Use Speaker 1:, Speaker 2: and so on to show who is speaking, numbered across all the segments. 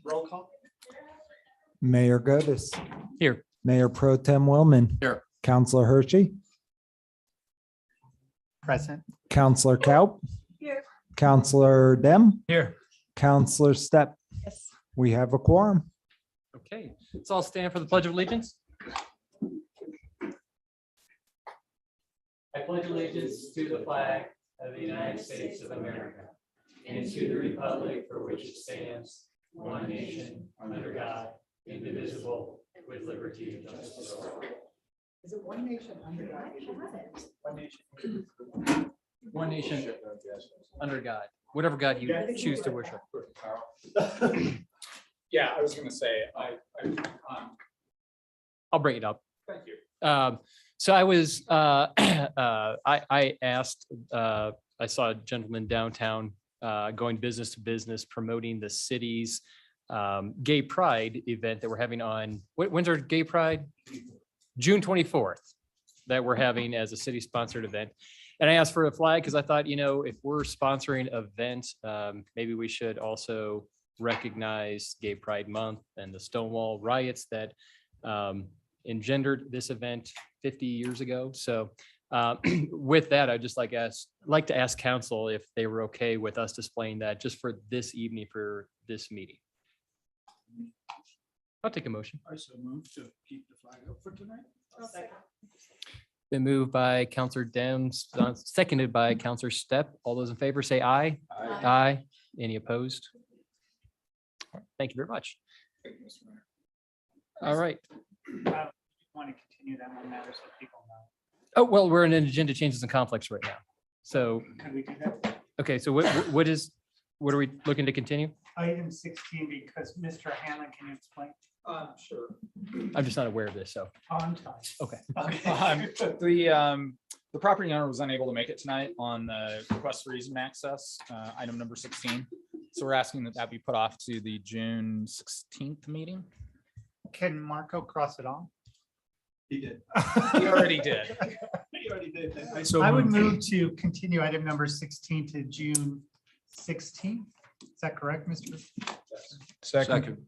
Speaker 1: Roll call.
Speaker 2: Mayor Godus.
Speaker 3: Here.
Speaker 2: Mayor Pro Tem Willman.
Speaker 1: Here.
Speaker 2: Counselor Hershey.
Speaker 1: Present.
Speaker 2: Counselor Kaup.
Speaker 4: Here.
Speaker 2: Counselor Dem.
Speaker 3: Here.
Speaker 2: Counselor Step.
Speaker 4: Yes.
Speaker 2: We have a quorum.
Speaker 3: Okay, let's all stand for the Pledge of Allegiance. I pledge allegiance to the flag of the United States of America and to the republic for which it stands, one nation, under God, indivisible, with liberty and justice for all.
Speaker 4: Is it one nation under God?
Speaker 1: One nation.
Speaker 3: One nation under God, whatever God you choose to worship.
Speaker 1: Yeah, I was gonna say,
Speaker 3: I'll bring it up.
Speaker 1: thank you.
Speaker 3: So I was, I asked, I saw a gentleman downtown going business to business promoting the city's gay pride event that we're having on, when's our gay pride? June 24th, that we're having as a city sponsored event. And I asked for a flag because I thought, if we're sponsoring an event, maybe we should also recognize Gay Pride Month and the Stonewall riots that engendered this event 50 years ago. So with that, I'd just like to ask council if they were okay with us displaying that just for this evening for this meeting. I'll take a motion.
Speaker 1: I so moved to keep the flag up for tonight.
Speaker 3: Been moved by Counselor Dems, seconded by Counselor Step. All those in favor say aye. Aye. Any opposed? Thank you very much. All right.
Speaker 1: Want to continue that one matter so people know.
Speaker 3: Oh, well, we're in an agenda changes and conflicts right now. So,
Speaker 1: Can we do that?
Speaker 3: okay, so what are we looking to continue?
Speaker 1: Item 16, because Mr. Hanlon, can you explain? Sure.
Speaker 3: I'm just not aware of this, so.
Speaker 1: On time.
Speaker 3: Okay.
Speaker 5: The property owner was unable to make it tonight on the request for easement access, item number 16. So we're asking that be put off to the June 16th meeting.
Speaker 1: Can Marco cross it off?
Speaker 6: He did.
Speaker 5: He already did.
Speaker 6: He already did.
Speaker 1: I would move to continue item number 16 to June 16th. Is that correct, Mr.?
Speaker 5: Second.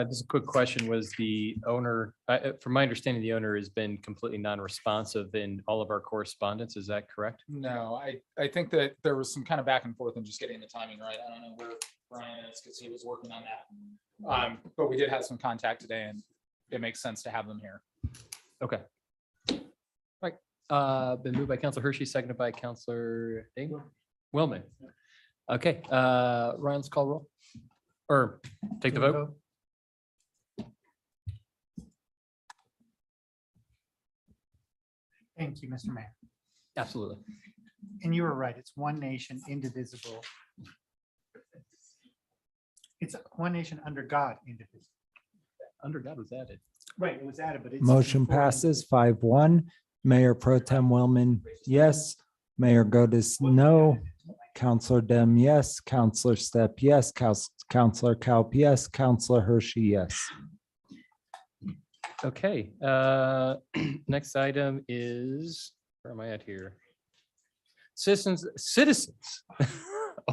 Speaker 3: Just a quick question, was the owner, from my understanding, the owner has been completely non-responsive in all of our correspondence. Is that correct?
Speaker 5: No, I think that there was some kind of back and forth and just getting the timing right. I don't know where Brian is because he was working on that. But we did have some contact today and it makes sense to have them here.
Speaker 3: Okay. All right, been moved by Counselor Hershey, seconded by Counselor Willman. Okay, Ryan, let's call roll. Or take the vote.
Speaker 1: Thank you, Mr. Mayor.
Speaker 3: Absolutely.
Speaker 1: And you were right. It's one nation, indivisible. It's one nation under God, indivisible.
Speaker 3: Under God was added.
Speaker 1: Right, it was added, but it's.
Speaker 2: Motion
Speaker 1: before
Speaker 2: passes 5-1. Mayor Pro Tem Willman, yes. Mayor Godus, no. Counselor Dem, yes. Counselor Step, yes. Counselor Kaup, yes. Counselor Hershey, yes.
Speaker 3: Okay, next item is, where am I at here? Citizens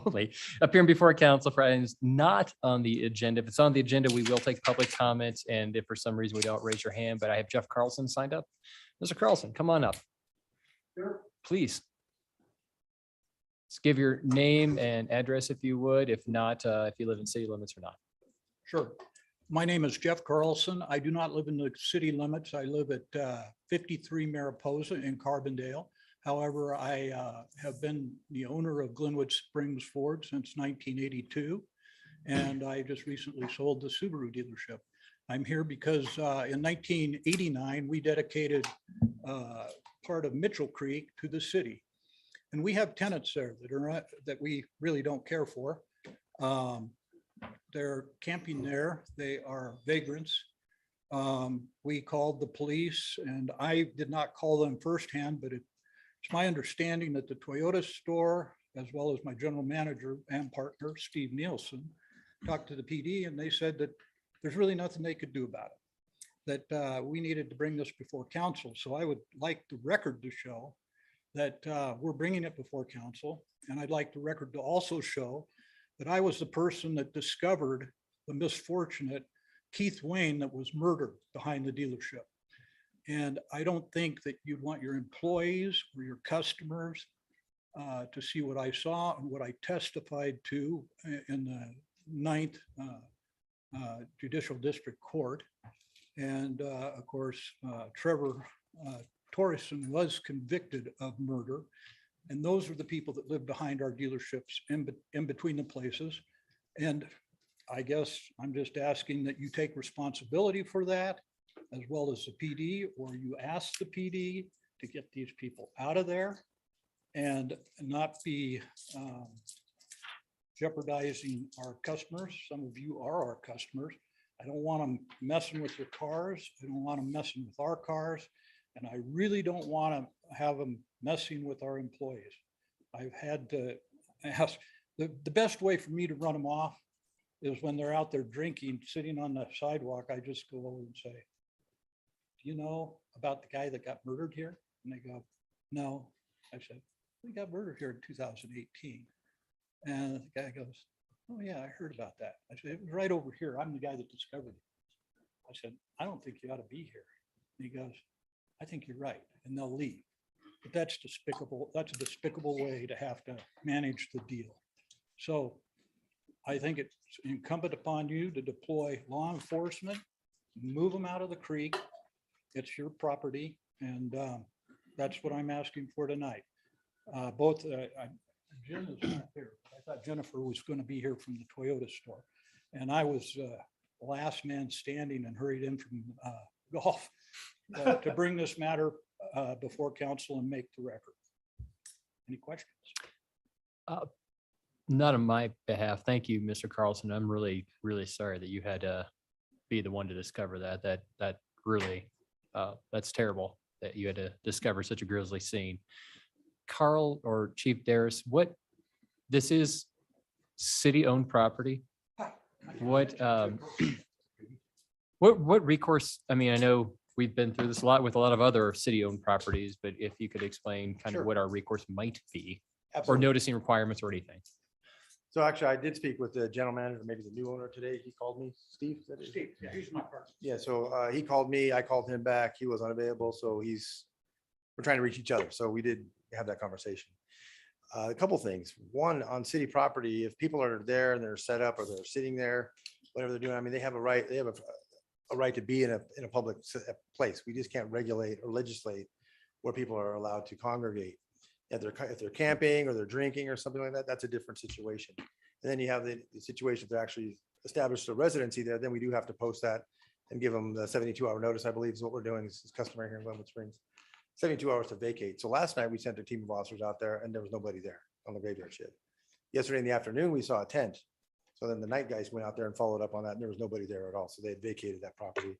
Speaker 3: only appearing before council for items not on the agenda. If it's on the agenda, we will take public comments. And if for some reason we don't, raise your hand, but I have Jeff Carlson signed up. Mr. Carlson, come on up. Please. Just give your name and address if you would, if not, if you live in city limits or not.
Speaker 7: Sure. My name is Jeff Carlson. I do not live in the city limits. I live at 53 Mariposa in Carbondale. However, I have been the owner of Glenwood Springs Ford since 1982. And I just recently sold the Subaru dealership. I'm here because in 1989, we dedicated part of Mitchell Creek to the city. And we have tenants there that we really don't care for. They're camping there. They are vagrants. We called the police and I did not call them firsthand, but it's my understanding that the Toyota store, as well as my general manager and partner, Steve Nielsen, talked to the PD and they said that there's really nothing they could do about it, that we needed to bring this before council. So I would like the record to show that we're bringing it before council. And I'd like the record to also show that I was the person that discovered the misfortunate Keith Wayne that was murdered behind the dealership. And I don't think that you'd want your employees or your customers to see what I saw and what I testified to in the Ninth Judicial District Court. And of course, Trevor Torreson was convicted of murder. And those are the people that live behind our dealerships in between the places. And I guess I'm just asking that you take responsibility for that, as well as the PD, or you ask the PD to get these people out of there and not be jeopardizing our customers. Some of you are our customers. I don't want them messing with your cars. I don't want them messing with our cars. And I really don't want to have them messing with our employees. I've had to ask, the best way for me to run them off is when they're out there drinking, sitting on the sidewalk. I just go over and say, do you know about the guy that got murdered here? And they go, no. I said, we got murdered here in 2018. And the guy goes, oh yeah, I heard about that. I said, it was right over here. I'm the guy that discovered it. I said, I don't think you ought to be here. And he goes, I think you're right. And they'll leave. But that's despicable. That's a despicable way to have to manage the deal. So I think it's incumbent upon you to deploy law enforcement, move them out of the creek. It's your property. And that's what I'm asking for tonight. Jen is not here. I thought Jennifer was going to be here from the Toyota store. And I was the last man standing and hurried in from golf to bring this matter before council and make the record. Any questions?
Speaker 3: Not on my behalf. Thank you, Mr. Carlson. I'm really, really sorry that you had to be the one to discover that. That really, that's terrible that you had to discover such a grisly scene. Carl or Chief Darris, this is city-owned property. What recourse, I mean, I know we've been through this a lot with a lot of other city-owned properties, but if you could explain kind of
Speaker 8: Sure.
Speaker 3: what our recourse might be, or
Speaker 8: Absolutely.
Speaker 3: noticing requirements or anything.
Speaker 8: So actually, I did speak with the general manager, maybe the new owner today. He called me, Steve. Is that it?
Speaker 7: Steve, yeah, he's my partner.
Speaker 8: Yeah, so he called me, I called him back. He was unavailable, so we're trying to reach each other. So we did have that conversation. A couple things. One, on city property, if people are there and they're set up or they're sitting there, whatever they're doing, I mean, they have a right to be in a public place. We just can't regulate or legislate where people are allowed to congregate. If they're camping or they're drinking or something like that, that's a different situation. And then you have the situation if they're actually established a residency there, then we do have to post that and give them the 72-hour notice, I believe is what we're doing. This is customary here in Glenwood Springs. 72 hours to vacate. So last night we sent a team of officers out there and there was nobody there on the graveyard shift. Yesterday in the afternoon, we saw a tent. So then the night guys went out there and followed up on that and there was nobody there at all. So they had vacated that property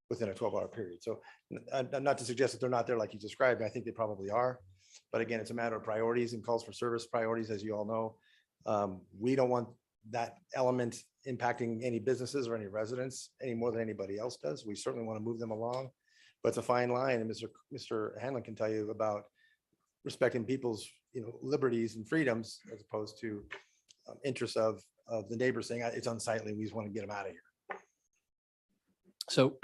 Speaker 8: within a 12-hour period. So not to suggest that they're not there like you described. I think they probably are. But again, it's a matter of priorities and calls for service priorities, as you all know. We don't want that element impacting any businesses or any residents any more than anybody else does. We certainly want to move them along, but it's a fine line. And Mr. Hanlon can tell you about respecting people's, liberties and freedoms as opposed to interests of the neighbors saying it's unsightly. We just want to get them out of here.
Speaker 3: So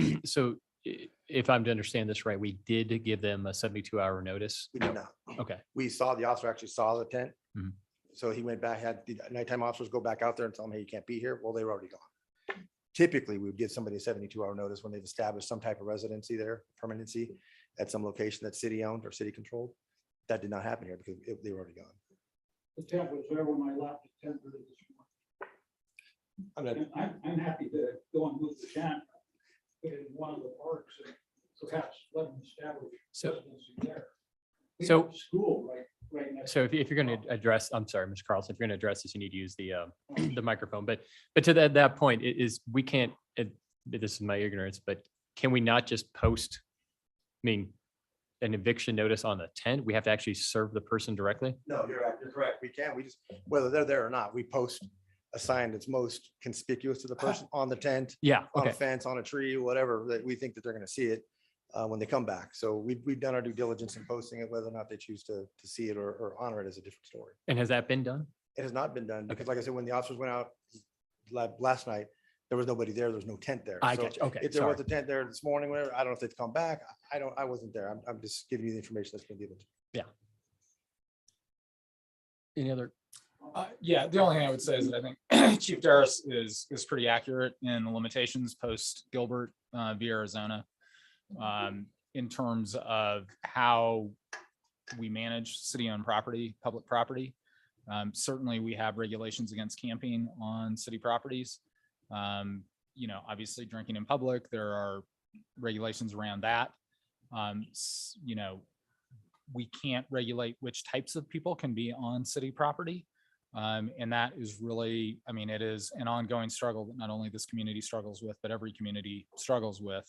Speaker 3: if I'm to understand this right, we did give them a 72-hour notice.
Speaker 8: We did not.
Speaker 3: Okay.
Speaker 8: The officer actually saw the tent.
Speaker 3: Mhm.
Speaker 8: So he went back, had the nighttime officers go back out there and tell them, hey, you can't be here. Well, they were already gone. Typically, we would give somebody a 72-hour notice when they've established some type of residency there, permanency at some location that's city owned or city controlled. That did not happen here because they were already gone.
Speaker 7: The tent was there when I left at 10:30 this morning. I'm happy to go and move the tent in one of the parks and perhaps let them establish
Speaker 3: So-
Speaker 7: residency there. We
Speaker 3: so-
Speaker 7: have a School right next.
Speaker 3: So if you're going to address, I'm sorry, Mr. Carlson, if you're going to address this, you need to use the microphone. But to that point we can't, this is my ignorance, but can we not just post, an eviction notice on the tent? We have to actually serve the person directly?
Speaker 8: No, you're correct. We can. We just, whether they're there or not, we post a sign that's most conspicuous to the person on the tent,
Speaker 3: Yeah,
Speaker 8: on a
Speaker 3: okay.
Speaker 8: fence, on a tree, whatever, that we think that they're going to see it when they come back. So we've done our due diligence in posting it, whether or not they choose to see it or honor it is a different story.
Speaker 3: And has that been done?
Speaker 8: It has not been done because like I said, when the officers went out last night, there was nobody there. There was no tent there.
Speaker 3: I
Speaker 8: So
Speaker 3: got you. Okay,
Speaker 8: if there
Speaker 3: sorry.
Speaker 8: was a tent there this morning, whatever, I don't know if they've come back. I wasn't there. I'm just giving you the information that's been given.
Speaker 3: Any other?
Speaker 5: Yeah, the only thing I would say is that I think Chief Darris is pretty accurate in the limitations post Gilbert v. Arizona in terms of how we manage city-owned property, public property. Certainly, we have regulations against camping on city properties. You know, obviously drinking in public, there are regulations around that. You know, we can't regulate which types of people can be on city property. And that is really, I mean, it is an ongoing struggle that not only this community struggles with, but every community struggles with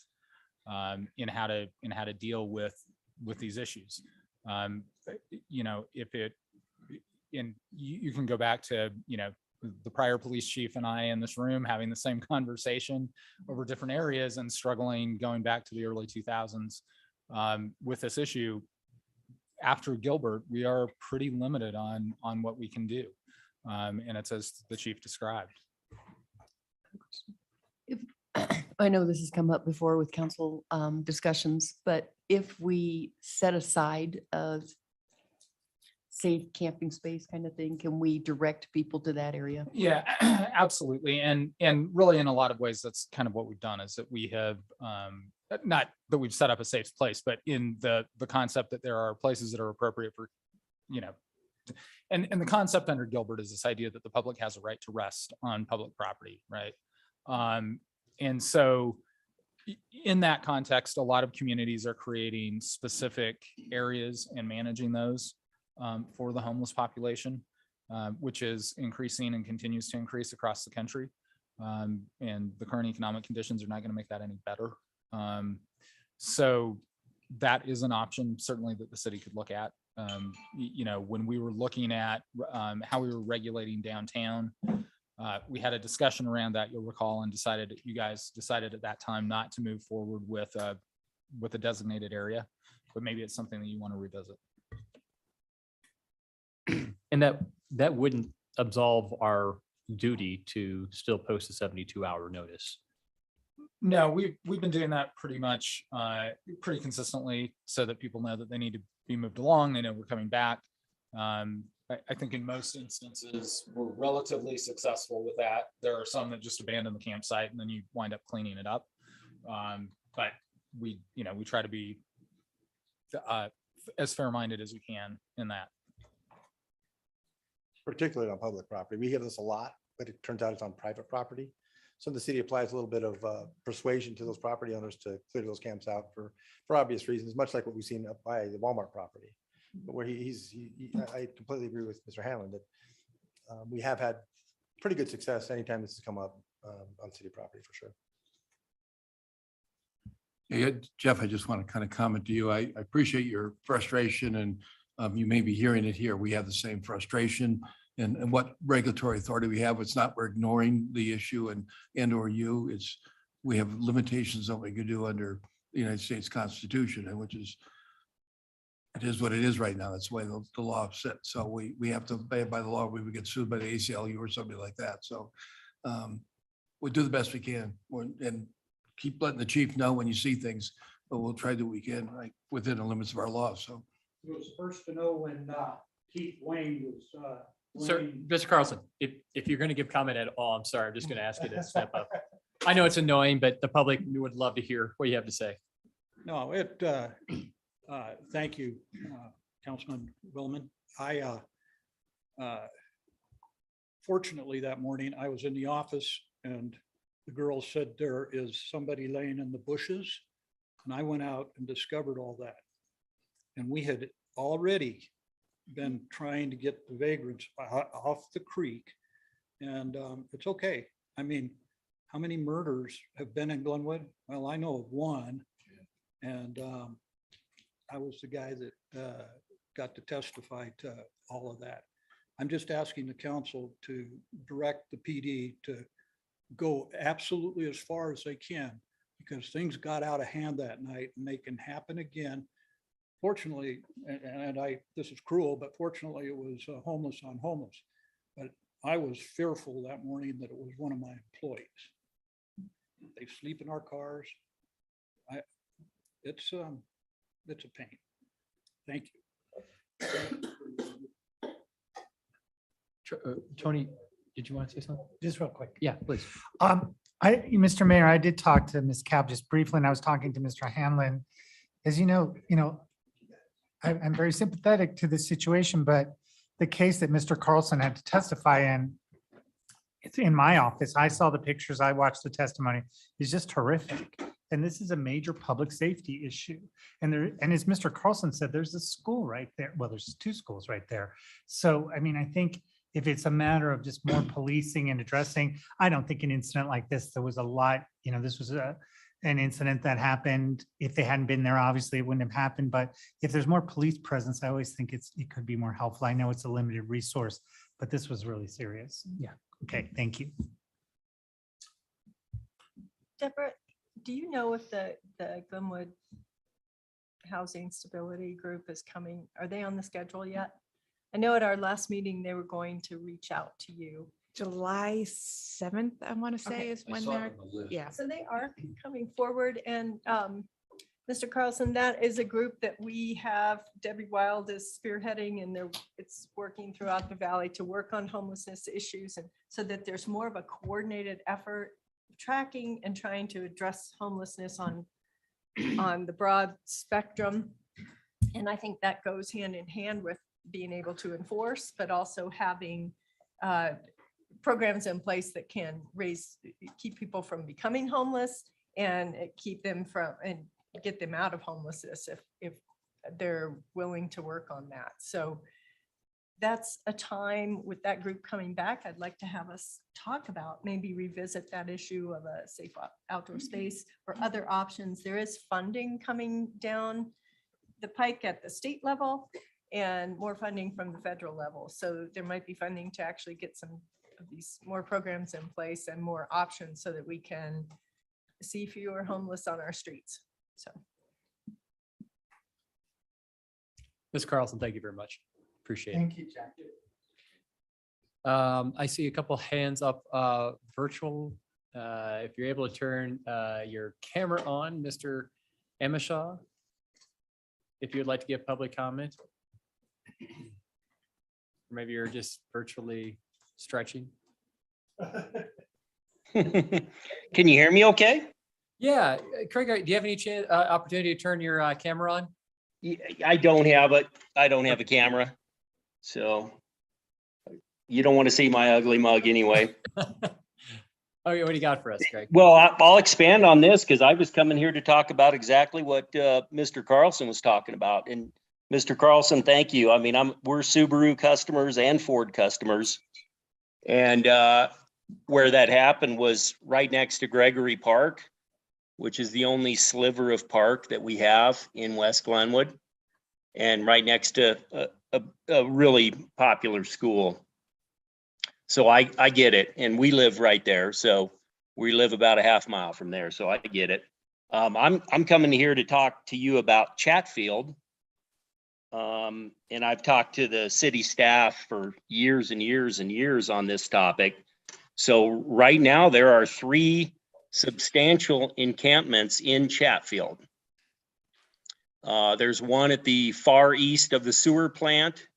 Speaker 5: in how to deal with these issues. You know, you can go back to, you know, the prior police chief and I in this room having the same conversation over different areas and struggling going back to the early 2000s with this issue. After Gilbert, we are pretty limited on what we can do. And it's as the chief described.
Speaker 9: I know this has come up before with council discussions, but if we set aside a safe camping space kind of thing, can we direct people to that area?
Speaker 5: Yeah, absolutely. And really in a lot of ways, that's kind of what we've done is that we have, not that we've set up a safe place, but in the concept that there are places that are appropriate for, you know, and the concept under Gilbert is this idea that the public has a right to rest on public property, right? And so in that context, a lot of communities are creating specific areas and managing those for the homeless population, which is increasing and continues to increase across the country. And the current economic conditions are not going to make that any better. So that is an option certainly that the city could look at. You know, when we were looking at how we were regulating downtown, we had a discussion around that, you'll recall, and you guys decided at that time not to move forward with a designated area, but maybe it's something that you want to revisit.
Speaker 3: And that wouldn't absolve our duty to still post a 72-hour notice.
Speaker 5: No, we've been doing that pretty much pretty consistently so that people know that they need to be moved along. They know we're coming back. I think in most instances, we're relatively successful with that. There are some that just abandon the campsite and then you wind up cleaning it up. But we try to be as fair-minded as we can in that.
Speaker 8: Particularly on public property. We hear this a lot, but it turns out it's on private property. So the city applies a little bit of persuasion to those property owners to clear those camps out for obvious reasons, much like what we've seen up by the Walmart property. But where I completely agree with Mr. Hanlon that we have had pretty good success anytime this has come up on city property for sure.
Speaker 10: Yeah, Jeff, I just want to kind of comment to you. I appreciate your frustration and you may be hearing it here. We have the same frustration and what regulatory authority we have. It's not we're ignoring the issue and or you. It's we have limitations on what we can do under the United States Constitution, and which is it is what it is right now. That's the way the law is set. So we have to obey by the law. We would get sued by the ACLU or something like that. So we'll do the best we can and keep letting the chief know when you see things, but we'll try to do what we can, right, within the limits of our law. So.
Speaker 7: He was first to know when Keith Wayne was.
Speaker 3: Sir, Mr. Carlson, if you're going to give comment at all, I'm sorry, I'm just going to ask you to step up. I know it's annoying, but the public would love to hear what you have to say.
Speaker 7: No, thank you, Councilman Willman. Fortunately, that morning I was in the office and the girl said there is somebody laying in the bushes. And I went out and discovered all that. And we had already been trying to get the vagrants off the creek. And it's okay. I mean, how many murders have been in Glenwood? Well, I know of one. And I was the guy that got to testify to all of that. I'm just asking the council to direct the PD to go absolutely as far as they can, because things got out of hand that night and they can happen again. Fortunately, and this is cruel, but fortunately it was homeless on homeless. But I was fearful that morning that it was one of my employees. They sleep in our cars. It's a pain. Thank you.
Speaker 3: Tony, did you want to say something?
Speaker 1: Just real quick.
Speaker 3: Yeah, please.
Speaker 1: Mr. Mayor, I did talk to Ms. Cab just briefly, and I was talking to Mr. Hanlon. As you know, I'm very sympathetic to this situation, but the case that Mr. Carlson had to testify in, it's in my office. I saw the pictures. I watched the testimony. It's just horrific. And this is a major public safety issue. And as Mr. Carlson said, there's a school right there. Well, there's 2 schools right there. So, I mean, I think if it's a matter of just more policing and addressing, I don't think an incident like this, there was a lot, this was an incident that happened. If they hadn't been there, obviously it wouldn't have happened. But if there's more police presence, I always think it could be more helpful. I know it's a limited resource, but this was really serious. Yeah. Okay, thank you.
Speaker 11: Deborah, do you know if the Glenwood Housing Stability Group is coming? Are they on the schedule yet? I know at our last meeting, they were going to reach out to you.
Speaker 4: July 7th, I want to say
Speaker 11: Okay.
Speaker 4: is when they're, yeah.
Speaker 11: So they are coming forward, and Mr. Carlson, that is a group that we have, Debbie Wild is spearheading, and it's working throughout the valley to work on homelessness issues, and so that there's more of a coordinated effort tracking and trying to address homelessness on the broad spectrum. And I think that goes hand in hand with being able to enforce, but also having programs in place that can keep people from becoming homeless and keep them from and get them out of homelessness if they're willing to work on that. So that's a time with that group coming back. I'd like to have us talk about, maybe revisit that issue of a safe outdoor space or other options. There is funding coming down the pike at the state level and more funding from the federal level. So there might be funding to actually get some of these more programs in place and more options so that we can see fewer homeless on our streets. So.
Speaker 3: Ms. Carlson, thank you very much. Appreciate it.
Speaker 1: Thank you, Jack.
Speaker 3: I see a couple hands up virtual. If you're able to turn your camera on, Mr. Amishaw, if you'd like to give public comment. Or maybe you're just virtually stretching.
Speaker 12: Can you hear me okay?
Speaker 3: Yeah, Craig, do you have any opportunity to turn your camera on?
Speaker 12: I don't have it. I don't have a camera. So you don't want to see my ugly mug anyway.
Speaker 3: Okay, what do you got for us, Craig?
Speaker 12: Well, I'll expand on this because I was coming here to talk about exactly what Mr. Carlson was talking about. And Mr. Carlson, thank you. I mean, we're Subaru customers and Ford customers. And where that happened was right next to Gregory Park, which is the only sliver of park that we have in West Glenwood, and right next to a really popular school. So I get it. And we live right there. So we live about a half mile from there. So I get it. I'm coming here to talk to you about Chatfield. And I've talked to the city staff for years and years and years on this topic. So right now there are 3 substantial encampments in Chatfield. There's one at the far east of the sewer plant.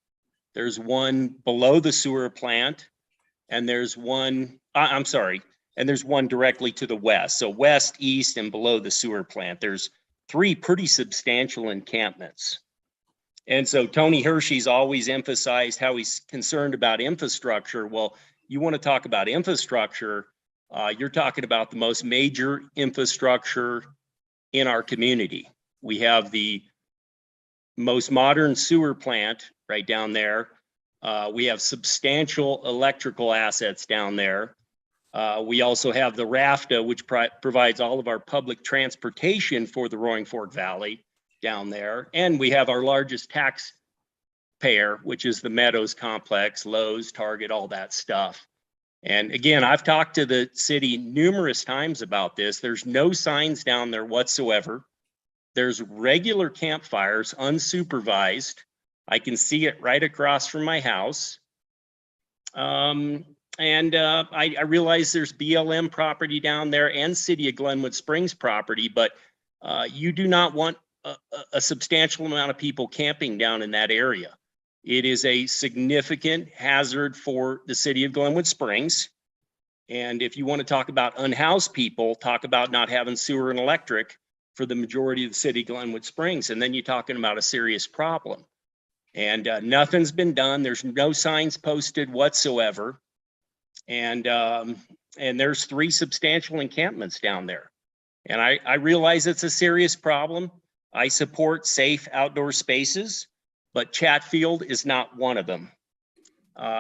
Speaker 12: There's one below the sewer plant. And there's one, and there's one directly to the west. So west, east, and below the sewer plant. There's 3 pretty substantial encampments. And so Tony Hershey's always emphasized how he's concerned about infrastructure. Well, you want to talk about infrastructure, you're talking about the most major infrastructure in our community. We have the most modern sewer plant right down there. We have substantial electrical assets down there. We also have the RAFTA, which provides all of our public transportation for the Roaring Fork Valley down there. And we have our largest taxpayer, which is the Meadows Complex, Lowe's, Target, all that stuff. And again, I've talked to the city numerous times about this. There's no signs down there whatsoever. There's regular campfires, unsupervised. I can see it right across from my house. I realize there's BLM property down there and City of Glenwood Springs property, but you do not want a substantial amount of people camping down in that area. It is a significant hazard for the City of Glenwood Springs. And if you want to talk about unhoused people, talk about not having sewer and electric for the majority of the city of Glenwood Springs. And then you're talking about a serious problem. And nothing's been done. There's no signs posted whatsoever. And there's 3 substantial encampments down there. And I realize it's a serious problem. I support safe outdoor spaces, but Chatfield is not one of them.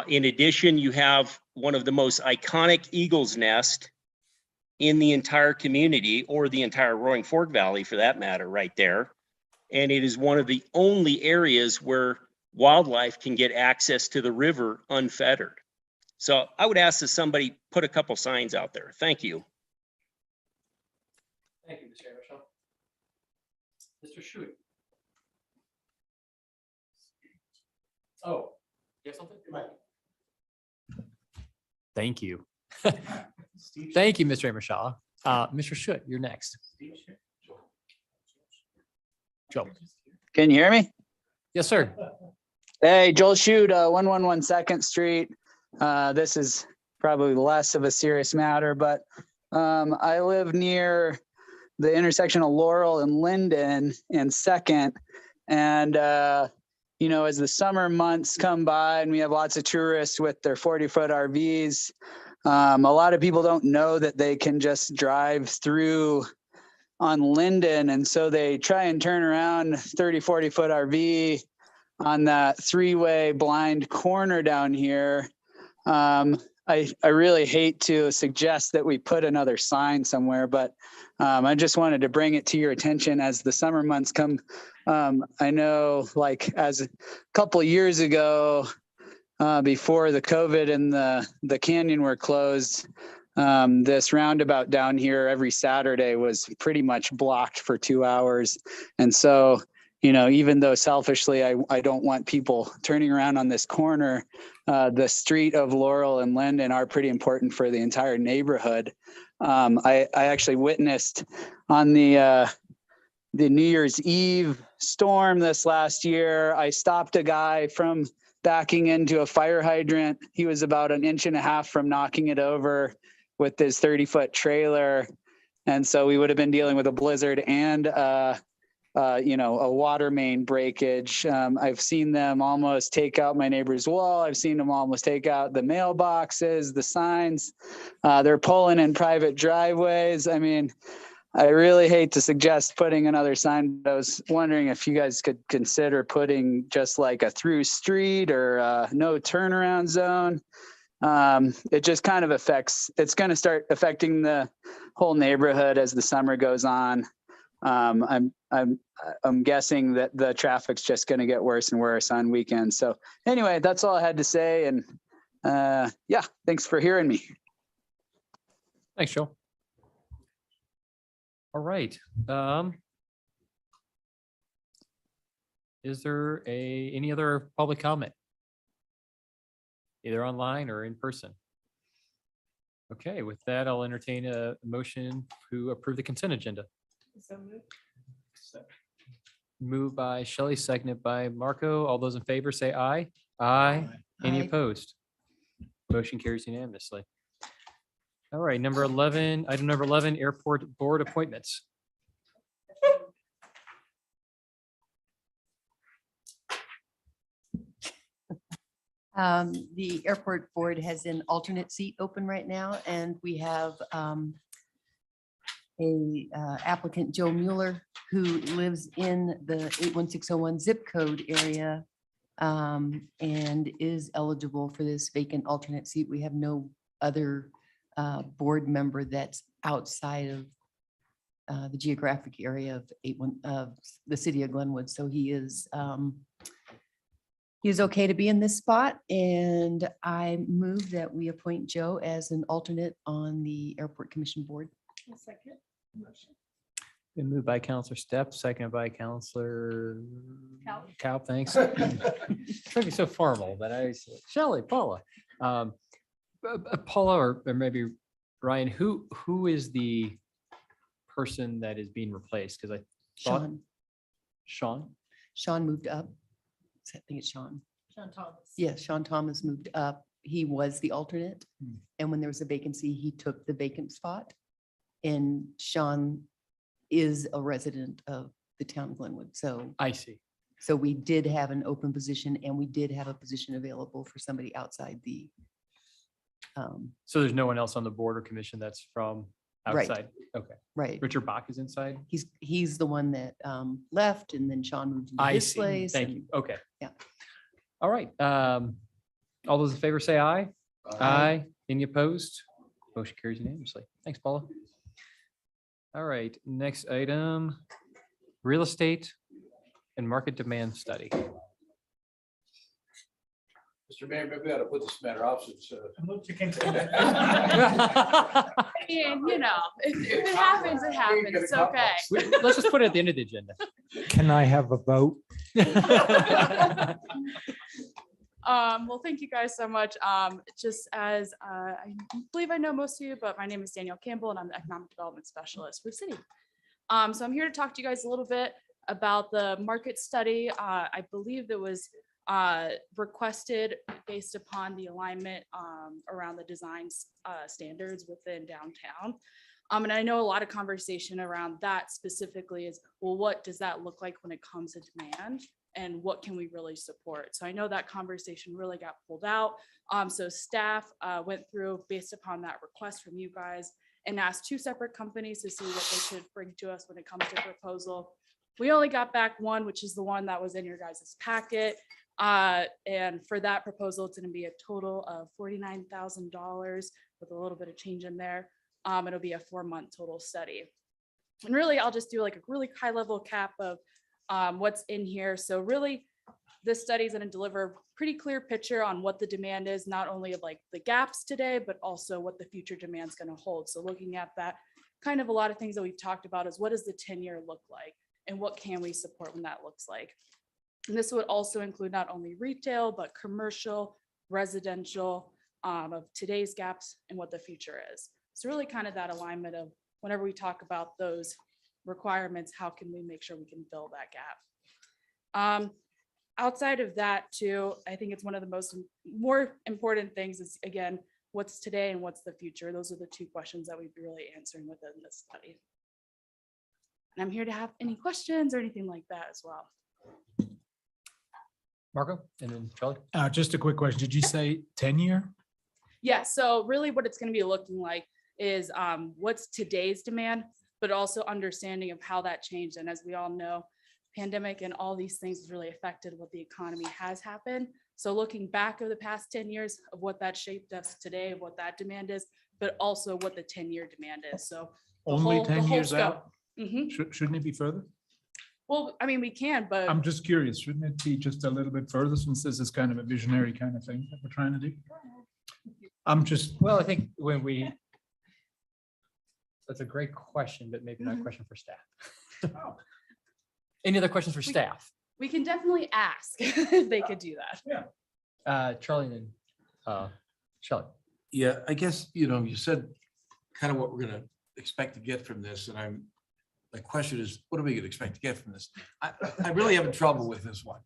Speaker 12: In addition, you have one of the most iconic eagle's nest in the entire community, or the entire Roaring Fork Valley for that matter, right there. And it is one of the only areas where wildlife can get access to the river unfettered. So I would ask that somebody put a couple signs out there. Thank you.
Speaker 3: Thank you, Mr. Michelle. Mr. Shuey. Oh, you have something? Thank you. Thank you, Mr. Amershaw. Mr. Schutt, you're next. Joe.
Speaker 13: Can you hear me?
Speaker 3: Yes, sir.
Speaker 13: Hey, Joel Shoot, 111 2nd Street. This is probably less of a serious matter, but I live near the intersection of Laurel and Linden and 2nd. And, you know, as the summer months come by and we have lots of tourists with their 40-foot RVs, a lot of people don't know that they can just drive through on Linden. And so they try and turn around 30, 40-foot RV on that 3-way blind corner down here. I really hate to suggest that we put another sign somewhere, but I just wanted to bring it to your attention as the summer months come. I know, like, as a couple of years ago, before the COVID and the canyon were closed, this roundabout down here every Saturday was pretty much blocked for 2 hours. And so, you know, even though selfishly I don't want people turning around on this corner, the street of Laurel and Linden are pretty important for the entire neighborhood. I actually witnessed on the New Year's Eve storm this last year, I stopped a guy from backing into a fire hydrant. He was about 1.5 inches from knocking it over with his 30-foot trailer. And so we would have been dealing with a blizzard and you know, a water main breakage. I've seen them almost take out my neighbor's wall. I've seen them almost take out the mailboxes, the signs. They're pulling in private driveways. I mean, I really hate to suggest putting another sign, but I was wondering if you guys could consider putting just like a through street or no turnaround zone. It just kind of it's going to start affecting the whole neighborhood as the summer goes on. I'm guessing that the traffic's just going to get worse and worse on weekends. So anyway, that's all I had to say. And yeah, thanks for hearing me.
Speaker 3: Thanks, Joe. All right. Is there any other public comment? Either online or in person? Okay, with that, I'll entertain a motion to approve the consent agenda.
Speaker 11: So moved.
Speaker 3: Moved by Shelley, seconded by Marco. All those in favor say aye. Aye. Any
Speaker 9: Aye.
Speaker 3: opposed? Motion carries unanimously. All right, item number 11, airport board appointments.
Speaker 9: The airport board has an alternate seat open right now, and we have applicant Joe Mueller, who lives in the 81601 zip code area and is eligible for this vacant alternate seat. We have no other board member that's outside of the geographic area of the city of Glenwood. So he is okay to be in this spot, and I move that we appoint Joe as an alternate on the Airport Commission Board.
Speaker 11: A second. Motion.
Speaker 3: Been moved by Counselor Stepp, seconded by Counselor
Speaker 11: Cow.
Speaker 3: Cow, thanks. Trying to be so formal, but I said, Shelley, Paula. Paula or maybe Ryan, who is the person that is being replaced? Because I thought
Speaker 9: Sean,
Speaker 3: Sean.
Speaker 9: Sean moved up. I think it's Sean.
Speaker 11: Sean Thomas.
Speaker 9: Yes, Sean Thomas moved up. He was the alternate. And when there was a vacancy, he took the vacant spot. And Sean is a resident of the town of Glenwood. So,
Speaker 3: I see.
Speaker 9: so we did have an open position and we did have a position available for somebody outside the,
Speaker 3: So there's no one else on the board or commission that's from
Speaker 9: Right.
Speaker 3: outside? Okay.
Speaker 9: right.
Speaker 3: Richard Bach is inside?
Speaker 9: He's the one that left and then Sean moved into
Speaker 3: I
Speaker 9: his
Speaker 3: see.
Speaker 9: place.
Speaker 3: Thank
Speaker 9: and-
Speaker 3: you. Okay.
Speaker 9: Yeah.
Speaker 3: All right. All those in favor say aye. Aye. Any opposed? Motion carries unanimously. Thanks, Paula. All right, next item, real estate and market demand study.
Speaker 10: Mr. Mayor, maybe I ought to put this matter off since.
Speaker 14: You know, if it happens, it happens. It's okay.
Speaker 3: Let's just put it at the end of the agenda.
Speaker 2: Can I have a vote?
Speaker 14: Well, thank you guys so much. Just as I believe I know most of you, but my name is Danielle Campbell and I'm the Economic Development Specialist for the city. So I'm here to talk to you guys a little bit about the market study. I believe that was requested based upon the alignment around the design standards within downtown. And I know a lot of conversation around that specifically is, well, what does that look like when it comes to demand? And what can we really support? So I know that conversation really got pulled out. So staff went through based upon that request from you guys and asked two separate companies to see what they should bring to us when it comes to proposal. We only got back one, which is the one that was in your guys' packet. And for that proposal, it's going to be a total of $49,000 with a little bit of change in there. It'll be a 4-month total study. And really, I'll just do like a really high level cap of what's in here. So really, this study is going to deliver a pretty clear picture on what the demand is, not only of like the gaps today, but also what the future demand is going to hold. So looking at that, kind of a lot of things that we've talked about is what does the 10-year look like and what can we support when that looks like. And this would also include not only retail, but commercial, residential, of today's gaps and what the future is. So really kind of that alignment of whenever we talk about those requirements, how can we make sure we can fill that gap? Outside of that too, I think it's one of the more important things is, again, what's today and what's the future? Those are the two questions that we'd be really answering within this study. And I'm here to have any questions or anything like that as well.
Speaker 3: Marco and then Charlie.
Speaker 15: Just a quick question. Did you say 10-year?
Speaker 14: Yeah, so really what it's going to be looking like is what's today's demand, but also understanding of how that changed. And as we all know, pandemic and all these things has really affected what the economy has happened. So looking back over the past 10 years of what that shaped us today, of what that demand is, but also what the 10-year demand is. So the
Speaker 15: Only
Speaker 14: whole- the
Speaker 15: 10
Speaker 14: whole
Speaker 15: years out?
Speaker 14: scope. Mhm.
Speaker 15: Shouldn't it be further?
Speaker 14: Well, I mean, we can, but
Speaker 15: I'm just curious, shouldn't it be just a little bit further since this is kind of a visionary kind of thing that we're trying to do? I'm just,
Speaker 3: Well, I think that's a great question, but maybe not a question for staff. Any other questions for staff?
Speaker 14: we can definitely ask if they could do that.
Speaker 3: Charlie and then Shelley.
Speaker 10: Yeah, I guess, you said kind of what we're gonna expect to get from this, and my question is, what are we gonna expect to get from this? I really having trouble with this one.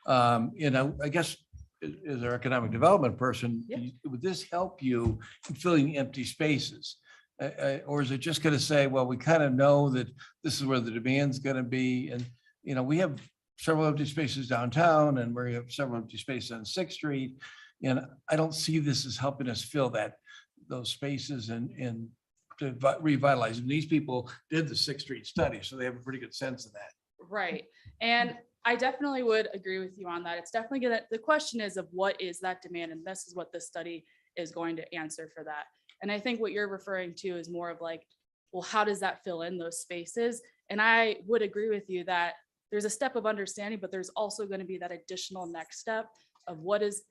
Speaker 10: I guess as our economic development person, would this help you in filling empty spaces? Or is it just gonna say, well, we kind of know that this is where the demand's gonna be, and, we have several empty spaces downtown, and we have several empty spaces on 6th Street, and I don't see this as helping us fill those spaces and to revitalize. And these people did the 6th Street study, so they have a pretty good sense of that.
Speaker 14: Right. And I definitely would agree with you on that. It's definitely gonna, the question is of what is that demand? And this is what this study is going to answer for that. And I think what you're referring to is more of like, well, how does that fill in those spaces? And I would agree with you that there's a step of understanding, but there's also going to be that additional next step of what is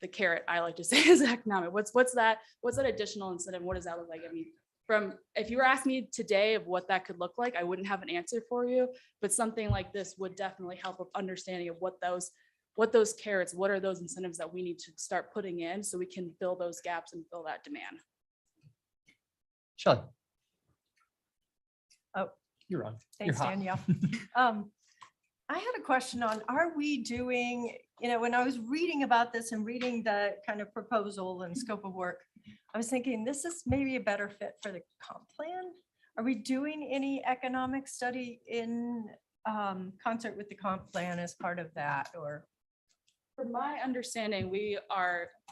Speaker 14: the carrot, I like to say, is economic. What's that additional incentive? What does that look like? I mean, if you were asking me today of what that could look like, I wouldn't have an answer for you, but something like this would definitely help with understanding of what those what those carrots, what are those incentives that we need to start putting in so we can fill those gaps and fill that demand.
Speaker 3: Shelley.
Speaker 11: Oh.
Speaker 3: You're on. You're
Speaker 11: Thanks,
Speaker 3: hot.
Speaker 11: Danielle. I had a question on, are we doing, when I was reading about this and reading the kind of proposal and scope of work, I was thinking this is maybe a better fit for the comp plan. Are we doing any economic study in concert with the comp plan as part of that, or?
Speaker 14: From my understanding,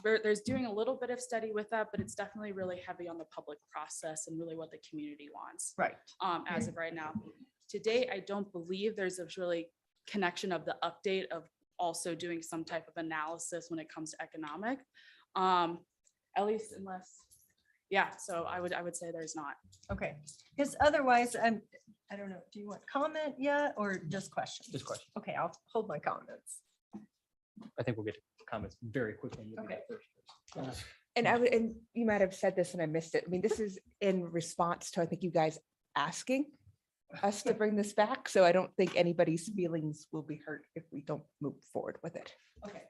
Speaker 14: there's doing a little bit of study with that, but it's definitely really heavy on the public process and really what the community wants.
Speaker 11: Right.
Speaker 14: As of right now. To date, I don't believe there's a really connection of the update of also doing some type of analysis when it comes to economic. At least unless, yeah, so I would say there's not.
Speaker 11: Okay, because otherwise, I don't know, do you want comment yet or just questions?
Speaker 3: Just questions.
Speaker 11: Okay, I'll hold my comments.
Speaker 3: I think we'll get to comments very quickly. You'll be
Speaker 11: Okay.
Speaker 3: the first.
Speaker 4: And you might have said this and I missed it. I mean, this is in response to, I think, you guys asking us to bring this back. So I don't think anybody's feelings will be hurt if we don't move forward with it.
Speaker 11: Okay.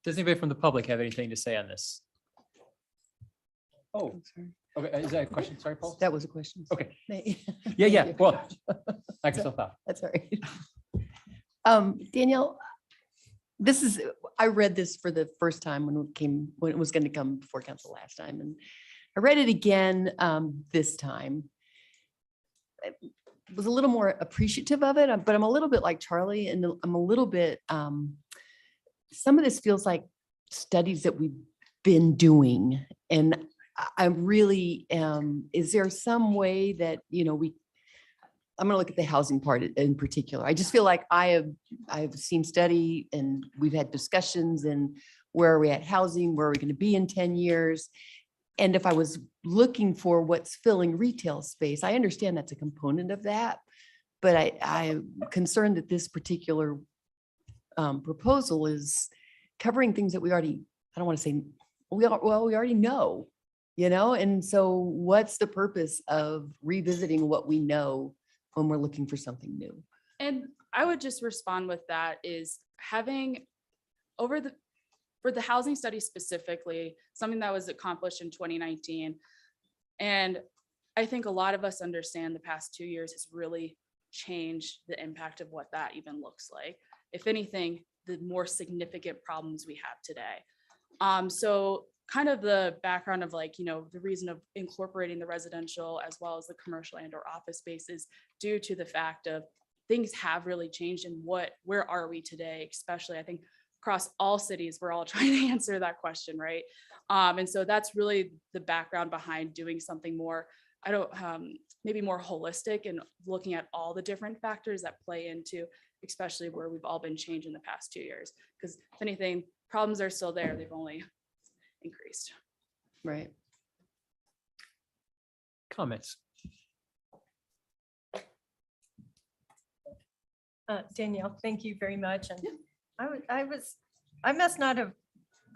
Speaker 3: Does anybody from the public have anything to say on this? Oh, okay. Is that a question? Sorry, Paul?
Speaker 9: That was a question.
Speaker 3: Okay.
Speaker 9: May-
Speaker 3: Yeah, yeah.
Speaker 9: Thank you.
Speaker 3: Well, knock yourself out.
Speaker 9: That's all right. Danielle, I read this for the first time when it was going to come before council last time, and I read it again this time. I was a little more appreciative of it, but I'm a little bit like Charlie, and I'm a little bit, some of this feels like studies that we've been doing, and I really, is there some way that, I'm gonna look at the housing part in particular. I just feel like I've seen study and we've had discussions and where are we at housing, where are we gonna be in 10 years? And if I was looking for what's filling retail space, I understand that's a component of that. But I'm concerned that this particular proposal is covering things that we already, I don't want to say, we already know, and so what's the purpose of revisiting what we know when we're looking for something new?
Speaker 14: And I would just respond with that is having for the housing study specifically, something that was accomplished in 2019. And I think a lot of us understand the past 2 years has really changed the impact of what that even looks like. If anything, the more significant problems we have today. So kind of the background of the reason of incorporating the residential as well as the commercial and or office spaces due to the fact of things have really changed and where are we today, especially I think across all cities, we're all trying to answer that question, right? And so that's really the background behind doing something more, maybe more holistic and looking at all the different factors that play into, especially where we've all been changed in the past 2 years. Because if anything, problems are still there. They've only increased.
Speaker 9: Right.
Speaker 3: Comments?
Speaker 11: Danielle, thank you very much. And I must not have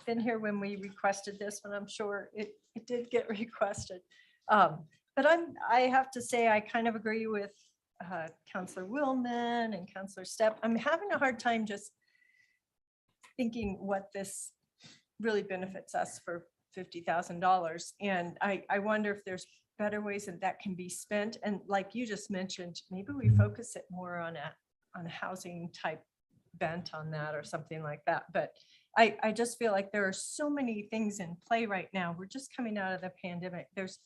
Speaker 11: been here when we requested this, but I'm sure it did get requested. But I have to say, I kind of agree with Councillor Willman and Councillor Stepp. I'm having a hard time just thinking what this really benefits us for $50,000. And I wonder if there's better ways that can be spent. And like you just mentioned, maybe we focus it more on a housing type bent on that or something like that. But I just feel like there are so many things in play right now. We're just coming out of the pandemic. There's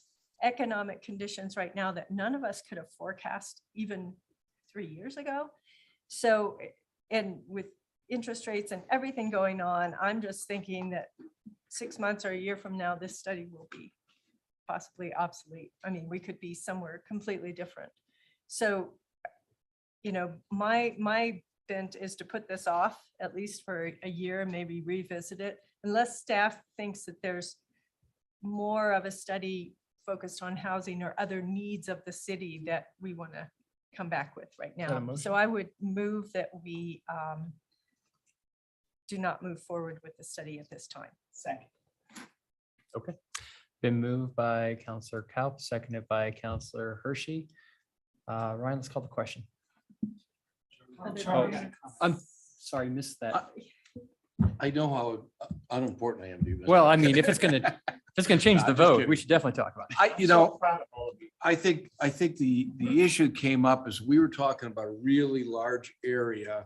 Speaker 11: economic conditions right now that none of us could have forecast even 3 years ago. So, and with interest rates and everything going on, I'm just thinking that 6 months or a year from now, this study will be possibly obsolete. I mean, we could be somewhere completely different. So, my bent is to put this off at least for a year and maybe revisit it, unless staff thinks that there's more of a study focused on housing or other needs of the city that we want to come back with right
Speaker 3: that a
Speaker 11: now.
Speaker 3: motion?
Speaker 11: So I would move that we do not move forward with the study at this time. Second.
Speaker 3: Okay. Been moved by Councillor Kaup, seconded by Councillor Hershey. Ryan, let's call the question. Sorry, missed that.
Speaker 10: I know how unimportant I am to you. Mr.
Speaker 3: Well, I mean, if it's gonna change
Speaker 10: No,
Speaker 3: the
Speaker 10: I'm just
Speaker 3: vote,
Speaker 10: kidding.
Speaker 3: we should definitely talk about it.
Speaker 10: I think the issue came up as we were talking about a really large area.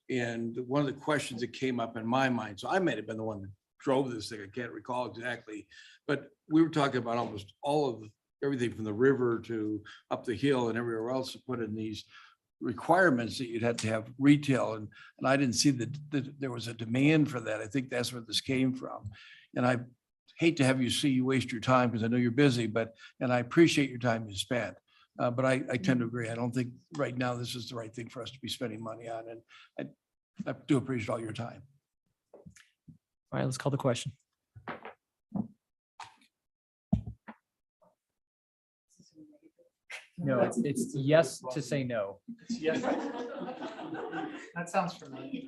Speaker 10: And one of the questions that came up in my mind, so I might have been the one that drove this thing, I can't recall exactly. But we were talking about almost all of everything from the river to up the hill and everywhere else to put in these requirements that you'd have to have retail. And I didn't see that there was a demand for that. I think that's where this came from. And I hate to have you waste your time because I know you're busy, and I appreciate your time you spent. But I tend to agree. I don't think right now this is the right thing for us to be spending money on. And I do appreciate all your time.
Speaker 3: All right, let's call the question. No, it's yes to say no.
Speaker 1: That sounds familiar.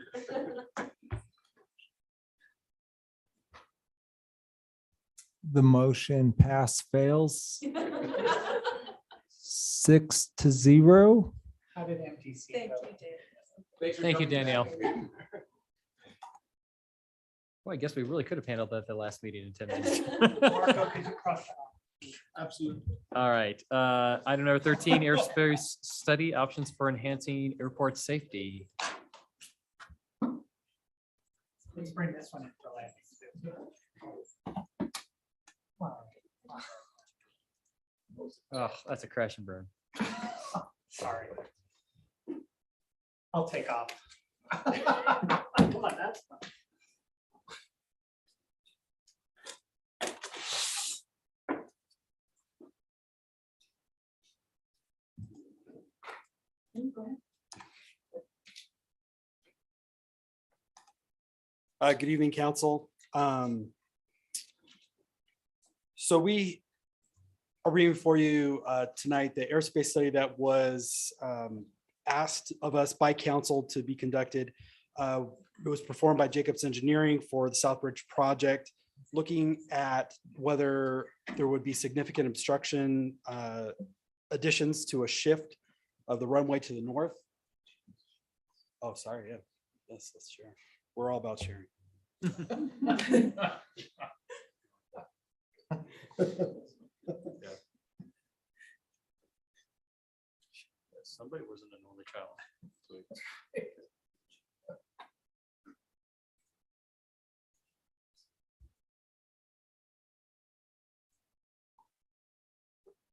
Speaker 2: The motion pass fails 6-0.
Speaker 1: How did MTC
Speaker 11: Thank
Speaker 1: go?
Speaker 11: you, Dave.
Speaker 3: Thank you, Danielle. Well, I guess we really could have handled that at the last meeting in 10 minutes.
Speaker 1: Marco, could you cross that off?
Speaker 10: Absolutely.
Speaker 3: All right, item number 13, airspace study options for enhancing airport safety.
Speaker 1: Let's bring this one in for landing. Wow.
Speaker 3: Oh, that's a crash and burn.
Speaker 1: Sorry. I'll take off. Come on, that's fine.
Speaker 16: Good evening, council. So we are reading for you tonight the airspace study that was asked of us by council to be conducted. It was performed by Jacobs Engineering for the Southbridge project, looking at whether there would be significant obstruction additions to a shift of the runway to the north. Oh, sorry, yeah, let's share. We're all about sharing.
Speaker 3: Somebody wasn't an only child.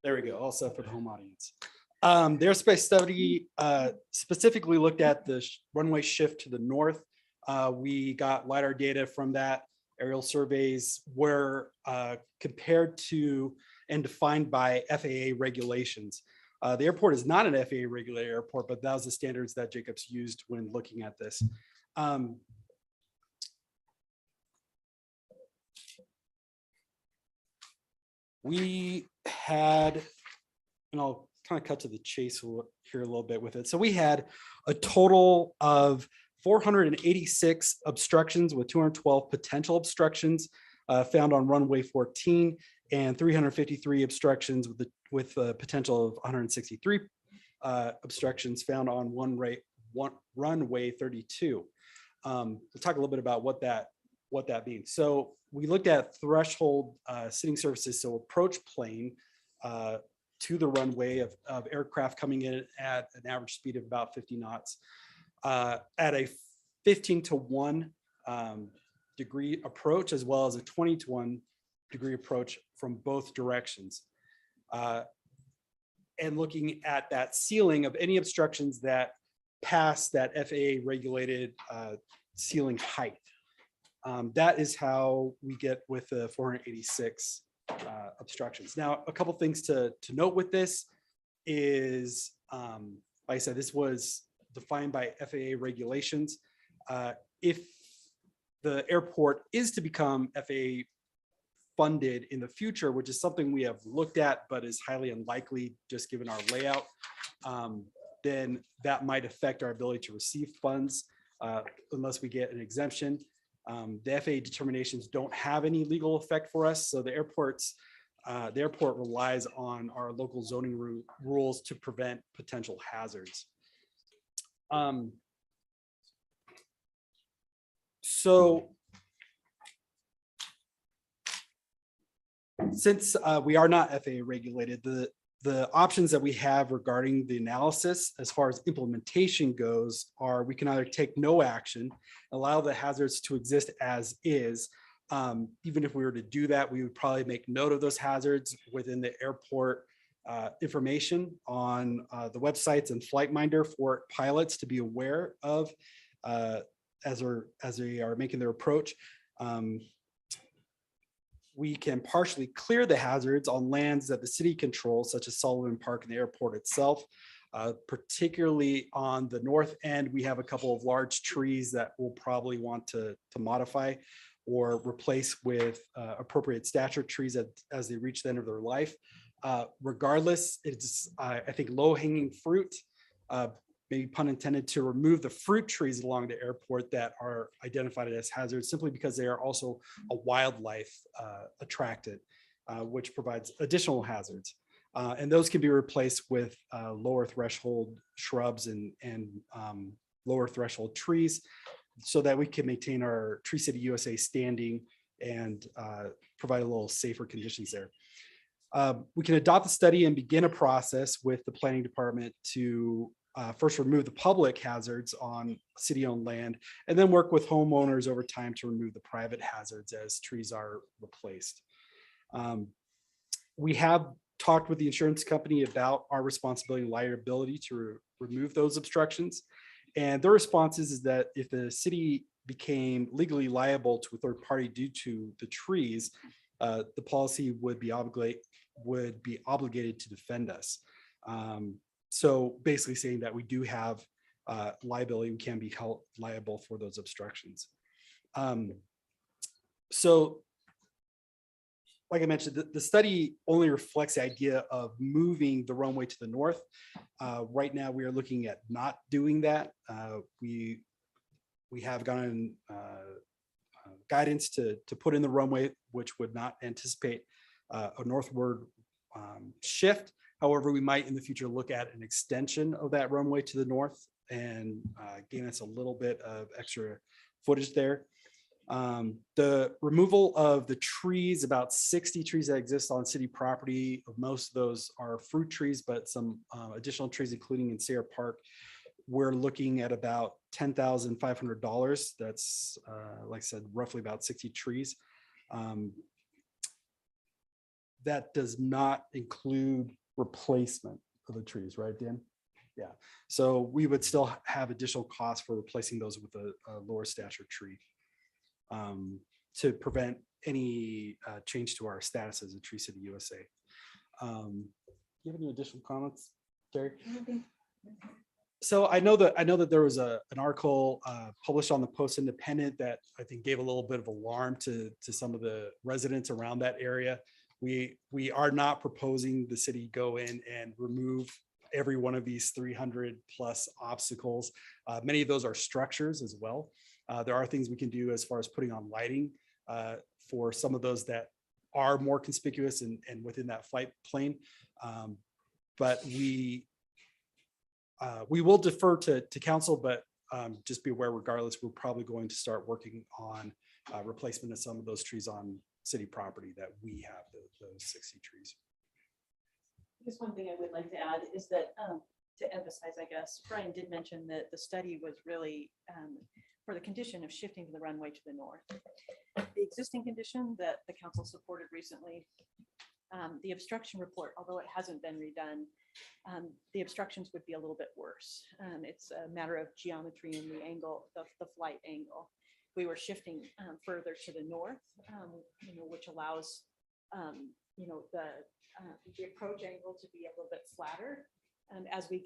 Speaker 16: There we go, all set for the home audience. The airspace study specifically looked at the runway shift to the north. We got LiDAR data from that. Aerial surveys were compared to and defined by FAA regulations. The airport is not an FAA regulated airport, but that was the standards that Jacobs used when looking at this. We had, and I'll kind of cut to the chase here a little bit with it. So we had a total of 486 obstructions with 212 potential obstructions found on runway 14 and 353 obstructions with a potential of 163 obstructions found on runway 32. We'll talk a little bit about what that means. So we looked at threshold sitting surfaces, so approach plane to the runway of aircraft coming in at an average speed of about 50 knots at a 15-to-1 degree approach, as well as a 20-to-1 degree approach from both directions. And looking at that ceiling of any obstructions that pass that FAA regulated ceiling height. That is how we get with the 486 obstructions. Now, a couple things to note with this is, like I said, this was defined by FAA regulations. If the airport is to become FAA funded in the future, which is something we have looked at, but is highly unlikely just given our layout, then that might affect our ability to receive funds unless we get an exemption. The FAA determinations don't have any legal effect for us. So the airport relies on our local zoning rules to prevent potential hazards. So since we are not FAA regulated, the options that we have regarding the analysis as far as implementation goes are we can either take no action, allow the hazards to exist as is. Even if we were to do that, we would probably make note of those hazards within the airport information on the websites and Flightminder for pilots to be aware of as they are making their approach. We can partially clear the hazards on lands that the city controls, such as Sullivan Park and the airport itself. Particularly on the north end, we have a couple of large trees that we'll probably want to modify or replace with appropriate stature trees as they reach the end of their life. Regardless, it's, I think, low-hanging fruit, maybe pun intended, to remove the fruit trees along the airport that are identified as hazards simply because they are also a wildlife attractant, which provides additional hazards. And those can be replaced with lower threshold shrubs and lower threshold trees so that we can maintain our Tree City USA standing and provide a little safer conditions there. We can adopt the study and begin a process with the planning department to first remove the public hazards on city-owned land, and then work with homeowners over time to remove the private hazards as trees are replaced. We have talked with the insurance company about our responsibility and liability to remove those obstructions. And their response is that if the city became legally liable to a third party due to the trees, the policy would be obligated to defend us. So basically saying that we do have liability, we can be held liable for those obstructions. So like I mentioned, the study only reflects the idea of moving the runway to the north. Right now, we are looking at not doing that. We have gotten guidance to put in the runway, which would not anticipate a northward shift. However, we might in the future look at an extension of that runway to the north and gain us a little bit of extra footage there. The removal of the trees, about 60 trees that exist on city property, most of those are fruit trees, but some additional trees, including in Sierra Park, we're looking at about $10,500. That's, like I said, roughly about 60 trees. That does not include replacement of the trees, right, Dan? Yeah, so we would still have additional costs for replacing those with a lower stature tree to prevent any change to our status as a Tree City USA. Do you have any additional comments, Gary? So I know that there was an article published on the Post Independent that I think gave a little bit of alarm to some of the residents around that area. We are not proposing the city go in and remove every one of these 300 plus obstacles. Many of those are structures as well. There are things we can do as far as putting on lighting for some of those that are more conspicuous and within that flight plane. But we will defer to council, but just be aware regardless, we're probably going to start working on replacement of some of those trees on city property that we have, those 60 trees.
Speaker 17: Just one thing I would like to add is that to emphasize, I guess, Brian did mention that the study was really for the condition of shifting to the runway to the north. The existing condition that the council supported recently, the obstruction report, although it hasn't been redone, the obstructions would be a little bit worse. It's a matter of geometry and the angle, the flight angle. We were shifting further to the north, which allows, the approach angle to be a little bit flatter. As we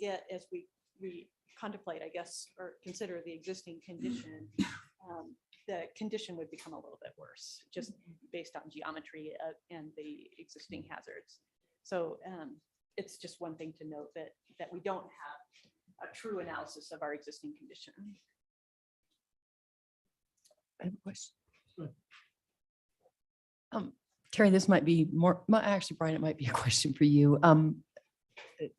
Speaker 17: contemplate, I guess, or consider the existing condition, the condition would become a little bit worse, just based on geometry and the existing hazards. So it's just one thing to note that we don't have a true analysis of our existing condition.
Speaker 9: I have a question. Terry, this might be more, actually, Brian, it might be a question for you. It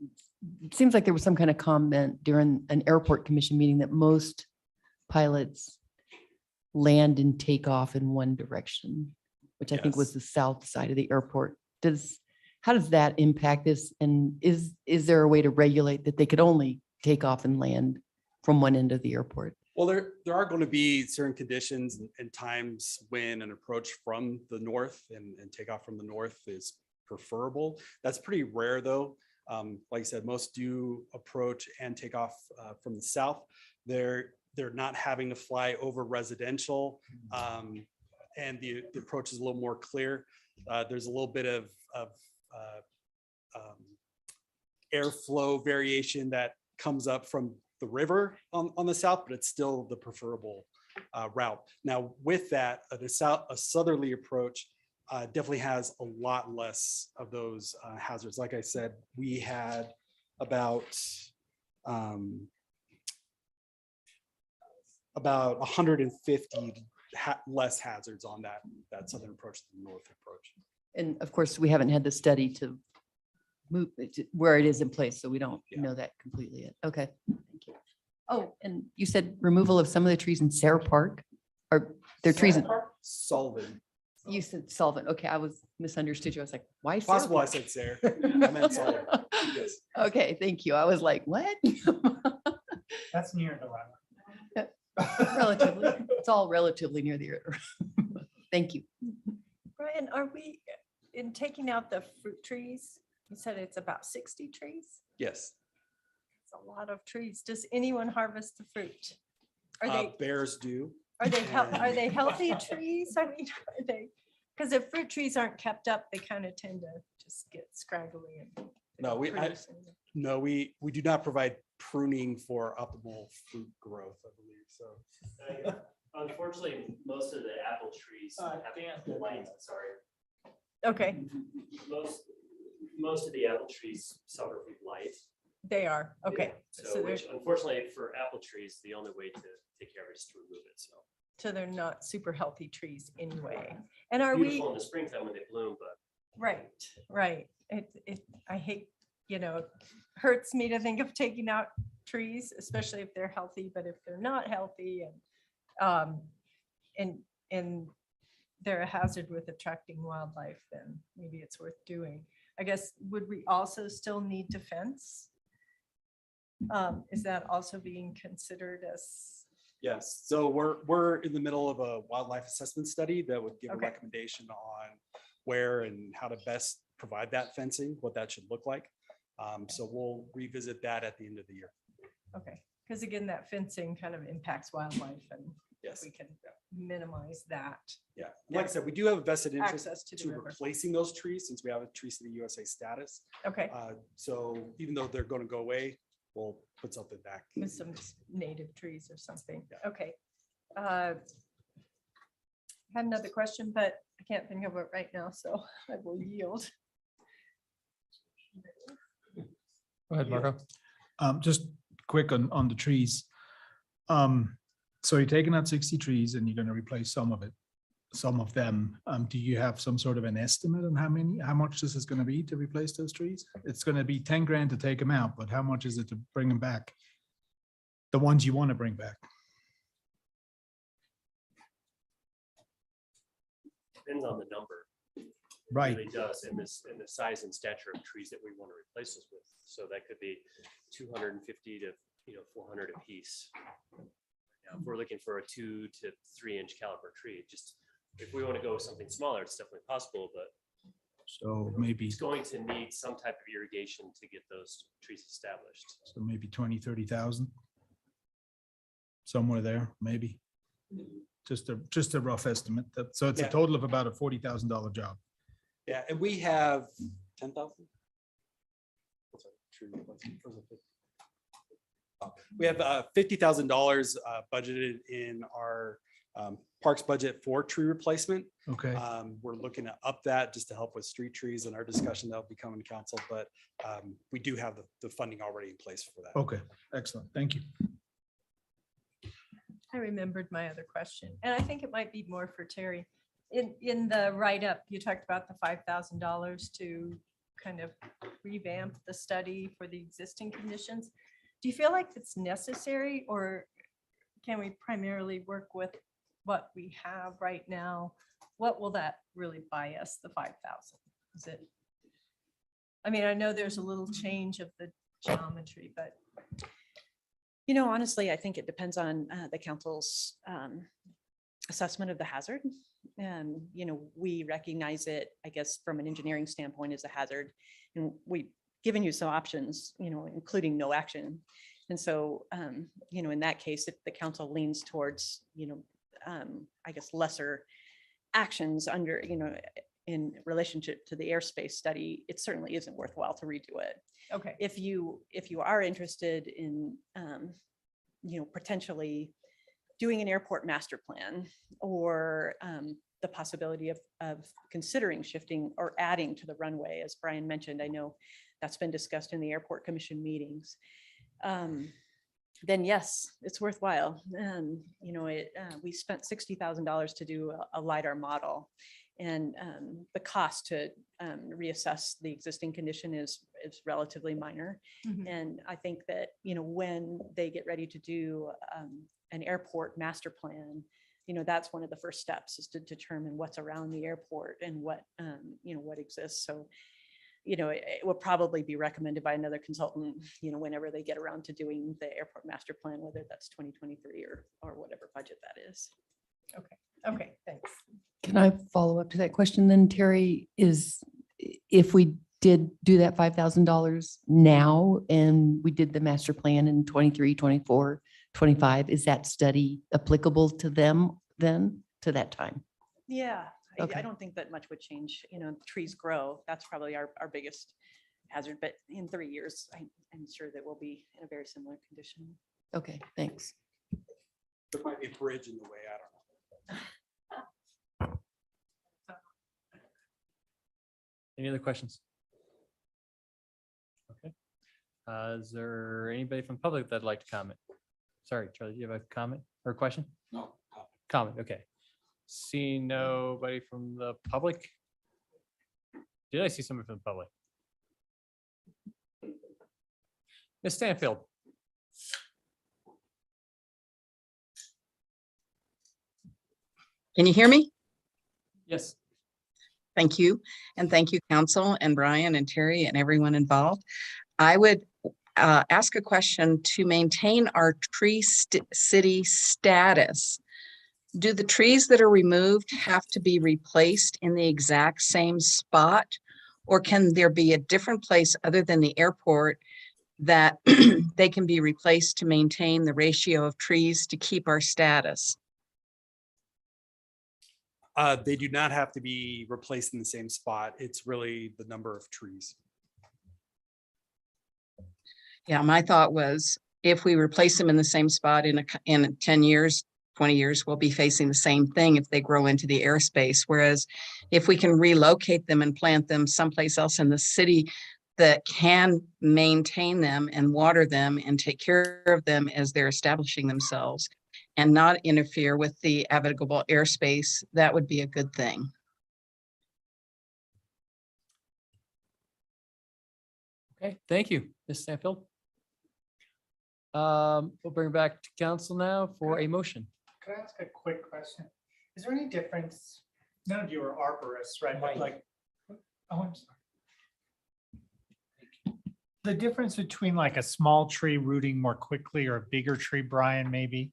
Speaker 9: seems like there was some kind of comment during an airport commission meeting that most pilots land and take off in one direction, which I think was
Speaker 16: Yes.
Speaker 9: the south side of the airport. How does that impact this? And is there a way to regulate that they could only take off and land from one end of the airport?
Speaker 16: Well, there are going to be certain conditions and times when an approach from the north and takeoff from the north is preferable. That's pretty rare though. Like I said, most do approach and take off from the south. They're not having to fly over residential, and the approach is a little more clear. There's a little bit of airflow variation that comes up from the river on the south, but it's still the preferable route. Now, with that, a southerly approach definitely has a lot less of those hazards. Like I said, we had about 150 less hazards on that southern approach than the north approach.
Speaker 9: And of course, we haven't had the study to move it to where it is in place, so we don't know that completely yet. Okay, thank you. Oh, and you said removal of some of the trees in Sarah Park? Are there trees?
Speaker 16: Sullivan.
Speaker 9: You said solvent. Okay, I was misunderstood you. I was like, why? Sarah
Speaker 16: Possible I
Speaker 9: Park?
Speaker 16: said Sarah. I meant Sullivan. Yes.
Speaker 9: Okay, thank you. I was like, what?
Speaker 1: That's near the line.
Speaker 9: Relatively, it's all relatively near the earth. Thank you.
Speaker 11: Brian, are we in taking out the fruit trees? You said it's about 60 trees.
Speaker 16: Yes.
Speaker 11: It's a lot of trees. Does anyone harvest the fruit? Are they,
Speaker 16: Bears do.
Speaker 11: are they healthy trees? I mean, are they, because if fruit trees aren't kept up, they kind of tend to just get scraggly and. they
Speaker 16: No,
Speaker 11: don't
Speaker 16: we
Speaker 11: produce anything.
Speaker 16: No, we do not provide pruning for optimal fruit growth, I believe, so.
Speaker 18: Unfortunately, most of the apple trees have light, sorry.
Speaker 11: Okay,
Speaker 18: Most of the apple trees suffer from light.
Speaker 11: they are. Okay.
Speaker 18: So
Speaker 11: they're,
Speaker 18: which unfortunately for apple trees, the only way to take care of it is to remove it, so.
Speaker 11: so they're not super healthy trees anyway. And are we?
Speaker 18: Beautiful in the springtime when they bloom, but
Speaker 11: Right, right. I hate, it hurts me to think of taking out trees, especially if they're healthy, but if they're not healthy and they're a hazard with attracting wildlife, then maybe it's worth doing. I guess, would we also still need to fence? Is that also being considered as?
Speaker 16: Yes, so we're in the middle of a wildlife assessment study that would give a
Speaker 11: Okay.
Speaker 16: recommendation on where and how to best provide that fencing, what that should look like. So we'll revisit that at the end of the year.
Speaker 11: Okay, because again, that fencing kind of impacts wildlife and
Speaker 16: Yes.
Speaker 11: we can minimize that.
Speaker 16: Yeah, like I said, we do have a vested interest
Speaker 11: Access to the
Speaker 16: to
Speaker 11: river.
Speaker 16: replacing those trees since we have a Tree City USA status.
Speaker 11: Okay,
Speaker 16: So even though they're going to go away, we'll put something back.
Speaker 11: with some native trees or something.
Speaker 16: Yeah.
Speaker 11: Okay. Had another question, but I can't think of it right now, so I will yield.
Speaker 15: Go ahead, Marco. Just quick on the trees. So you're taking out 60 trees and you're going to replace some of them. Do you have some sort of an estimate on how much this is going to be to replace those trees? It's going to be 10 grand to take them out, but how much is it to bring them back? The ones you want to bring back?
Speaker 18: depends on the number. It
Speaker 15: Right.
Speaker 18: really does, and the size and stature of trees that we want to replace this with. So that could be 250 to 400 a piece. Now, if we're looking for a 2 to 3 inch caliber tree, just if we want to go with something smaller, it's definitely possible, but
Speaker 15: So maybe,
Speaker 18: it's going to need some type of irrigation to get those trees established.
Speaker 15: so maybe 20, 30,000. Somewhere there, maybe. Just a rough estimate. So it's a
Speaker 16: Yeah.
Speaker 15: total of about a $40,000 job.
Speaker 16: Yeah, and we have 10,000. We have $50,000 budgeted in our parks budget for tree replacement.
Speaker 15: Okay.
Speaker 16: We're looking to up that just to help with street trees and our discussion that'll be coming to council, but we do have the funding already in place for that.
Speaker 15: Okay, excellent. Thank you.
Speaker 11: I remembered my other question, and I think it might be more for Terry. In the write-up, you talked about the $5,000 to kind of revamp the study for the existing conditions. Do you feel like it's necessary, or can we primarily work with what we have right now, what will that really buy us, the 5,000? Is it? I mean, I know there's a little change of the geometry, but
Speaker 17: Honestly, I think it depends on the council's assessment of the hazard. We recognize it, I guess, from an engineering standpoint as a hazard. And we've given you some options, including no action. And so, in that case, if the council leans towards, I guess, lesser actions under, in relationship to the airspace study, it certainly isn't worthwhile to redo it.
Speaker 11: okay.
Speaker 17: If you are interested in, potentially doing an airport master plan or the possibility of considering shifting or adding to the runway, as Brian mentioned, I know that's been discussed in the airport commission meetings. Then yes, it's worthwhile. We spent $60,000 to do a LiDAR model. And the cost to reassess the existing condition is relatively minor.
Speaker 11: Mhm.
Speaker 17: And I think that, when they get ready to do an airport master plan, that's one of the first steps is to determine what's around the airport and what exists. So, it will probably be recommended by another consultant, whenever they get around to doing the airport master plan, whether that's 2023 or whatever budget that is.
Speaker 11: Okay, thanks.
Speaker 9: Can I follow up to that question then, Terry? Is if we did do that $5,000 now and we did the master plan in 23, 24, 25, is that study applicable to them then, to that time?
Speaker 17: Yeah, I
Speaker 9: Okay.
Speaker 17: don't think that much would change. Trees grow. That's probably our biggest hazard. But in 3 years, I'm sure that we'll be in a very similar condition.
Speaker 9: Okay, thanks.
Speaker 16: There might be a bridge in the way, I don't know.
Speaker 3: Any other questions? Okay. Is there anybody from the public that'd like to comment? Sorry, Charlie, do you have a comment or a question?
Speaker 16: No.
Speaker 3: Comment, okay. See nobody from the public? Did I see somebody from the public? Ms. Stanfield?
Speaker 19: Can you hear me?
Speaker 3: Yes.
Speaker 19: Thank you. And thank you, council and Brian and Terry and everyone involved. I would ask a question to maintain our tree city status. Do the trees that are removed have to be replaced in the exact same spot? Or can there be a different place other than the airport that they can be replaced to maintain the ratio of trees to keep our status?
Speaker 16: They do not have to be replaced in the same spot. It's really the number of trees.
Speaker 19: Yeah, my thought was if we replace them in the same spot in 10 years, 20 years, we'll be facing the same thing if they grow into the airspace. Whereas if we can relocate them and plant them someplace else in the city that can maintain them and water them and take care of them as they're establishing themselves and not interfere with the habitable airspace, that would be a good thing.
Speaker 3: Okay, thank you, Ms. Stanfield. We'll bring it back to council now for a motion.
Speaker 1: Could I ask a quick question? Is there any difference? None of you are arborists, right? But like, oh, I'm sorry. The difference between like a small tree rooting more quickly or a bigger tree, Brian, maybe?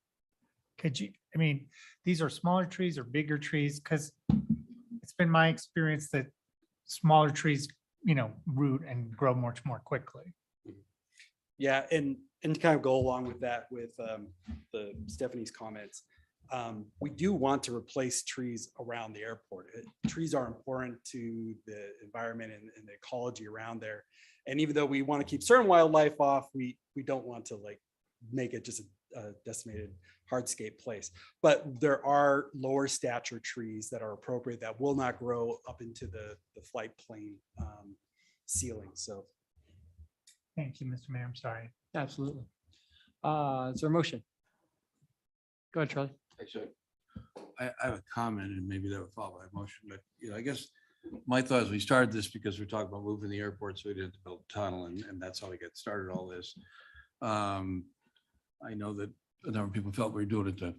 Speaker 1: Could you, I mean, these are smaller trees or bigger trees? Because it's been my experience that smaller trees, root and grow much more quickly.
Speaker 16: Yeah, and to kind of go along with that, with the Stephanie's comments, we do want to replace trees around the airport. Trees are important to the environment and the ecology around there. And even though we want to keep certain wildlife off, we don't want to like make it just a decimated hardscape place. But there are lower stature trees that are appropriate that will not grow up into the flight plane ceiling. So.
Speaker 1: Thank you, Mr. Mayor. I'm sorry.
Speaker 3: Absolutely. Is there a motion? Go ahead, Charlie.
Speaker 10: I have a comment and maybe that would follow my motion, but I guess my thought is we started this because we're talking about moving the airport, so we didn't build a tunnel and that's how we got started all this. I know that a number of people felt we were doing it to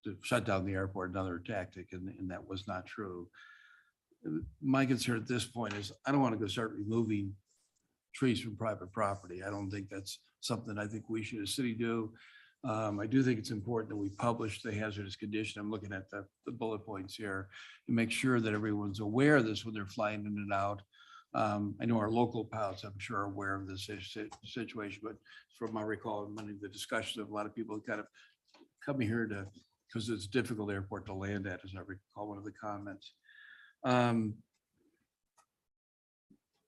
Speaker 10: to shut down the airport, another tactic, and that was not true. My concern at this point is I don't want to go start removing trees from private property. I don't think that's something I think we should as city do. I do think it's important that we publish the hazardous condition. I'm looking at the bullet points here and make sure that everyone's aware of this when they're flying in and out. I know our local pilots, I'm sure, are aware of this situation, but from my recall, many of the discussions of a lot of people kind of coming here to, because it's a difficult airport to land at, as I recall one of the comments. I'm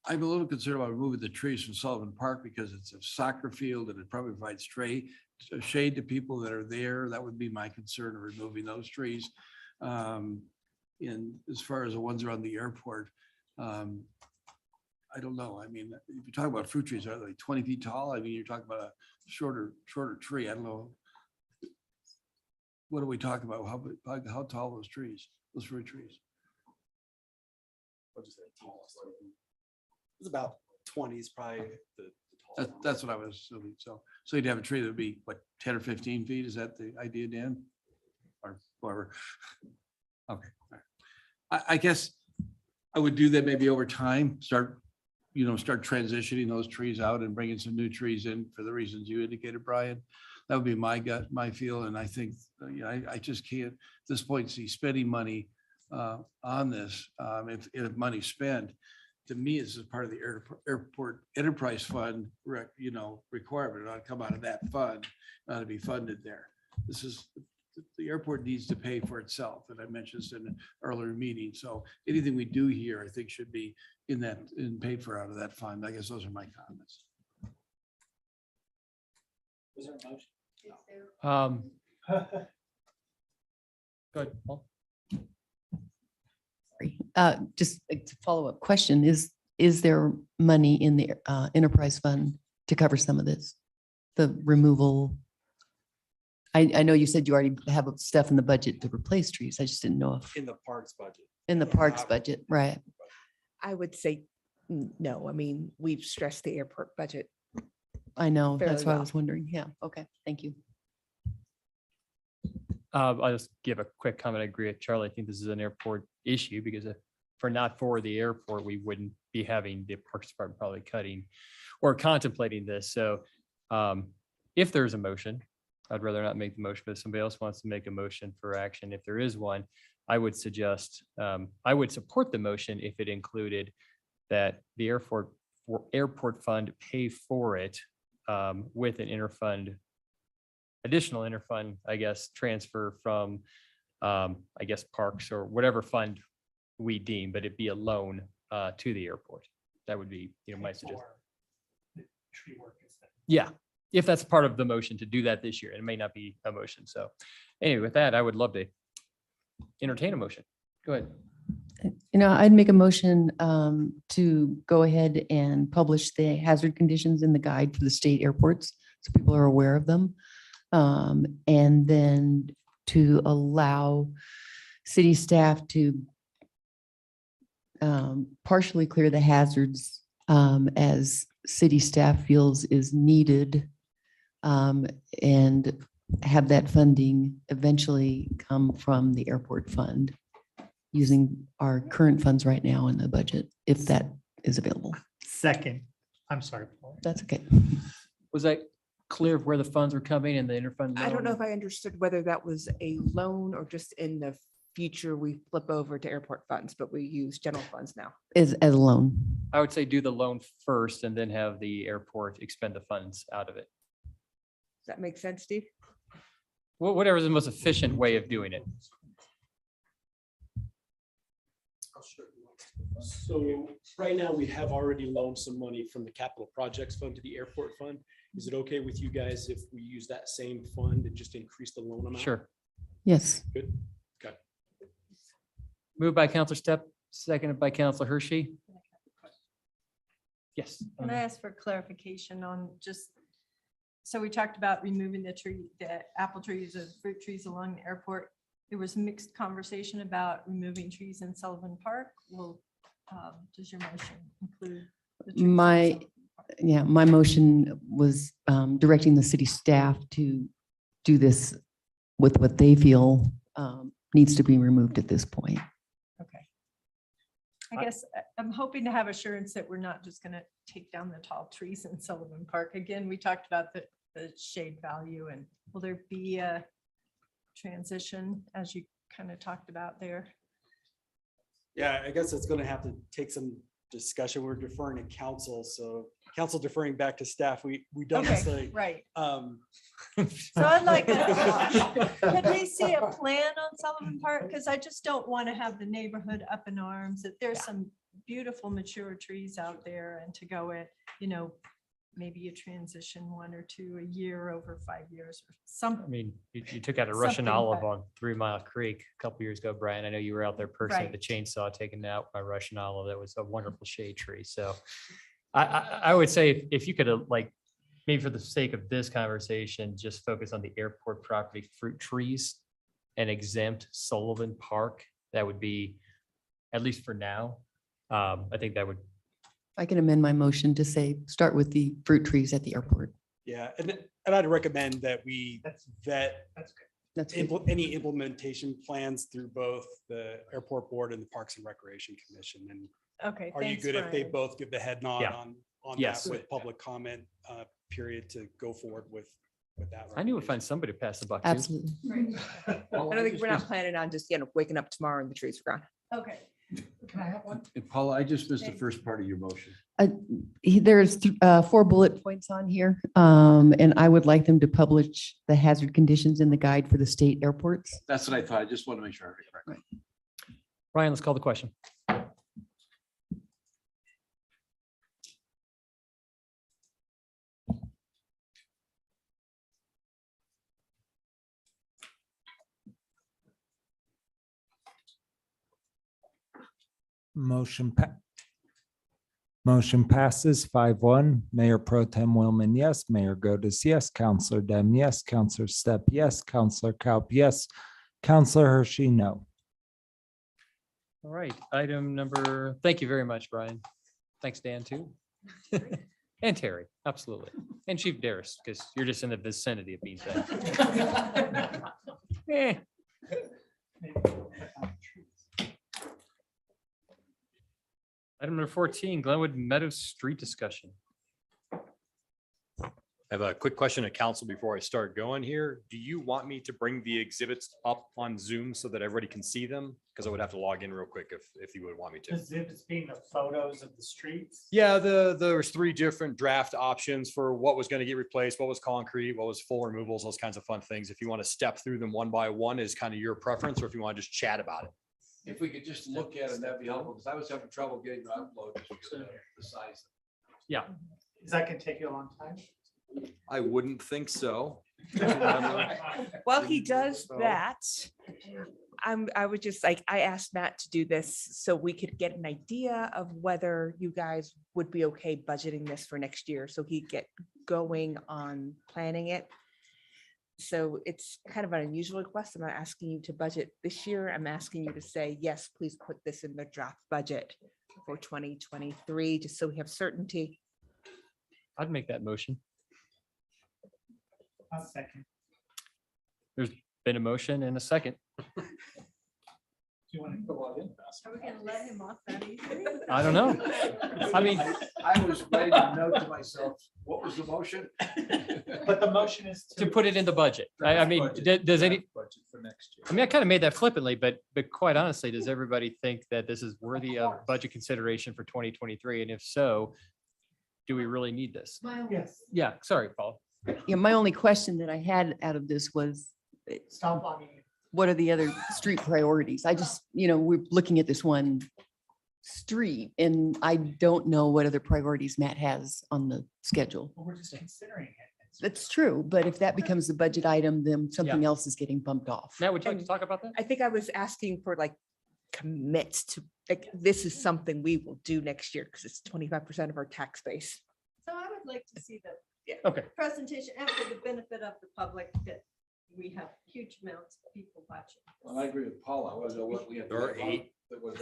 Speaker 10: a little concerned about removing the trees from Sullivan Park because it's a soccer field and it probably provides shade to people that are there. That would be my concern of removing those trees. And as far as the ones around the airport, I don't know. I mean, if you talk about fruit trees, are they 20 feet tall? I mean, you're talking about a shorter tree. I don't know. What are we talking about? How tall are those trees, those fruit trees?
Speaker 16: It's about 20 is probably the tallest.
Speaker 10: That's what I was assuming. So you'd have a tree that would be what, 10 or 15 feet? Is that the idea, Dan? Or whatever. Okay. All right. I guess I would do that maybe over time, start transitioning those trees out and bringing some new trees in for the reasons you indicated, Brian. That would be my gut, my feel. And I think, I just can't at this point see spending money on this. If money's spent, to me, this is part of the airport enterprise fund, requirement. It ought to come out of that fund, not to be funded there. The airport needs to pay for itself. And I mentioned this in an earlier meeting. So anything we do here, I think should be paid for out of that fund. I guess those are my comments.
Speaker 16: Was there a motion?
Speaker 3: Go ahead, Paul.
Speaker 9: Just a follow-up question, is there money in the enterprise fund to cover some of this? The removal? I know you said you already have stuff in the budget to replace trees. I just didn't know if.
Speaker 16: In the parks budget.
Speaker 9: In the parks budget, right.
Speaker 4: I would say no. I mean, we've stressed the airport budget.
Speaker 9: I know, that's
Speaker 4: Fairly
Speaker 9: why I
Speaker 4: well.
Speaker 9: was wondering. Yeah, okay, thank you.
Speaker 3: I'll just give a quick comment. I agree with Charlie. I think this is an airport issue because if not for the airport, we wouldn't be having the Parks Department probably cutting or contemplating this. So if there's a motion, I'd rather not make the motion, but if somebody else wants to make a motion for action, if there is one, I would suggest, I would support the motion if it included that the airport fund pay for it with an additional interfund, I guess, transfer from, I guess, parks or whatever fund we deem, but it'd be a loan to the airport. That would be, my suggestion. Yeah, if that's part of the motion to do that this year, it may not be a motion. So anyway, with that, I would love to entertain a motion. Go ahead.
Speaker 9: I'd make a motion to go ahead and publish the hazard conditions in the guide for the state airports, so people are aware of them. And then to allow city staff to partially clear the hazards as city staff feels is needed, and have that funding eventually come from the airport fund using our current funds right now in the budget, if that is available.
Speaker 1: Second, I'm sorry, Paul.
Speaker 9: That's okay.
Speaker 3: Was that clear of where the funds were coming and the interfund?
Speaker 4: I don't know
Speaker 3: loan?
Speaker 4: if I understood whether that was a loan or just in the future we flip over to airport funds, but we use general funds now.
Speaker 9: As a loan.
Speaker 3: I would say do the loan first and then have the airport expend the funds out of it.
Speaker 4: Does that make sense, Steve?
Speaker 3: Whatever is the most efficient way of doing it.
Speaker 6: So right now, we have already loaned some money from the capital projects fund to the airport fund. Is it okay with you guys if we use that same fund and just increase the loan amount?
Speaker 3: Sure.
Speaker 9: Yes.
Speaker 6: Good. Okay.
Speaker 3: Moved by Counselor Stepp, seconded by Counselor Hershey. Yes.
Speaker 11: Can I ask for clarification on just, so we talked about removing the apple trees or fruit trees along the airport. There was mixed conversation about removing trees in Sullivan Park. Well, does your motion include the trees in Sullivan Park?
Speaker 9: My motion was directing the city staff to do this with what they feel needs to be removed at this point.
Speaker 11: Okay. I guess I'm hoping to have assurance that we're not just gonna take down the tall trees in Sullivan Park. Again, we talked about the shade value, and will there be a transition as you kind of talked about there?
Speaker 16: Yeah, I guess it's gonna have to take some discussion. We're deferring to council, so council deferring back to staff. We don't
Speaker 11: Okay,
Speaker 16: necessarily.
Speaker 11: right.
Speaker 16: So
Speaker 11: I'd like, could we see a plan on Sullivan Park? Because I just don't want to have the neighborhood up in arms, that there's some beautiful mature trees out there, and to go at, maybe a transition 1 or 2 a year over 5 years or
Speaker 3: I
Speaker 11: something.
Speaker 3: mean, you took out a Russian
Speaker 11: Something,
Speaker 3: olive
Speaker 11: but-
Speaker 3: on 3 Mile Creek a couple years ago, Brian. I know you were out there personally with
Speaker 11: Right.
Speaker 3: the chainsaw taking out my Russian olive. That was a wonderful shade tree. So I would say if you could maybe for the sake of this conversation, just focus on the airport property fruit trees and exempt Sullivan Park. That would be, at least for now, I think that would.
Speaker 9: I can amend my motion to say, start with the fruit trees at the airport.
Speaker 16: Yeah, and I'd recommend that we vet
Speaker 9: That's good.
Speaker 16: any implementation plans through both the airport board and the Parks and Recreation Commission. And
Speaker 11: Okay.
Speaker 16: are you
Speaker 11: thanks,
Speaker 16: good if they
Speaker 11: Brian.
Speaker 16: both give the head nod
Speaker 3: Yeah.
Speaker 16: on
Speaker 3: Yes.
Speaker 16: that with public comment period to go forward with that?
Speaker 3: I knew we'd find somebody to pass the buck to.
Speaker 9: Absolutely.
Speaker 4: I don't think we're not planning on just, waking up tomorrow and the trees are gone.
Speaker 11: Okay.
Speaker 1: Can I have one?
Speaker 10: And Paula, I just missed the first part of your motion.
Speaker 9: There's 4 bullet points on here, and I would like them to publish the hazard conditions in the guide for the state airports.
Speaker 10: That's what I thought. I just want to make sure I heard it correctly.
Speaker 3: Ryan, let's call the question.
Speaker 2: Motion passes 5-1. Mayor Pro Tem Willman, yes. Mayor Godus, yes. Counselor Dem, yes. Counselor Step, yes. Counselor Kaup, yes. Counselor Hershey, no.
Speaker 3: All right, item number, thank you very much, Brian. Thanks, Dan, too. And Terry, absolutely. And Chief Darris, because you're just in the vicinity of being said. Eh. Item number 14, Glenwood Meadows Street discussion.
Speaker 20: I have a quick question to council before I start going here. Do you want me to bring the exhibits up on Zoom so that everybody can see them? Because I would have to log in real quick if you would want me to.
Speaker 1: Exhibits being the photos of the streets.
Speaker 20: Yeah, there was 3 different draft options for what was going to get replaced, what was concrete, what was full removals, those kinds of fun things. If you want to step through them one by one is kind of your preference, or if you want to just chat about it.
Speaker 10: If we could just look at it, that'd be helpful, because I was having trouble getting the upload because of the size.
Speaker 3: Yeah.
Speaker 1: Is that gonna take you a long time?
Speaker 20: I wouldn't think so.
Speaker 4: While he does that, I would just I asked Matt to do this so we could get an idea of whether you guys would be okay budgeting this for next year, so he'd get going on planning it. So it's kind of an unusual request. I'm not asking you to budget this year. I'm asking you to say, yes, please put this in the draft budget for 2023, just so we have certainty.
Speaker 3: I'd make that motion.
Speaker 1: I'll second.
Speaker 3: There's been a motion and a second.
Speaker 1: Do you want to go log in?
Speaker 11: Are we gonna let him off that easily?
Speaker 3: I don't know. I mean,
Speaker 10: I was writing a note to myself, what was the motion?
Speaker 1: But the motion is
Speaker 3: to put it in the budget. I mean, does any,
Speaker 15: Budget for next year.
Speaker 3: I mean, I kind of made that flippantly, but quite honestly, does everybody think that this is worthy of budget consideration for 2023? And if so, do we really need this?
Speaker 1: Yes.
Speaker 3: Yeah, sorry, Paul.
Speaker 9: Yeah, my only question that I had out of this was,
Speaker 1: Stop logging in.
Speaker 9: what are the other street priorities? I just, we're looking at this one street, and I don't know what other priorities Matt has on the schedule.
Speaker 1: Well, we're just considering it.
Speaker 9: That's true, but if that becomes a budget item, then something else is getting bumped off.
Speaker 3: Matt, would you like to talk about that?
Speaker 4: I think I was asking for commit to, this is something we will do next year because it's 25% of our tax base.
Speaker 11: So I would like to see the
Speaker 3: Okay.
Speaker 11: presentation and for the benefit of the public that we have huge amounts of people watching.
Speaker 10: Well, I agree with Paula. I wasn't know what we had.
Speaker 20: There are 8.
Speaker 10: That was,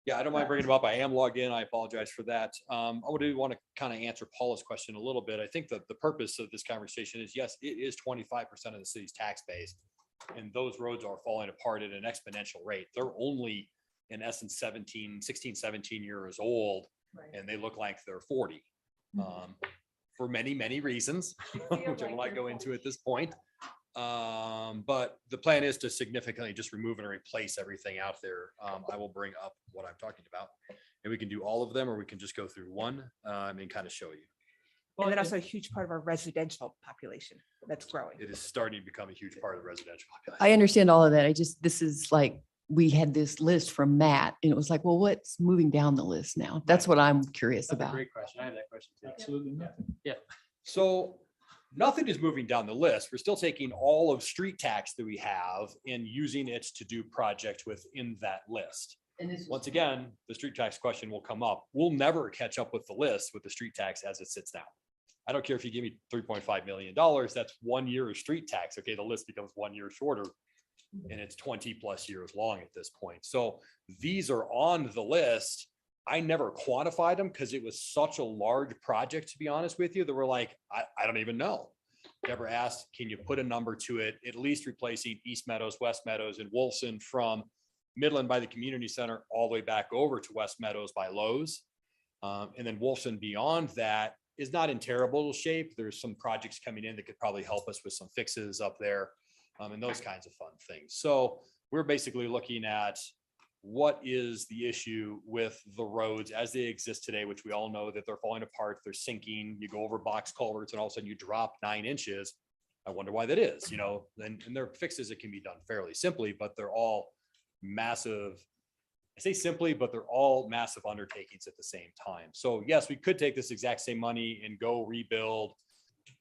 Speaker 20: Yeah, Yeah, I don't mind bringing them up. I am logged in. I apologize for that. I would want to kind of answer Paula's question a little bit. I think that the purpose of this conversation is, yes, it is 25% of the city's tax base. And those roads are falling apart at an exponential rate. They're only in essence 16, 17 years old, and they look like they're 40. For many, many reasons, which I will not go into at this point. But the plan is to significantly just remove and replace everything out there. I will bring up what I'm talking about, and we can do all of them, or we can just go through one and kind of show you.
Speaker 4: And then also a huge part of our residential population that's growing.
Speaker 20: It is starting to become a huge part of the residential population.
Speaker 9: I understand all of that. This is like, we had this list from Matt and it was like, well, what's moving down the list now? That's what I'm curious
Speaker 3: That's a
Speaker 9: about.
Speaker 3: great question. I have that question too.
Speaker 15: Absolutely nothing.
Speaker 3: Yeah.
Speaker 20: So nothing is moving down the list. We're still taking all of street tax that we have and using it to do projects within that list. Once again, the street tax question will come up. We'll never catch up with the list with the street tax as it sits now. I don't care if you give me $3.5 million, that's 1 year of street tax. Okay, the list becomes 1 year shorter and it's 20 plus years long at this point. So these are on the list. I never quantified them because it was such a large project, to be honest with you, that we're like, I don't even know. Deborah asked, can you put a number to it, at least replacing East Meadows, West Meadows, and Wolfson from Midland by the community center all the way back over to West Meadows by Lowe's. And then Wolfson beyond that is not in terrible shape. There's some projects coming in that could probably help us with some fixes up there and those kinds of fun things. So we're basically looking at what is the issue with the roads as they exist today, which we all know that they're falling apart, they're sinking. You go over box culverts and all of a sudden you drop 9 inches. I wonder why that is, and there are fixes that can be done fairly simply, but they're all massive. I say simply, but they're all massive undertakings at the same time. So yes, we could take this exact same money and go rebuild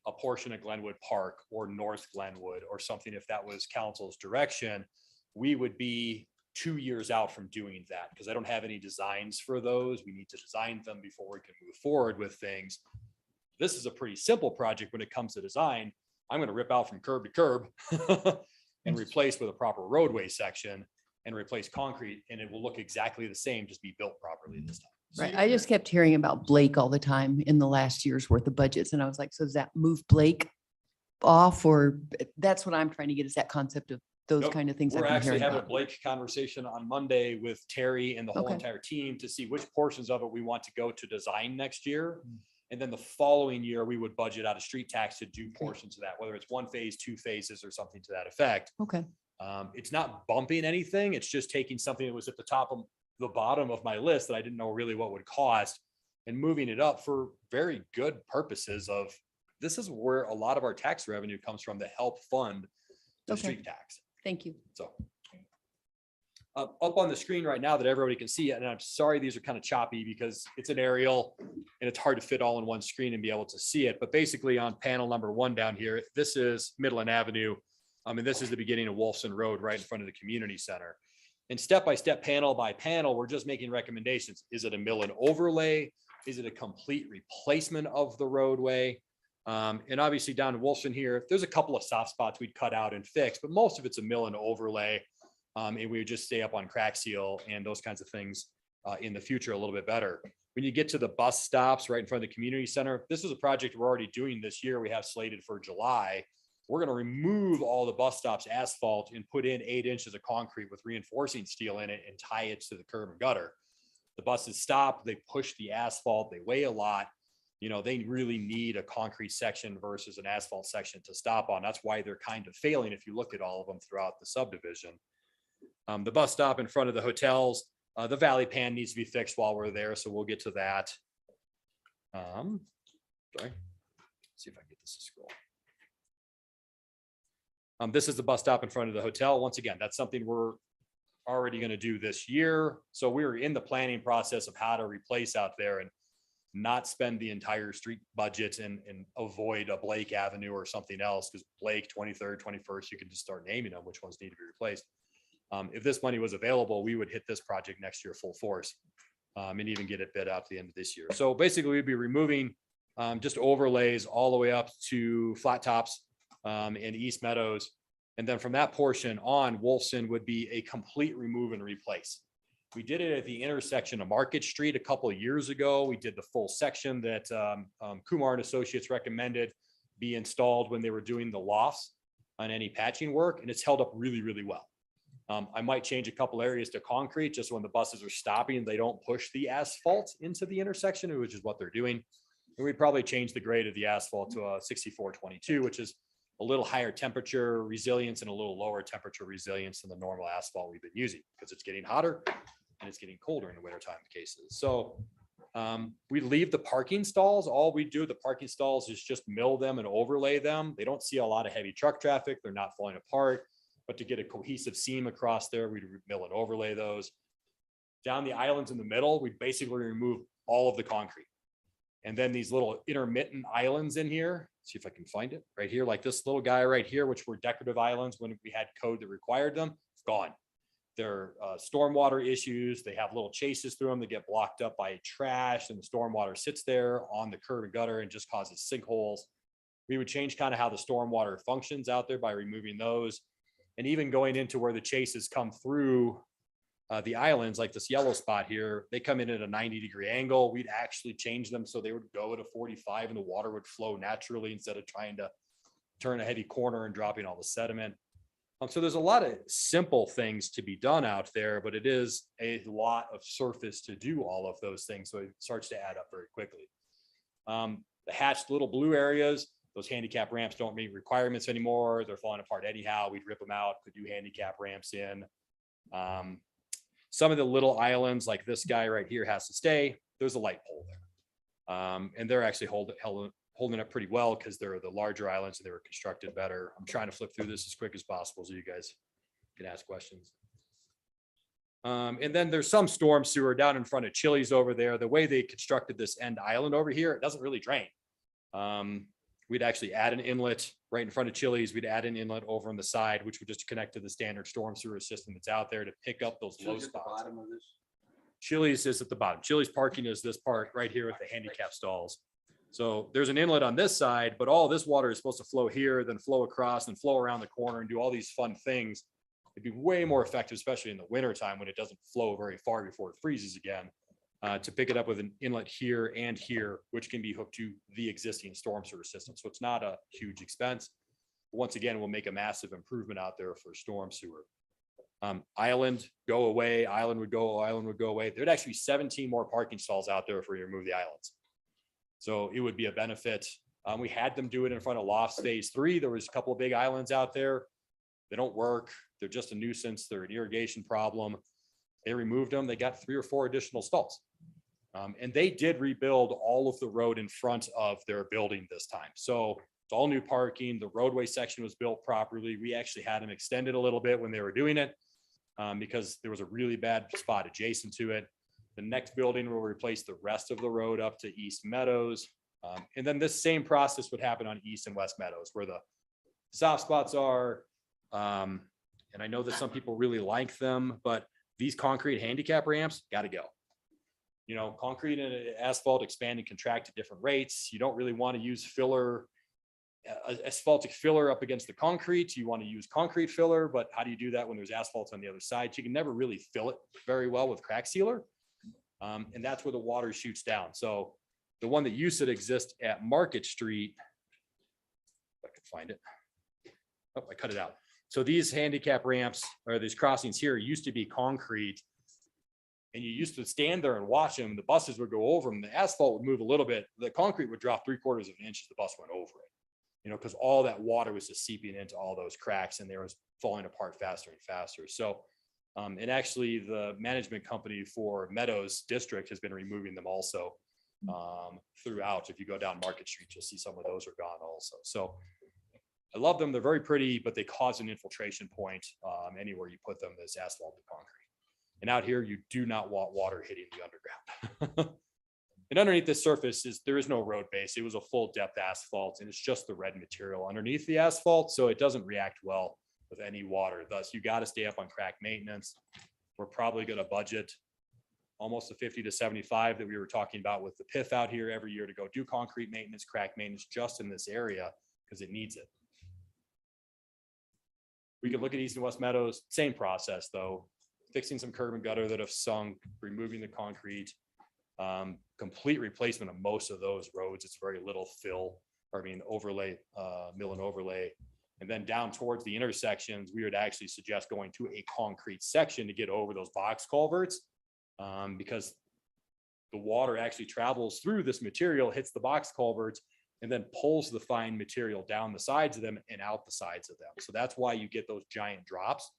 Speaker 20: a portion of Glenwood Park or North Glenwood or something. If that was council's direction, we would be 2 years out from doing that because I don't have any designs for those. We need to design them before we can move forward with things. This is a pretty simple project when it comes to design. I'm going to rip out from curb to curb and replace with a proper roadway section and replace concrete, and it will look exactly the same, just be built properly this time.
Speaker 9: Right. I just kept hearing about Blake all the time in the last year's worth of budgets. And I was like, so does that move Blake off? Or that's what I'm trying to get, is that concept of those
Speaker 20: Nope.
Speaker 9: kind of things.
Speaker 20: We're
Speaker 9: I've been
Speaker 20: actually
Speaker 9: hearing
Speaker 20: having a
Speaker 9: about.
Speaker 20: Blake conversation on Monday with Terry and the whole
Speaker 9: Okay.
Speaker 20: entire team to see which portions of it we want to go to design next year. And then the following year, we would budget out a street tax to do portions of that, whether it's 1 phase, 2 phases, or something to that effect.
Speaker 9: Okay.
Speaker 20: It's not bumping anything. It's just taking something that was at the top of the bottom of my list that I didn't know really what would cost and moving it up for very good purposes of, this is where a lot of our tax revenue comes from to help fund the
Speaker 9: Okay.
Speaker 20: street tax.
Speaker 9: Thank you.
Speaker 20: So up on the screen right now that everybody can see, and I'm sorry, these are kind of choppy because it's an aerial and it's hard to fit all in one screen and be able to see it. But basically on panel number 1 down here, this is Midland Avenue. And this is the beginning of Wolfson Road right in front of the community center. And step-by-step, panel by panel, we're just making recommendations. Is it a mill and overlay? Is it a complete replacement of the roadway? And obviously down in Wolfson here, there's a couple of soft spots we'd cut out and fix, but most of it's a mill and overlay. And we would just stay up on crack seal and those kinds of things in the future a little bit better. When you get to the bus stops right in front of the community center, this is a project we're already doing this year. We have slated for July. We're going to remove all the bus stops asphalt and put in 8 inches of concrete with reinforcing steel in it and tie it to the curb and gutter. The buses stop, they push the asphalt, they weigh a lot. They really need a concrete section versus an asphalt section to stop on. That's why they're kind of failing if you look at all of them throughout the subdivision. The bus stop in front of the hotels, the valley pan needs to be fixed while we're there, so we'll get to that. Sorry, see if I can get this to scroll. This is the bus stop in front of the hotel. Once again, that's something we're already going to do this year. So we're in the planning process of how to replace out there and not spend the entire street budget and avoid a Blake Avenue or something else, because Blake, 23rd, 21st, you can just start naming them, which ones need to be replaced. If this money was available, we would hit this project next year full force and even get it bid out to the end of this year. So basically we'd be removing just overlays all the way up to flat tops and East Meadows. And then from that portion on, Wolfson would be a complete remove and replace. We did it at the intersection of Market Street a couple of years ago. We did the full section that Kumar and Associates recommended be installed when they were doing the lofts on any patching work, and it's held up really, really well. I might change a couple areas to concrete just when the buses are stopping, they don't push the asphalt into the intersection, which is what they're doing. And we'd probably change the grade of the asphalt to a 6422, which is a little higher temperature resilience and a little lower temperature resilience than the normal asphalt we've been using, because it's getting hotter and it's getting colder in the wintertime cases. So we leave the parking stalls. All we do, the parking stalls, is just mill them and overlay them. They don't see a lot of heavy truck traffic. They're not falling apart, but to get a cohesive seam across there, we mill and overlay those. Down the islands in the middle, we basically remove all of the concrete. And then these little intermittent islands in here, see if I can find it right here, like this little guy right here, which were decorative islands when we had code that required them, it's gone. They're stormwater issues. They have little chases through them that get blocked up by trash, and the stormwater sits there on the curb and gutter and just causes sinkholes. We would change kind of how the stormwater functions out there by removing those, and even going into where the chases come through the islands, like this yellow spot here, they come in at a 90-degree angle. We'd actually change them so they would go at a 45 and the water would flow naturally instead of trying to turn a heavy corner and dropping all the sediment. So there's a lot of simple things to be done out there, but it is a lot of surface to do all of those things. So it starts to add up very quickly. The hatched little blue areas, those handicap ramps don't meet requirements anymore. They're falling apart anyhow. We'd rip them out, could do handicap ramps in. Some of the little islands, like this guy right here, has to stay. There's a light pole there. And they're actually holding up pretty well because they're the larger islands and they were constructed better. I'm trying to flip through this as quick as possible so you guys can ask questions. And then there's some storm sewer down in front of Chili's over there. The way they constructed this end island over here, it doesn't really drain. We'd actually add an inlet right in front of Chili's. We'd add an inlet over on the side, which would just connect to the standard storm sewer system that's out there to pick up those low spots. Chili's is at the bottom. Chili's parking is this part right here with the handicap stalls. So there's an inlet on this side, but all this water is supposed to flow here, then flow across and flow around the corner and do all these fun things. It'd be way more effective, especially in the winter time when it doesn't flow very far before it freezes again, to pick it up with an inlet here and here, which can be hooked to the existing storm sewer system. So it's not a huge expense. Once again, we'll make a massive improvement out there for storm sewer. Island, go away, island would go away. There'd actually be 17 more parking stalls out there if we remove the islands. So it would be a benefit. We had them do it in front of Lofts Phase 3. There was a couple of big islands out there. They don't work. They're just a nuisance. They're an irrigation problem. They removed them. They got 3 or 4 additional stalls. And they did rebuild all of the road in front of their building this time. So it's all new parking. The roadway section was built properly. We actually had them extended a little bit when they were doing it because there was a really bad spot adjacent to it. The next building will replace the rest of the road up to East Meadows. And then this same process would happen on East and West Meadows where the soft spots are. And I know that some people really like them, but these concrete handicap ramps got to go. You know, concrete and asphalt expand and contract at different rates. You don't really want to use filler, asphaltic filler up against the concrete. You want to use concrete filler, but how do you do that when there's asphalt on the other side? You can never really fill it very well with crack sealer. And that's where the water shoots down. So the one that used to exist at Market Street, if I can find it. Oh, I cut it out. So these handicap ramps or these crossings here used to be concrete. And you used to stand there and watch them. The buses would go over them. The asphalt would move a little bit. The concrete would drop 3/4 of an inch as the bus went over it. You know, because all that water was just seeping into all those cracks and they was falling apart faster and faster. So, and actually the management company for Meadows District has been removing them also throughout. If you go down Market Street, you'll see some of those are gone also. So I love them. They're very pretty, but they cause an infiltration point anywhere you put them as asphalt and concrete. And out here, you do not want water hitting the underground. And underneath this surface there is no road base. It was a full depth asphalt and it's just the red material underneath the asphalt. So it doesn't react well with any water. Thus, you got to stay up on crack maintenance. We're probably going to budget almost the 50 to 75 that we were talking about with the PIF out here every year to go do concrete maintenance, crack maintenance just in this area because it needs it. We could look at East and West Meadows, same process though. fixing some curb and gutter that have sunk, removing the concrete, complete replacement of most of those roads. It's very little fill, or I mean, overlay, mill and overlay. And then down towards the intersections, we would actually suggest going to a concrete section to get over those box culverts. Because the water actually travels through this material, hits the box culverts, and then pulls the fine material down the sides of them and out the sides of them. So that's why you get those giant drops.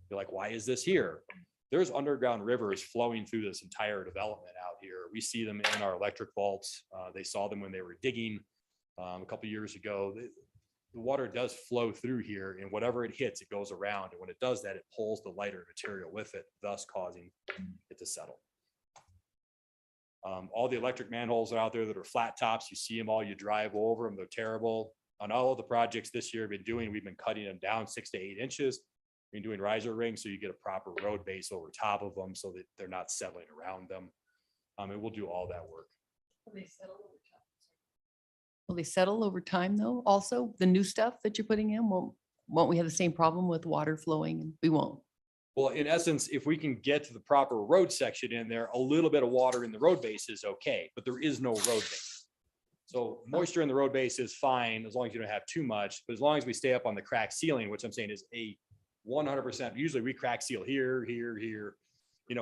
Speaker 20: You're like, why is this here? There's underground rivers flowing through this entire development out here. We see them in our electric vaults. They saw them when they were digging a couple years ago. The water does flow through here, and whatever it hits, it goes around. And when it does that, it pulls the lighter material with it, thus causing it to settle. All the electric manholes are out there that are flat tops. You see them all, you drive over them, they're terrible. On all of the projects this year we've been cutting them down 6 to 8 inches. We've been doing riser rings so you get a proper road base over top of them so that they're not settling around them. And we'll do all that work.
Speaker 9: Will they settle over time though? Also, the new stuff that you're putting in, won't we have the same problem with water flowing? We won't.
Speaker 20: Well, in essence, if we can get to the proper road section in there, a little bit of water in the road base is okay, but there is no road base. So moisture in the road base is fine as long as you don't have too much, but as long as we stay up on the crack ceiling, which I'm saying is a 100%, usually we crack seal here,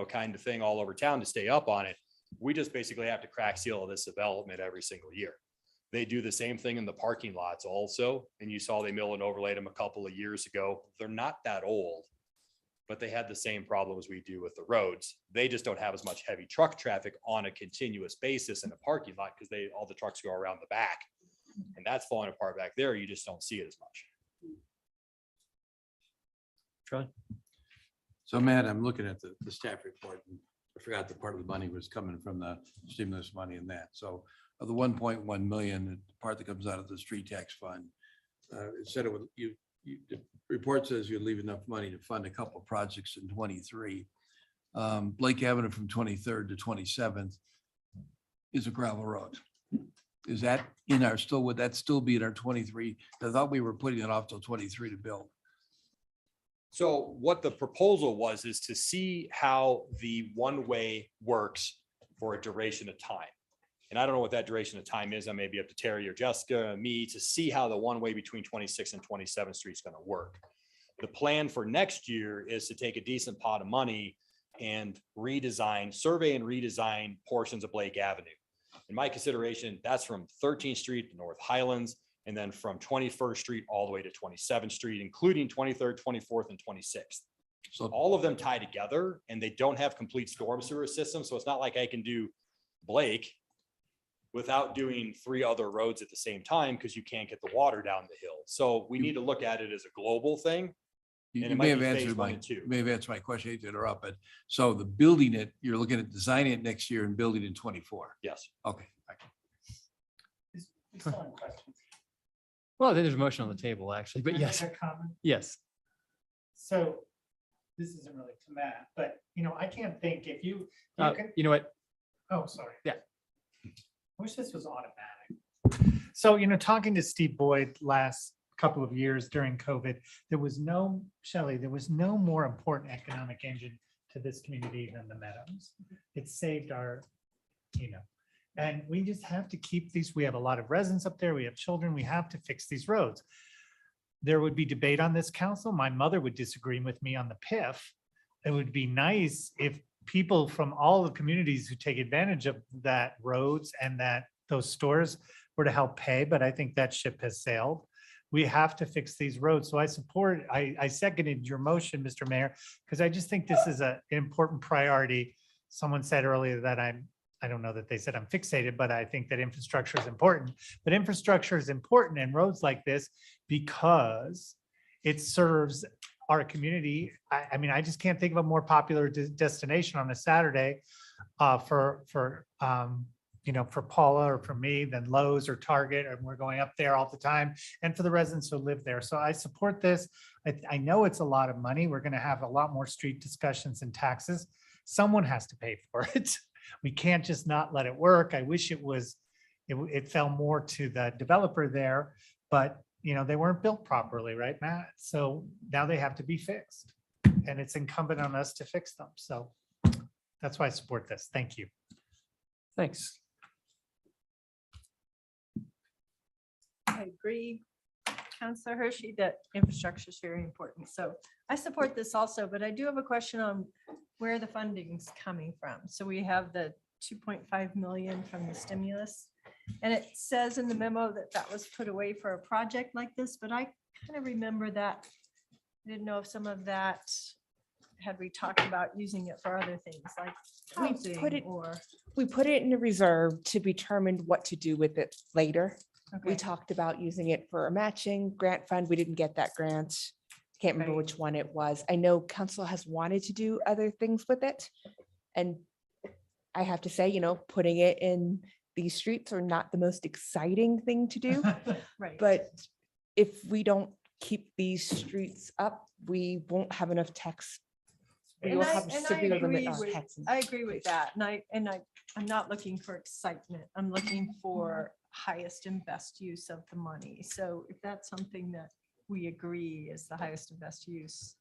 Speaker 20: kind of thing all over town to stay up on it. We just basically have to crack seal this development every single year. They do the same thing in the parking lots also. And you saw they mill and overlaid them a couple of years ago. They're not that old, but they had the same problems we do with the roads. They just don't have as much heavy truck traffic on a continuous basis in a parking lot because all the trucks go around the back, and that's falling apart back there. You just don't see it as much.
Speaker 3: Troy?
Speaker 10: So Matt, I'm looking at the staff report, and I forgot the part of the money was coming from the stimulus money and that. So of the 1.1 million, the part that comes out of the street tax fund, it said it would, the report says you'll leave enough money to fund a couple of projects in 23. Blake Avenue from 23rd to 27th is a gravel road. Is that in our would that still be in our 23? I thought we were putting it off till 23 to build.
Speaker 20: So what the proposal was is to see how the one-way works for a duration of time. And I don't know what that duration of time is. I may be up to Terry or Jessica and me to see how the one-way between 26th and 27th Street is going to work. The plan for next year is to take a decent pot of money and survey and redesign portions of Blake Avenue. In my consideration, that's from 13th Street to North Highlands, and then from 21st Street all the way to 27th Street, including 23rd, 24th, and 26th. So all of them tie together, and they don't have complete storm sewer systems. So it's not like I can do Blake without doing 3 other roads at the same time because you can't get the water down the hill. So we need to look at it as a global thing.
Speaker 10: You
Speaker 20: And it
Speaker 10: may
Speaker 20: might
Speaker 10: have
Speaker 20: be phase
Speaker 10: answered
Speaker 20: 1
Speaker 10: my,
Speaker 20: and 2.
Speaker 10: may have answered my question, I hate to interrupt, but so the building it, you're looking at designing it next year and building in 24.
Speaker 20: Yes.
Speaker 10: Okay.
Speaker 3: Well, I think there's a motion on the table, actually, but
Speaker 1: Can I
Speaker 3: yes,
Speaker 1: make a comment?
Speaker 3: yes.
Speaker 1: So this isn't really to Matt, but I can't think if you can,
Speaker 3: You know what?
Speaker 1: oh, sorry.
Speaker 3: Yeah.
Speaker 1: I wish this was automatic. So, talking to Steve Boyd last couple of years during COVID, there was no more important economic engine to this community than the Meadows. It saved our, and we just have to keep these. We have a lot of residents up there. We have children. We have to fix these roads. There would be debate on this council. My mother would disagree with me on the PIF. It would be nice if people from all the communities who take advantage of that roads and those stores were to help pay, but I think that ship has sailed. We have to fix these roads. So I seconded your motion, Mr. Mayor, because I just think this is an important priority. Someone said earlier that I don't know that they said I'm fixated, but I think that infrastructure is important. But infrastructure is important in roads like this because it serves our community. I mean, I just can't think of a more popular destination on a Saturday for Paula or for me than Lowe's or Target, and we're going up there all the time, and for the residents who live there. So I support this. I know it's a lot of money. We're going to have a lot more street discussions and taxes. Someone has to pay for it. We can't just not let it work. I wish it fell more to the developer there, but they weren't built properly, right, Matt? So now they have to be fixed. and it's incumbent on us to fix them. So that's why I support this. Thank you.
Speaker 3: Thanks.
Speaker 11: I agree, Councillor Hershey, that infrastructure is very important. So I support this also, but I do have a question on where the funding's coming from. So we have the 2.5 million from the stimulus. And it says in the memo that that was put away for a project like this, but I kind of remember that. I didn't know if some of that, had we talked about using it for other things like
Speaker 4: We
Speaker 11: housing
Speaker 4: put it,
Speaker 11: or.
Speaker 4: we put it in a reserve to be determined what to do with it later. We
Speaker 11: Okay.
Speaker 4: talked about using it for a matching grant fund. We didn't get that grant. Can't remember
Speaker 11: Right.
Speaker 4: which one it was. I know council has wanted to do other things with it. And I have to say, putting it in these streets are not the most exciting thing to do.
Speaker 11: Right.
Speaker 4: But if we don't keep these streets up, we won't have enough tax. We
Speaker 11: And
Speaker 4: will
Speaker 11: I-
Speaker 4: have
Speaker 11: and I
Speaker 4: severe limit
Speaker 11: agree
Speaker 4: on
Speaker 11: with-
Speaker 4: taxes.
Speaker 11: I agree with that. I'm not looking for excitement. I'm looking for highest and best use of the money. So if that's something that we agree is the highest and best use.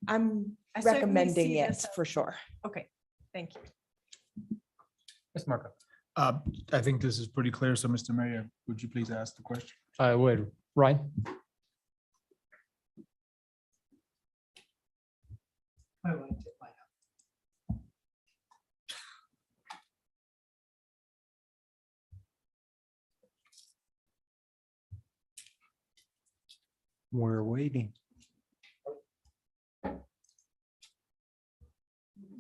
Speaker 4: I'm
Speaker 11: I certainly
Speaker 4: recommending
Speaker 11: see
Speaker 4: it
Speaker 11: this
Speaker 4: for sure.
Speaker 11: Okay, thank you.
Speaker 3: Ms. Marco.
Speaker 15: I think this is pretty clear. So Mr. Mayor, would you please ask the question?
Speaker 3: I would. Ryan?
Speaker 2: We're waiting.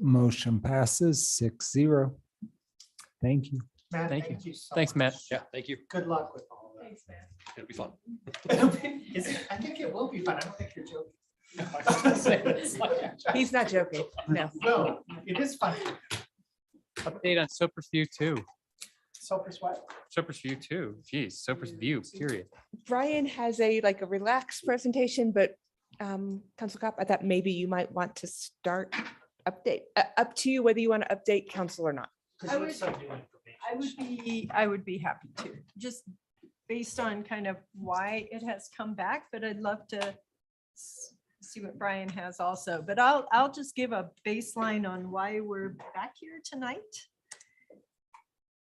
Speaker 2: Motion passes 6-0. Thank you.
Speaker 1: Matt,
Speaker 3: Thank you.
Speaker 1: thank you so
Speaker 3: Thanks, Matt.
Speaker 1: much.
Speaker 20: Yeah, thank you.
Speaker 1: Good luck with all of that.
Speaker 11: Thanks, man.
Speaker 20: It'll be fun.
Speaker 1: I think it will be fun. I don't think you're joking.
Speaker 4: He's not joking. No.
Speaker 1: No, it is fun.
Speaker 3: Update on Soper's View 2.
Speaker 1: So persuasive.
Speaker 3: Soper's View 2. Geez, Soper's View, period.
Speaker 4: Brian has a relaxed presentation, but Council Cop, I thought maybe you might want to start update, up to you whether you want to update council or not.
Speaker 11: I would be happy to, just based on kind of why it has come back, but I'd love to see what Brian has also, but I'll just give a baseline on why we're back here tonight.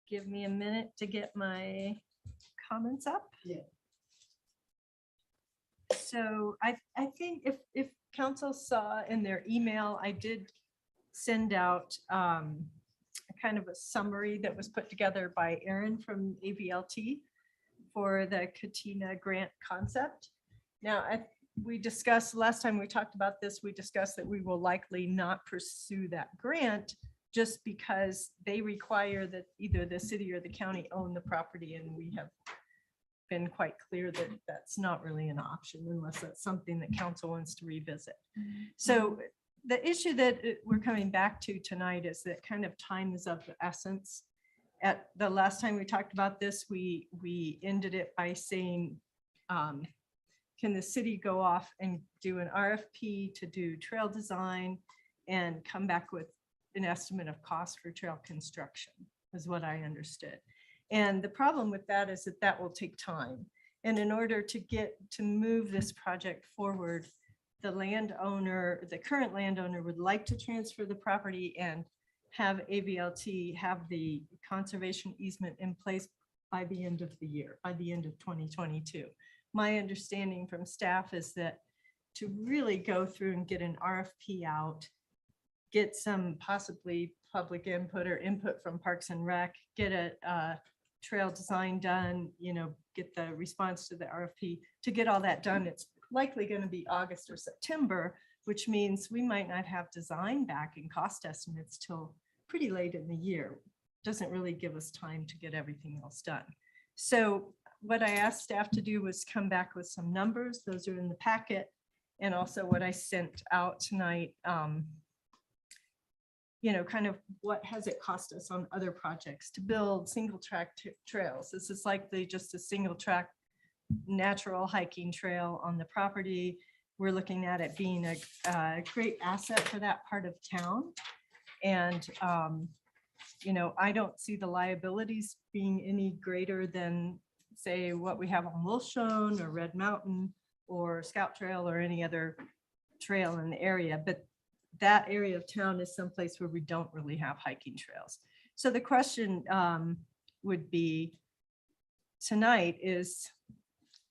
Speaker 11: Give me a minute to get my comments up.
Speaker 1: Yeah.
Speaker 11: So I think if council saw in their email, I did send out a kind of a summary that was put together by Aaron from ABLT for the Katina grant concept. Now, we discussed, last time we talked about this, we discussed that we will likely not pursue that grant just because they require that either the city or the county own the property, and we have been quite clear that that's not really an option unless that's something that council wants to revisit. So the issue that we're coming back to tonight is that kind of time is of the essence. At the last time we talked about this, we ended it by saying, can the city go off and do an RFP to do trail design and come back with an estimate of cost for trail construction, is what I understood. And the problem with that is that that will take time. And in order to move this project forward, the landowner, the current landowner would like to transfer the property and have ABLT have the conservation easement in place by the end of the year, by the end of 2022. My understanding from staff is that to really go through and get an RFP out, get some possibly public input or input from Parks and Rec, get a trail design done, get the response to the RFP. To get all that done, it's likely going to be August or September, which means we might not have design back and cost estimates till pretty late in the year. Doesn't really give us time to get everything else done. So what I asked staff to do was come back with some numbers. Those are in the packet. And also what I sent out tonight, kind of what has it cost us on other projects to build single track trails. This is likely just a single track natural hiking trail on the property. We're looking at it being a great asset for that part of town. And, I don't see the liabilities being any greater than, say, what we have on Wolfstone or Red Mountain or Scout Trail or any other trail in the area, but that area of town is someplace where we don't really have hiking trails. So the question would be tonight is,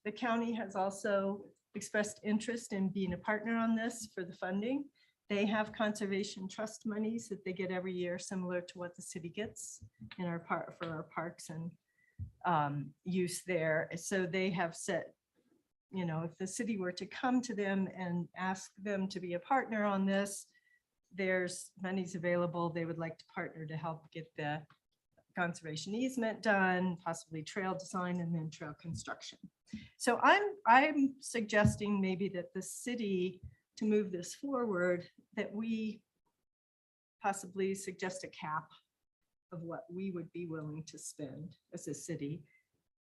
Speaker 11: the county has also expressed interest in being a partner on this for the funding. They have conservation trust monies that they get every year, similar to what the city gets in our for our parks and use there. So they have said, you know, if the city were to come to them and ask them to be a partner on this, there's monies available. They would like to partner to help get the conservation easement done, possibly trail design, and then trail construction. So I'm suggesting maybe that the city, to move this forward, that we possibly suggest a cap of what we would be willing to spend as a city.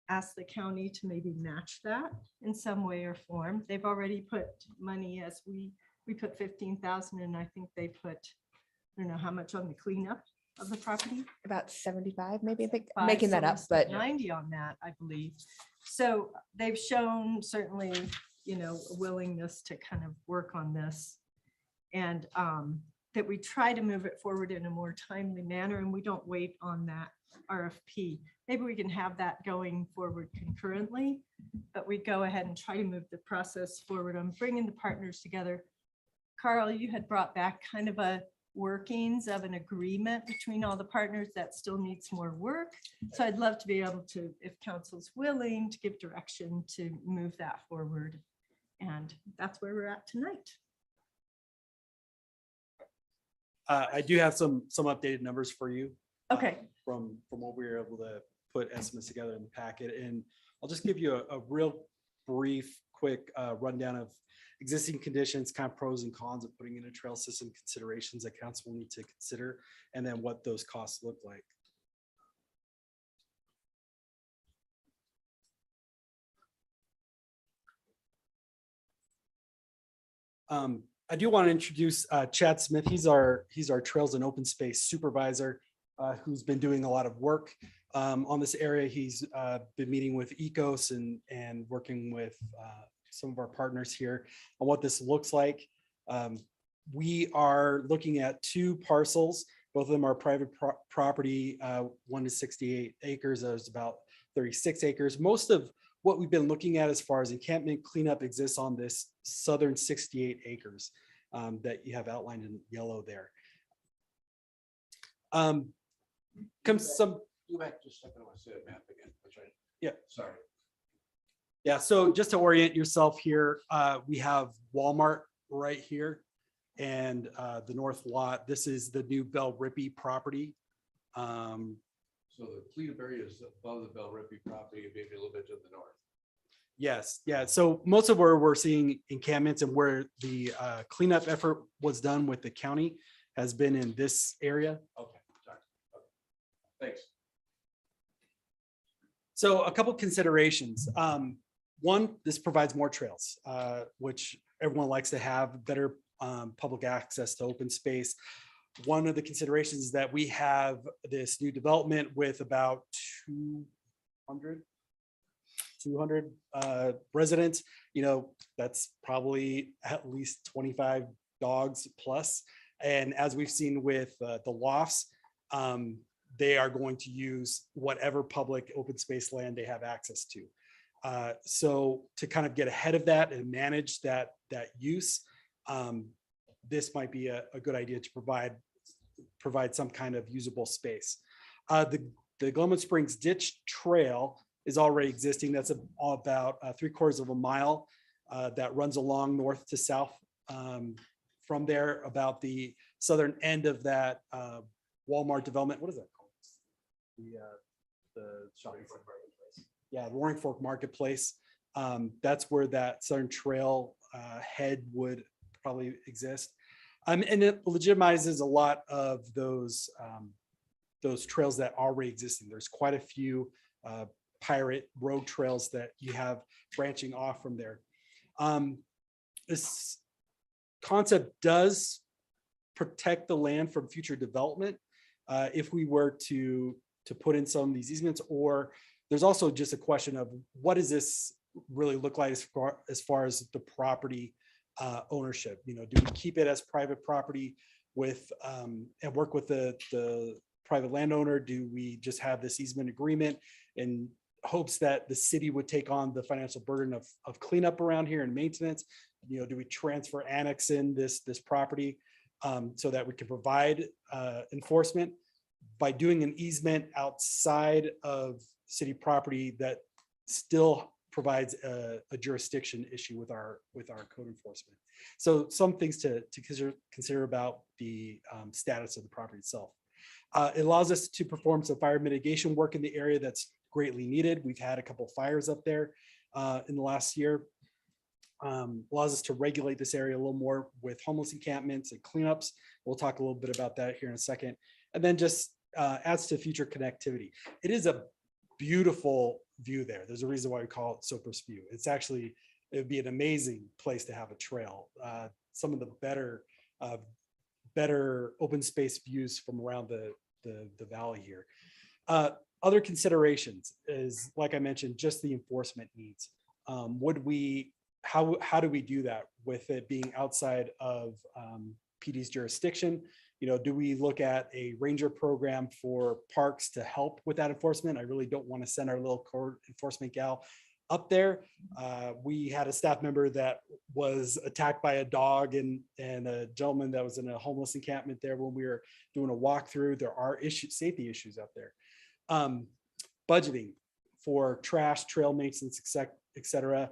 Speaker 11: Ask the county to maybe match that in some way or form. They've already put money, as we put 15,000, and I think they put, I don't know how much on the cleanup of the property.
Speaker 4: About 75, maybe. I think I'm
Speaker 11: 5,
Speaker 4: making that
Speaker 11: so
Speaker 4: up,
Speaker 11: we spent
Speaker 4: but
Speaker 11: 90 on that, I believe. So they've shown certainly, you know, a willingness to kind of work on this, and that we try to move it forward in a more timely manner, and we don't wait on that RFP. Maybe we can have that going forward concurrently, but we go ahead and try to move the process forward on bringing the partners together. Carl, you had brought back kind of a workings of an agreement between all the partners that still needs more work. So I'd love to be able to, if council's willing, to give direction to move that forward. And that's where we're at tonight.
Speaker 16: I do have some updated numbers for you.
Speaker 11: Okay.
Speaker 16: From what we were able to put estimates together in the packet. And I'll just give you a real brief, quick rundown of existing conditions, kind of pros and cons of putting in a trail system, considerations that council will need to consider, and then what those costs look like. I do want to introduce Chad Smith. He's our Trails and Open Space Supervisor, who's been doing a lot of work on this area. He's been meeting with ECOS and working with some of our partners here on what this looks like. We are looking at 2 parcels. Both of them are private property. One is 68 acres. There's about 36 acres. Most of what we've been looking at as far as encampment cleanup exists on this southern 68 acres that you have outlined in yellow there. Comes some.
Speaker 10: Go back just a second. I want to say the map again. That's right.
Speaker 16: Yeah.
Speaker 10: Sorry.
Speaker 16: Yeah, so just to orient yourself here, we have Walmart right here and the north lot. This is the new Bell Rippey property.
Speaker 10: So the cleanup area is above the Bell Rippey property, maybe a little bit to the north.
Speaker 16: Yes, yeah. So most of where we're seeing encampments and where the cleanup effort was done with the county has been in this area.
Speaker 10: Okay, sorry. Okay. Thanks.
Speaker 16: So a couple considerations. One, this provides more trails, which everyone likes to have, better public access to open space. One of the considerations is that we have this new development with about 200 residents. You know, that's probably at least 25 dogs plus. And as we've seen with the lofts, they are going to use whatever public open space land they have access to. So to kind of get ahead of that and manage that use, this might be a good idea to provide some kind of usable space. The Glenwood Springs Ditch Trail is already existing. That's about 3/4 of a mile that runs along north to south. From there, about the southern end of that Walmart development. What is that called? The shopping marketplace. Yeah, Roaring Fork Marketplace. That's where that southern trail head would probably exist. And it legitimizes a lot of those trails that are already existing. There's quite a few pirate road trails that you have branching off from there. This concept does protect the land from future development if we were to put in some of these easements, or there's also just a question of what does this really look like as far as the property ownership. Do we keep it as private property with, and work with the private landowner? Do we just have this easement agreement in hopes that the city would take on the financial burden of cleanup around here and maintenance? Do we transfer annex in this property so that we can provide enforcement by doing an easement outside of city property that still provides a jurisdiction issue with our code enforcement? So some things to consider about the status of the property itself. It allows us to perform some fire mitigation work in the area that's greatly needed. We've had a couple of fires up there in the last year. Allows us to regulate this area a little more with homeless encampments and cleanups. We'll talk a little bit about that here in a second. And then just adds to future connectivity. It is a beautiful view there. There's a reason why we call it Soper's View. It's actually, it would be an amazing place to have a trail. Some of the better open space views from around the valley here. Other considerations is, like I mentioned, just the enforcement needs. How do we do that with it being outside of PD's jurisdiction? Do we look at a ranger program for parks to help with that enforcement? I really don't want to send our little code enforcement gal up there. We had a staff member that was attacked by a dog and a gentleman that was in a homeless encampment there when we were doing a walkthrough. There are safety issues out there. Budgeting for trash, trail maintenance, et cetera.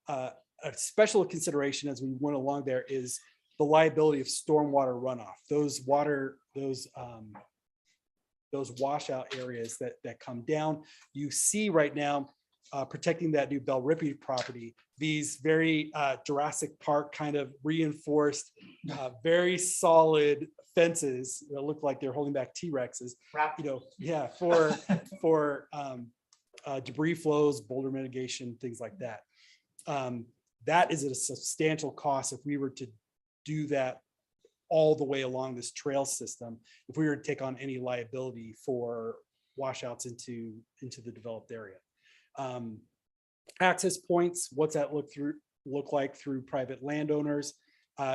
Speaker 16: A special consideration as we went along there is the liability of stormwater runoff. Those washout areas that come down. You see right now, protecting that new Bell Ripley property, these very Jurassic Park kind of reinforced, very solid fences that look like they're holding back T-Rexes, for debris flows, boulder mitigation, things like that. That is a substantial cost if we were to do that all the way along this trail system, if we were to take on any liability for washouts into the developed area. Access points, what's that look like through private landowners?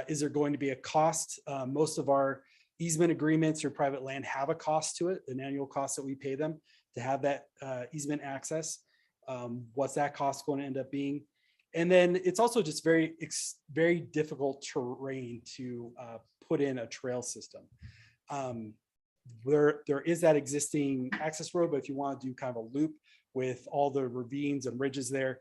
Speaker 16: Is there going to be a cost? Most of our easement agreements or private land have a cost to it, an annual cost that we pay them to have that easement access. What's that cost going to end up being? And then it's also just very difficult terrain to put in a trail system. There is that existing access road, but if you want to do kind of a loop with all the ravines and ridges there,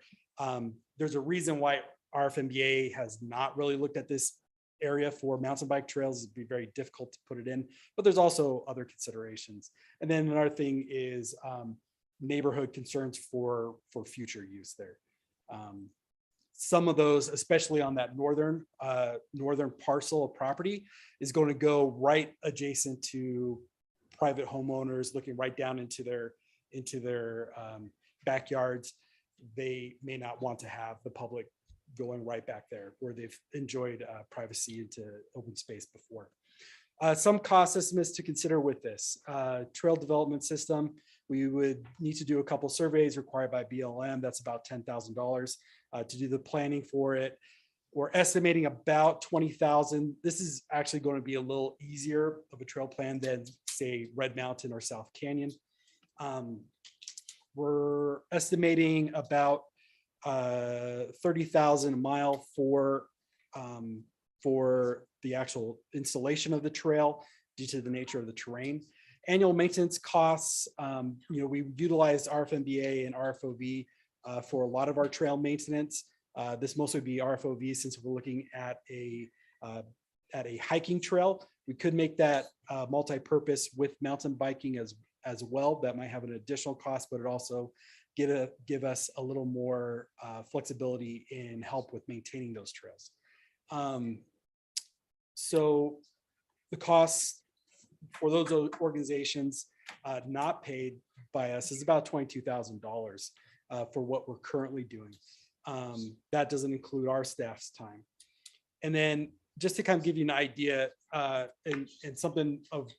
Speaker 16: there's a reason why RFMBA has not really looked at this area for mountain bike trails. It'd be very difficult to put it in, but there's also other considerations. And then another thing is neighborhood concerns for future use there. Some of those, especially on that northern parcel of property, is going to go right adjacent to private homeowners looking right down into their backyards. They may not want to have the public going right back there where they've enjoyed privacy into open space before. Some cost estimates to consider with this trail development system. We would need to do a couple surveys required by BLM. That's about $10,000 to do the planning for it. We're estimating about 20,000. This is actually going to be a little easier of a trail plan than, say, Red Mountain or South Canyon. We're estimating about 30,000 a mile for the actual installation of the trail due to the nature of the terrain. Annual maintenance costs, we utilized RFMBA and RFOV for a lot of our trail maintenance. This mostly would be RFOV since we're looking at a hiking trail. We could make that multi-purpose with mountain biking as well. That might have an additional cost, but it also give us a little more flexibility in help with maintaining those trails. So the costs for those organizations not paid by us is about $22,000 for what we're currently doing. That doesn't include our staff's time. And then just to kind of give you an idea and something of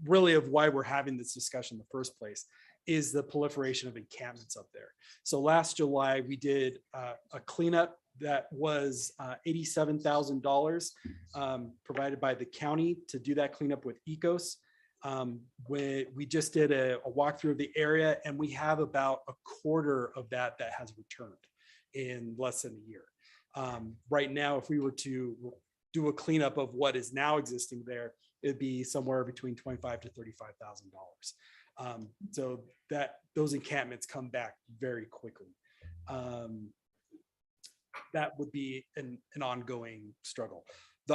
Speaker 16: why we're having this discussion in the first place is the proliferation of encampments up there. So last July, we did a cleanup That was $87,000 provided by the county to do that cleanup with Ecos. We just did a walkthrough of the area, and we have about a quarter of that has returned in less than a year. Right now, if we were to do a cleanup of what is now existing there, it'd be somewhere between $25,000 to $35,000. So that those encampments come back very quickly. That would be an ongoing struggle.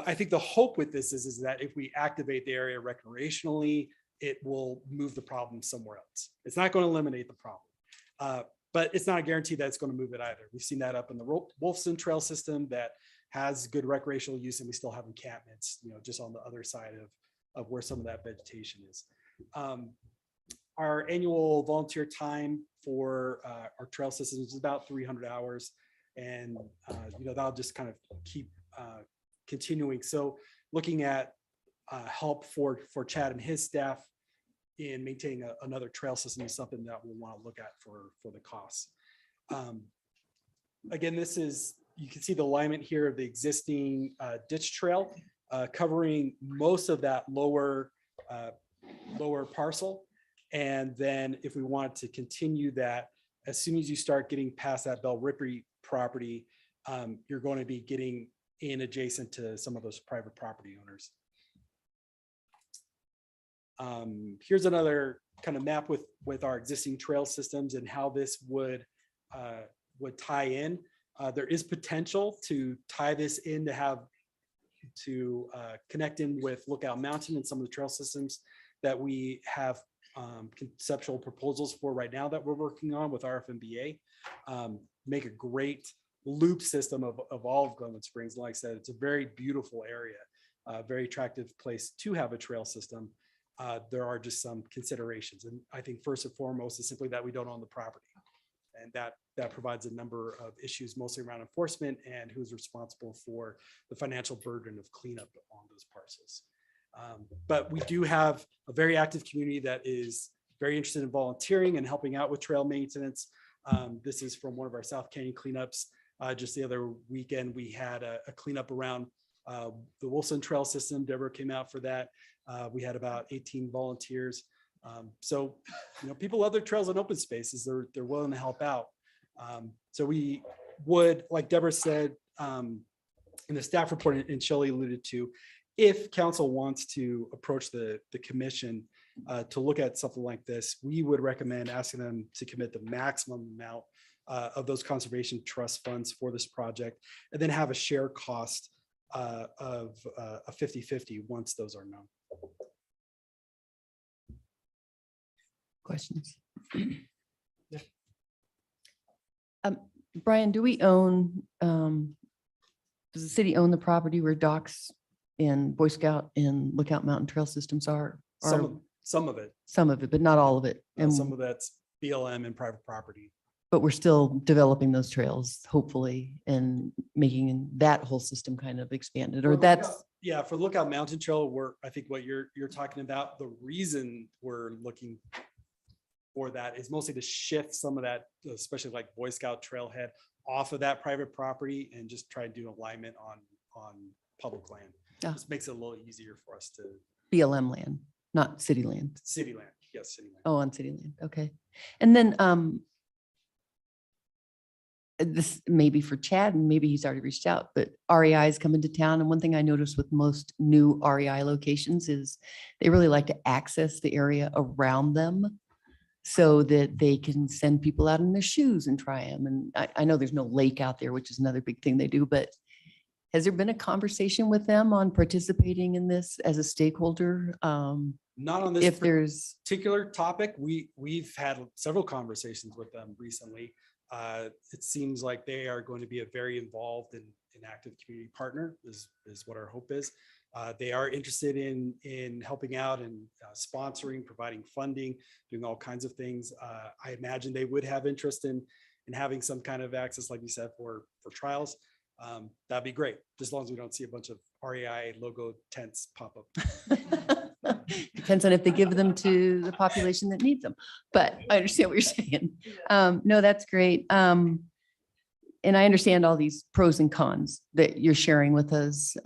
Speaker 16: I think the hope with this is that if we activate the area recreationally, it will move the problem somewhere else. It's not going to eliminate the problem, but it's not a guarantee that it's going to move it either. We've seen that up in the Wolfson Trail system that has good recreational use, and we still have encampments, just on the other side of where some of that vegetation is. Our annual volunteer time for our trail systems is about 300 hours. And, that'll just kind of keep continuing. So looking at help for Chad and his staff in maintaining another trail system is something that we'll want to look at for the costs. Again, you can see the alignment here of the existing ditch trail covering most of that lower parcel. And then if we want to continue that, as soon as you start getting past that Bell Ripley property, you're going to be getting in adjacent to some of those private property owners. Here's another kind of map with our existing trail systems and how this would tie in. There is potential to tie this in to connect in with Lookout Mountain and some of the trail systems that we have conceptual proposals for right now that we're working on with RFMBA. Make a great loop system of all of Glenwood Springs. Like I said, it's a very beautiful area, very attractive place to have a trail system. There are just some considerations. And I think first and foremost is simply that we don't own the property. And that provides a number of issues, mostly around enforcement and who's responsible for the financial burden of cleanup on those parcels. But we do have a very active community that is very interested in volunteering and helping out with trail maintenance. This is from one of our South Canyon cleanups. Just the other weekend, we had a cleanup around the Wilson Trail system. Deborah came out for that. We had about 18 volunteers. So, people love their trails and open spaces. They're willing to help out. So we would, like Deborah said, in the staff report, and Shelley alluded to, if council wants to approach the commission to look at something like this, we would recommend asking them to commit the maximum amount of those conservation trust funds for this project, and then have a share cost of a 50-50 once those are known.
Speaker 9: Questions? Brian, do we own, does the city own the property where Docks and Boy Scout and Lookout Mountain Trail systems are?
Speaker 16: Some of it.
Speaker 9: Some of it, but not all of it.
Speaker 16: And some of that's BLM and private property.
Speaker 9: But we're still developing those trails, hopefully, and making that whole system kind of expanded, or that's.
Speaker 16: Yeah, for Lookout Mountain Trail, I think what you're talking about, the reason we're looking for that is mostly to shift some of that, especially like Boy Scout trailhead, off of that private property and just try to do alignment on public land. Just makes it a little easier for us to.
Speaker 9: BLM land, not city land.
Speaker 16: City land, yes, city land.
Speaker 9: Oh, on city land, okay. And then this may be for Chad, and maybe he's already reached out, but REI is coming to town. And one thing I noticed with most new REI locations is they really like to access the area around them so that they can send people out in their shoes and try them. And I know there's no lake out there, which is another big thing they do, but has there been a conversation with them on participating in this as a stakeholder?
Speaker 16: Not on this
Speaker 9: if there's
Speaker 16: particular topic. We've had several conversations with them recently. It seems like they are going to be a very involved and active community partner is what our hope is. They are interested in helping out and sponsoring, providing funding, doing all kinds of things. I imagine they would have interest in having some kind of access, like you said, for trials. That'd be great, just as long as we don't see a bunch of REI logo tents pop up.
Speaker 9: Depends on if they give them to the population that needs them, but I understand what you're saying. No, that's great. and I understand all these pros and cons that you're sharing with us.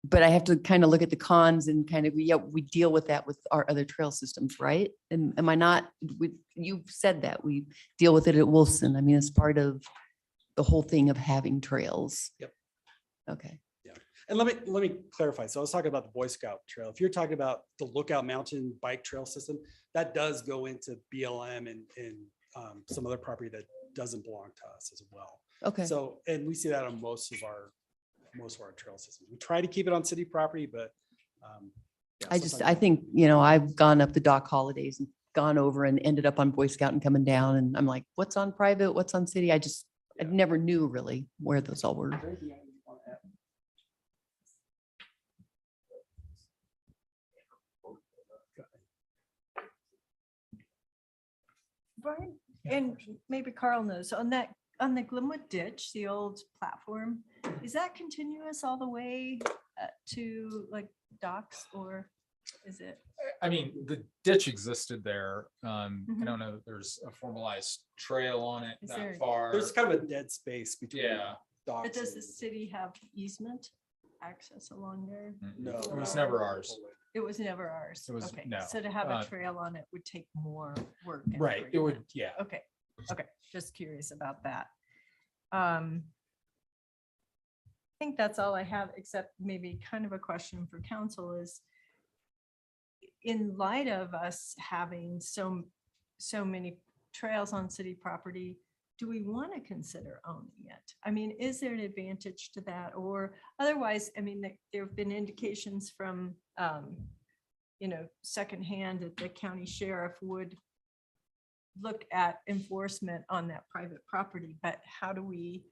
Speaker 9: But I have to kind of look at the cons and kind of, yeah, we deal with that with our other trail systems, right? And am I not, you've said that we deal with it at Wilson. I mean, it's part of the whole thing of having trails.
Speaker 16: Yep.
Speaker 9: Okay.
Speaker 16: And let me clarify. So I was talking about the Boy Scout Trail. If you're talking about the Lookout Mountain Bike Trail System, that does go into BLM and some other property that doesn't belong to us as well.
Speaker 9: Okay.
Speaker 16: So, and we see that on most of our trail systems. We try to keep it on city property, but yeah,
Speaker 9: I just,
Speaker 16: sometimes-
Speaker 9: I think, I've gone up the Dock Holidays and gone over and ended up on Boy Scout and coming down. And I'm like, what's on private? What's on city? I never knew really where those all were.
Speaker 11: Brian, and maybe Carl knows, on the Glenwood ditch, the old platform, is that continuous all the way to like docks, or is it?
Speaker 5: I mean, the ditch existed there. I
Speaker 11: Mhm.
Speaker 5: don't know that there's a formalized trail on it
Speaker 11: Is
Speaker 5: that
Speaker 11: there-
Speaker 5: far.
Speaker 16: There's kind of a dead space between
Speaker 5: Yeah.
Speaker 11: But
Speaker 16: docks.
Speaker 11: does the city have easement access along there?
Speaker 16: No.
Speaker 5: It was never ours.
Speaker 11: It was never ours.
Speaker 5: It was-
Speaker 11: Okay,
Speaker 5: no.
Speaker 11: so to have
Speaker 5: Uh,
Speaker 11: a trail on it would take more work. and
Speaker 5: Right, it would,
Speaker 11: agreement.
Speaker 5: yeah.
Speaker 11: Okay, just curious about that. I think that's all I have, except maybe kind of a question for council is, in light of us having so many trails on city property, do we want to consider owning it? I mean, is there an advantage to that? Or otherwise, I mean, there have been indications from, secondhand that the county sheriff would look at enforcement on that private property, but how do we,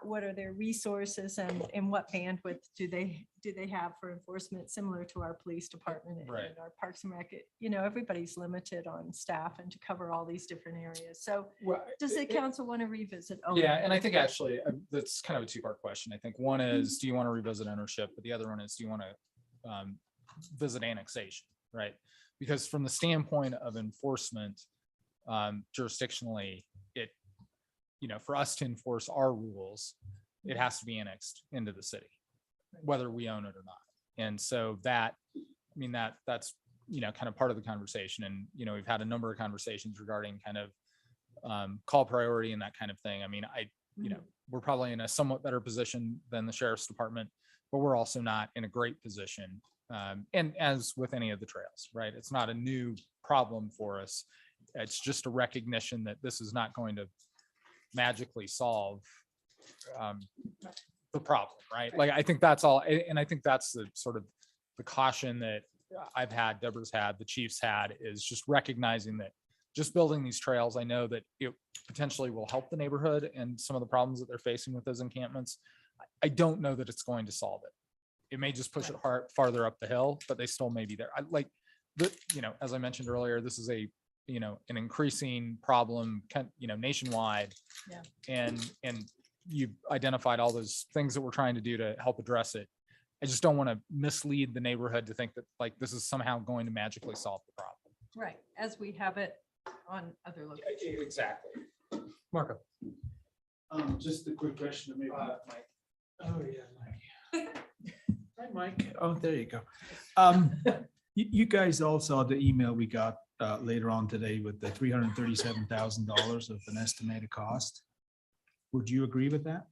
Speaker 11: what are their resources and what bandwidth do they have for enforcement, similar to our police department and
Speaker 5: Right.
Speaker 11: our Parks and Rec? Everybody's limited on staff and to cover all these different areas. So
Speaker 5: Well,
Speaker 11: does the council want to revisit? owning
Speaker 5: Yeah, and I
Speaker 11: it?
Speaker 5: think actually that's kind of a two-part question. I think one is, do you want to revisit ownership? But the other one is, do you want to visit annexation, right? Because from the standpoint of enforcement, jurisdictionally, for us to enforce our rules, it has to be annexed into the city, whether we own it or not. And so that's kind of part of the conversation. And, we've had a number of conversations regarding kind of call priority and that kind of thing. I mean, we're probably in a somewhat better position than the sheriff's department, but we're also not in a great position. And as with any of the trails, right? It's not a new problem for us. It's just a recognition that this is not going to magically solve the problem, right? Like, I think that's all. And I think that's the sort of the caution that I've had, Deborah's had, the chief's had, is just recognizing that just building these trails, I know that it potentially will help the neighborhood and some of the problems that they're facing with those encampments. I don't know that it's going to solve it. It may just push it farther up the hill, but they still may be there. As I mentioned earlier, this is an increasing problem, nationwide.
Speaker 11: Yeah.
Speaker 5: And you identified all those things that we're trying to do to help address it. I just don't want to mislead the neighborhood to think that this is somehow going to magically solve the problem.
Speaker 11: Right, as we have it on other locations.
Speaker 5: Exactly. Marco.
Speaker 15: Just a quick question to me. Mike. Oh, yeah, Mike. Hi, Mike. Oh, there you go. You guys all saw the email we got later on today with the $337,000 of an estimated cost. Would you agree with that?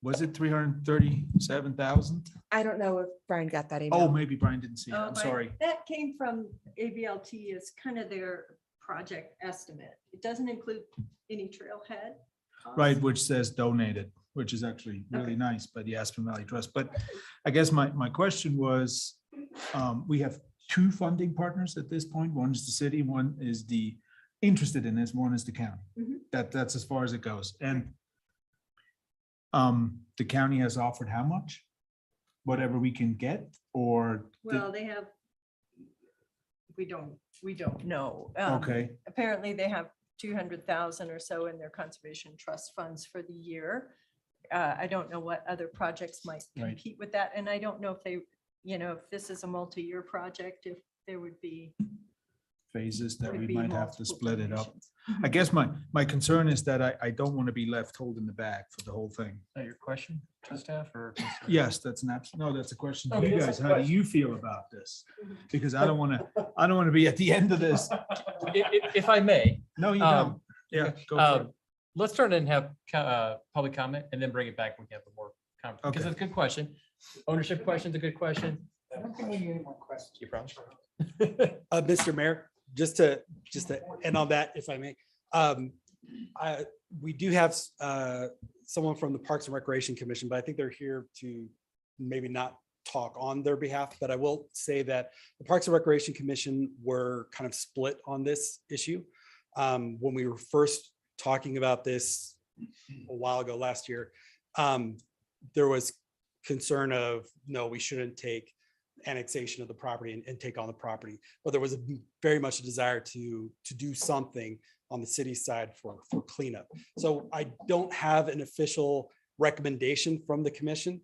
Speaker 15: Was it 337,000?
Speaker 4: I don't know if Brian got that email.
Speaker 15: Oh, maybe Brian didn't see it.
Speaker 11: Oh,
Speaker 15: I'm
Speaker 11: but
Speaker 15: sorry.
Speaker 11: That came from ABLT as kind of their project estimate. It doesn't include any trailhead. costs.
Speaker 15: Right, which says donated, which is actually really nice by the Aspen Valley Trust. But I guess my question was, we have two funding partners at this point. One is the city, one is the interested in this, one is the county.
Speaker 11: Mhm.
Speaker 15: That's as far as it goes. And the county has offered how much? Whatever we can get, or?
Speaker 11: Well, they have, we don't know.
Speaker 15: Okay.
Speaker 11: Apparently they have 200,000 or so in their conservation trust funds for the year. I don't know what other projects might
Speaker 15: Right.
Speaker 11: compete with that. And I don't know if they, if this is a multi-year project, if there would be
Speaker 15: phases that
Speaker 11: Could
Speaker 15: we
Speaker 11: be
Speaker 15: might have to
Speaker 11: multiple
Speaker 15: split it up.
Speaker 11: donations.
Speaker 15: I guess my concern is that I don't want to be left holding the bag for the whole thing.
Speaker 3: Is that your question to staff or?
Speaker 15: Yes, that's no, that's a question to
Speaker 3: Okay,
Speaker 15: you
Speaker 3: it's a
Speaker 15: guys. How do
Speaker 3: question.
Speaker 15: you feel about this? Because I don't want to be at the end of this.
Speaker 3: If I may.
Speaker 15: No, you
Speaker 3: um,
Speaker 15: don't. Yeah, go for it.
Speaker 3: Let's turn it and have public comment and then bring it back when we have the more comment, because
Speaker 15: Okay.
Speaker 3: it's a good question. Ownership question's a good question.
Speaker 1: I don't think we need any more questions.
Speaker 3: You promise?
Speaker 16: Mr. Mayor, just to end on that, if I may. We do have someone from the Parks and Recreation Commission, but I think they're here to maybe not talk on their behalf, but I will say that the Parks and Recreation Commission were kind of split on this issue. When we were first talking about this a while ago last year, there was concern of, no, we shouldn't take annexation of the property and take on the property. But there was very much a desire to do something on the city side for cleanup. So I don't have an official recommendation from the commission,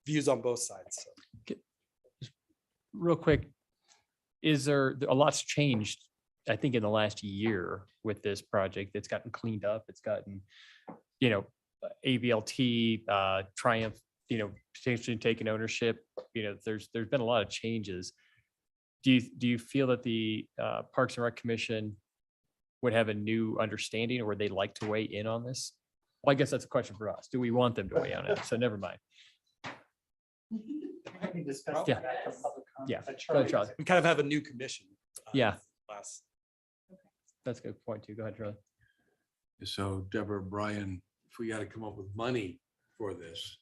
Speaker 16: views on both sides.
Speaker 3: Real quick, is there, a lot's changed, I think, in the last year with this project. It's gotten cleaned up. It's gotten, AVLT, Triumph, potentially taking ownership. There's been a lot of changes. Do you feel that the Parks and Rec Commission would have a new understanding, or would they like to weigh in on this? Well, I guess that's a question for us. Do we want them to weigh on it? So never mind. Yeah. Yeah. Go ahead, Charlie.
Speaker 16: We kind of have a new commission.
Speaker 3: Yeah.
Speaker 16: Last.
Speaker 3: That's a good point too. Go ahead, Charlie.
Speaker 10: So Deborah, Brian, if we got to come up with money for this,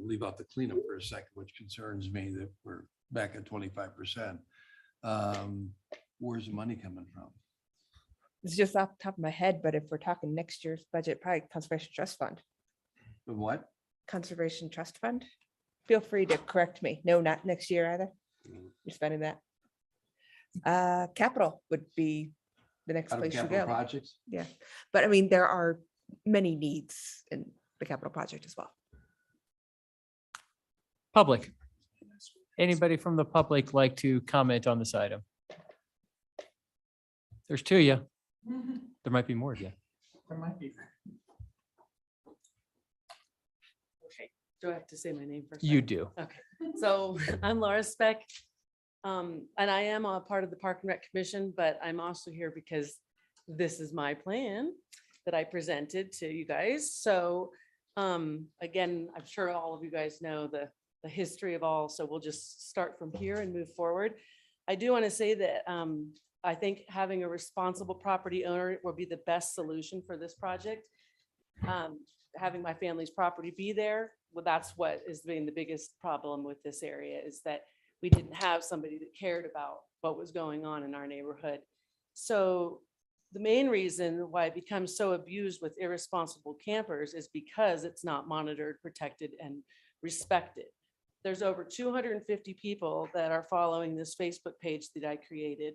Speaker 10: leave out the cleanup for a second, which concerns me that we're back at 25%. Where's the money coming from?
Speaker 4: It's just off the top of my head, but if we're talking next year's budget, probably Conservation Trust Fund.
Speaker 10: The what?
Speaker 4: Conservation Trust Fund. Feel free to correct me. No, not next year either. You're spending that. Capital would be the next
Speaker 10: Out of
Speaker 4: place you
Speaker 10: capital
Speaker 4: go.
Speaker 10: projects?
Speaker 4: Yeah, but I mean, there are many needs in the capital project as well.
Speaker 3: Public. Anybody from the public like to comment on this item? There's two of you. There might be more of you.
Speaker 1: There might be.
Speaker 21: Okay, do I have to say my name first?
Speaker 3: You do.
Speaker 21: Okay, so I'm Laura Speck. And I am a part of the Park and Rec Commission, but I'm also here because this is my plan that I presented to you guys. So again, I'm sure all of you guys know the history of all, so we'll just start from here and move forward. I do want to say that I think having a responsible property owner will be the best solution for this project. Having my family's property be there, well, that's what is being the biggest problem with this area, is that we didn't have somebody that cared about what was going on in our neighborhood. So the main reason why it becomes so abused with irresponsible campers is because it's not monitored, protected, and respected. There's over 250 people that are following this Facebook page that I created,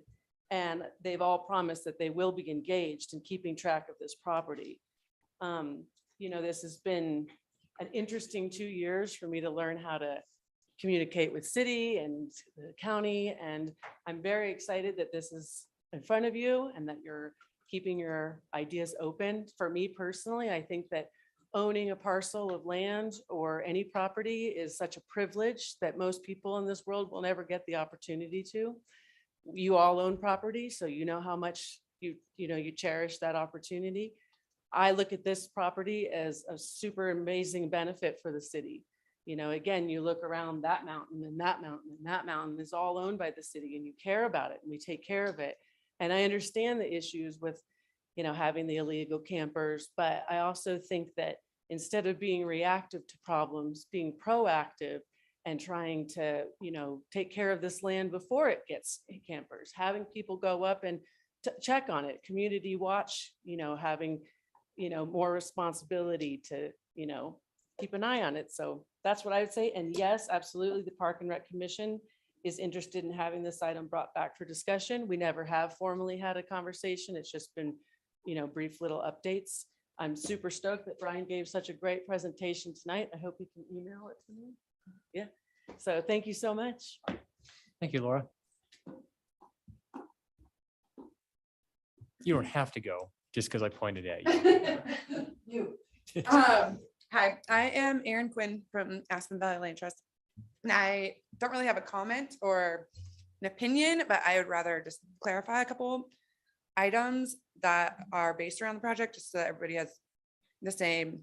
Speaker 21: and they've all promised that they will be engaged in keeping track of this property. This has been an interesting 2 years for me to learn how to communicate with city and the county, and I'm very excited that this is in front of you and that you're keeping your ideas open. For me personally, I think that owning a parcel of land or any property is such a privilege that most people in this world will never get the opportunity to. You all own property, so you know how much you cherish that opportunity. I look at this property as a super amazing benefit for the city. Again, you look around that mountain and that mountain and that mountain is all owned by the city, and you care about it and we take care of it. And I understand the issues with, having the illegal campers, but I also think that instead of being reactive to problems, being proactive and trying to, take care of this land before it gets campers, having people go up and check on it, community watch, having, more responsibility to, keep an eye on it. So that's what I would say. And yes, absolutely, the Park and Rec Commission is interested in having this item brought back for discussion. We never have formally had a conversation. It's just been, brief little updates. I'm super stoked that Brian gave such a great presentation tonight. I hope you can email it to me. Yeah. So thank you so much.
Speaker 3: Thank you, Laura. You don't have to go just because I pointed at you.
Speaker 8: Hi, I am Erin Quinn from Aspen Valley Land Trust. And I don't really have a comment or an opinion, but I would rather just clarify a couple items that are based around the project, just so that everybody has the same,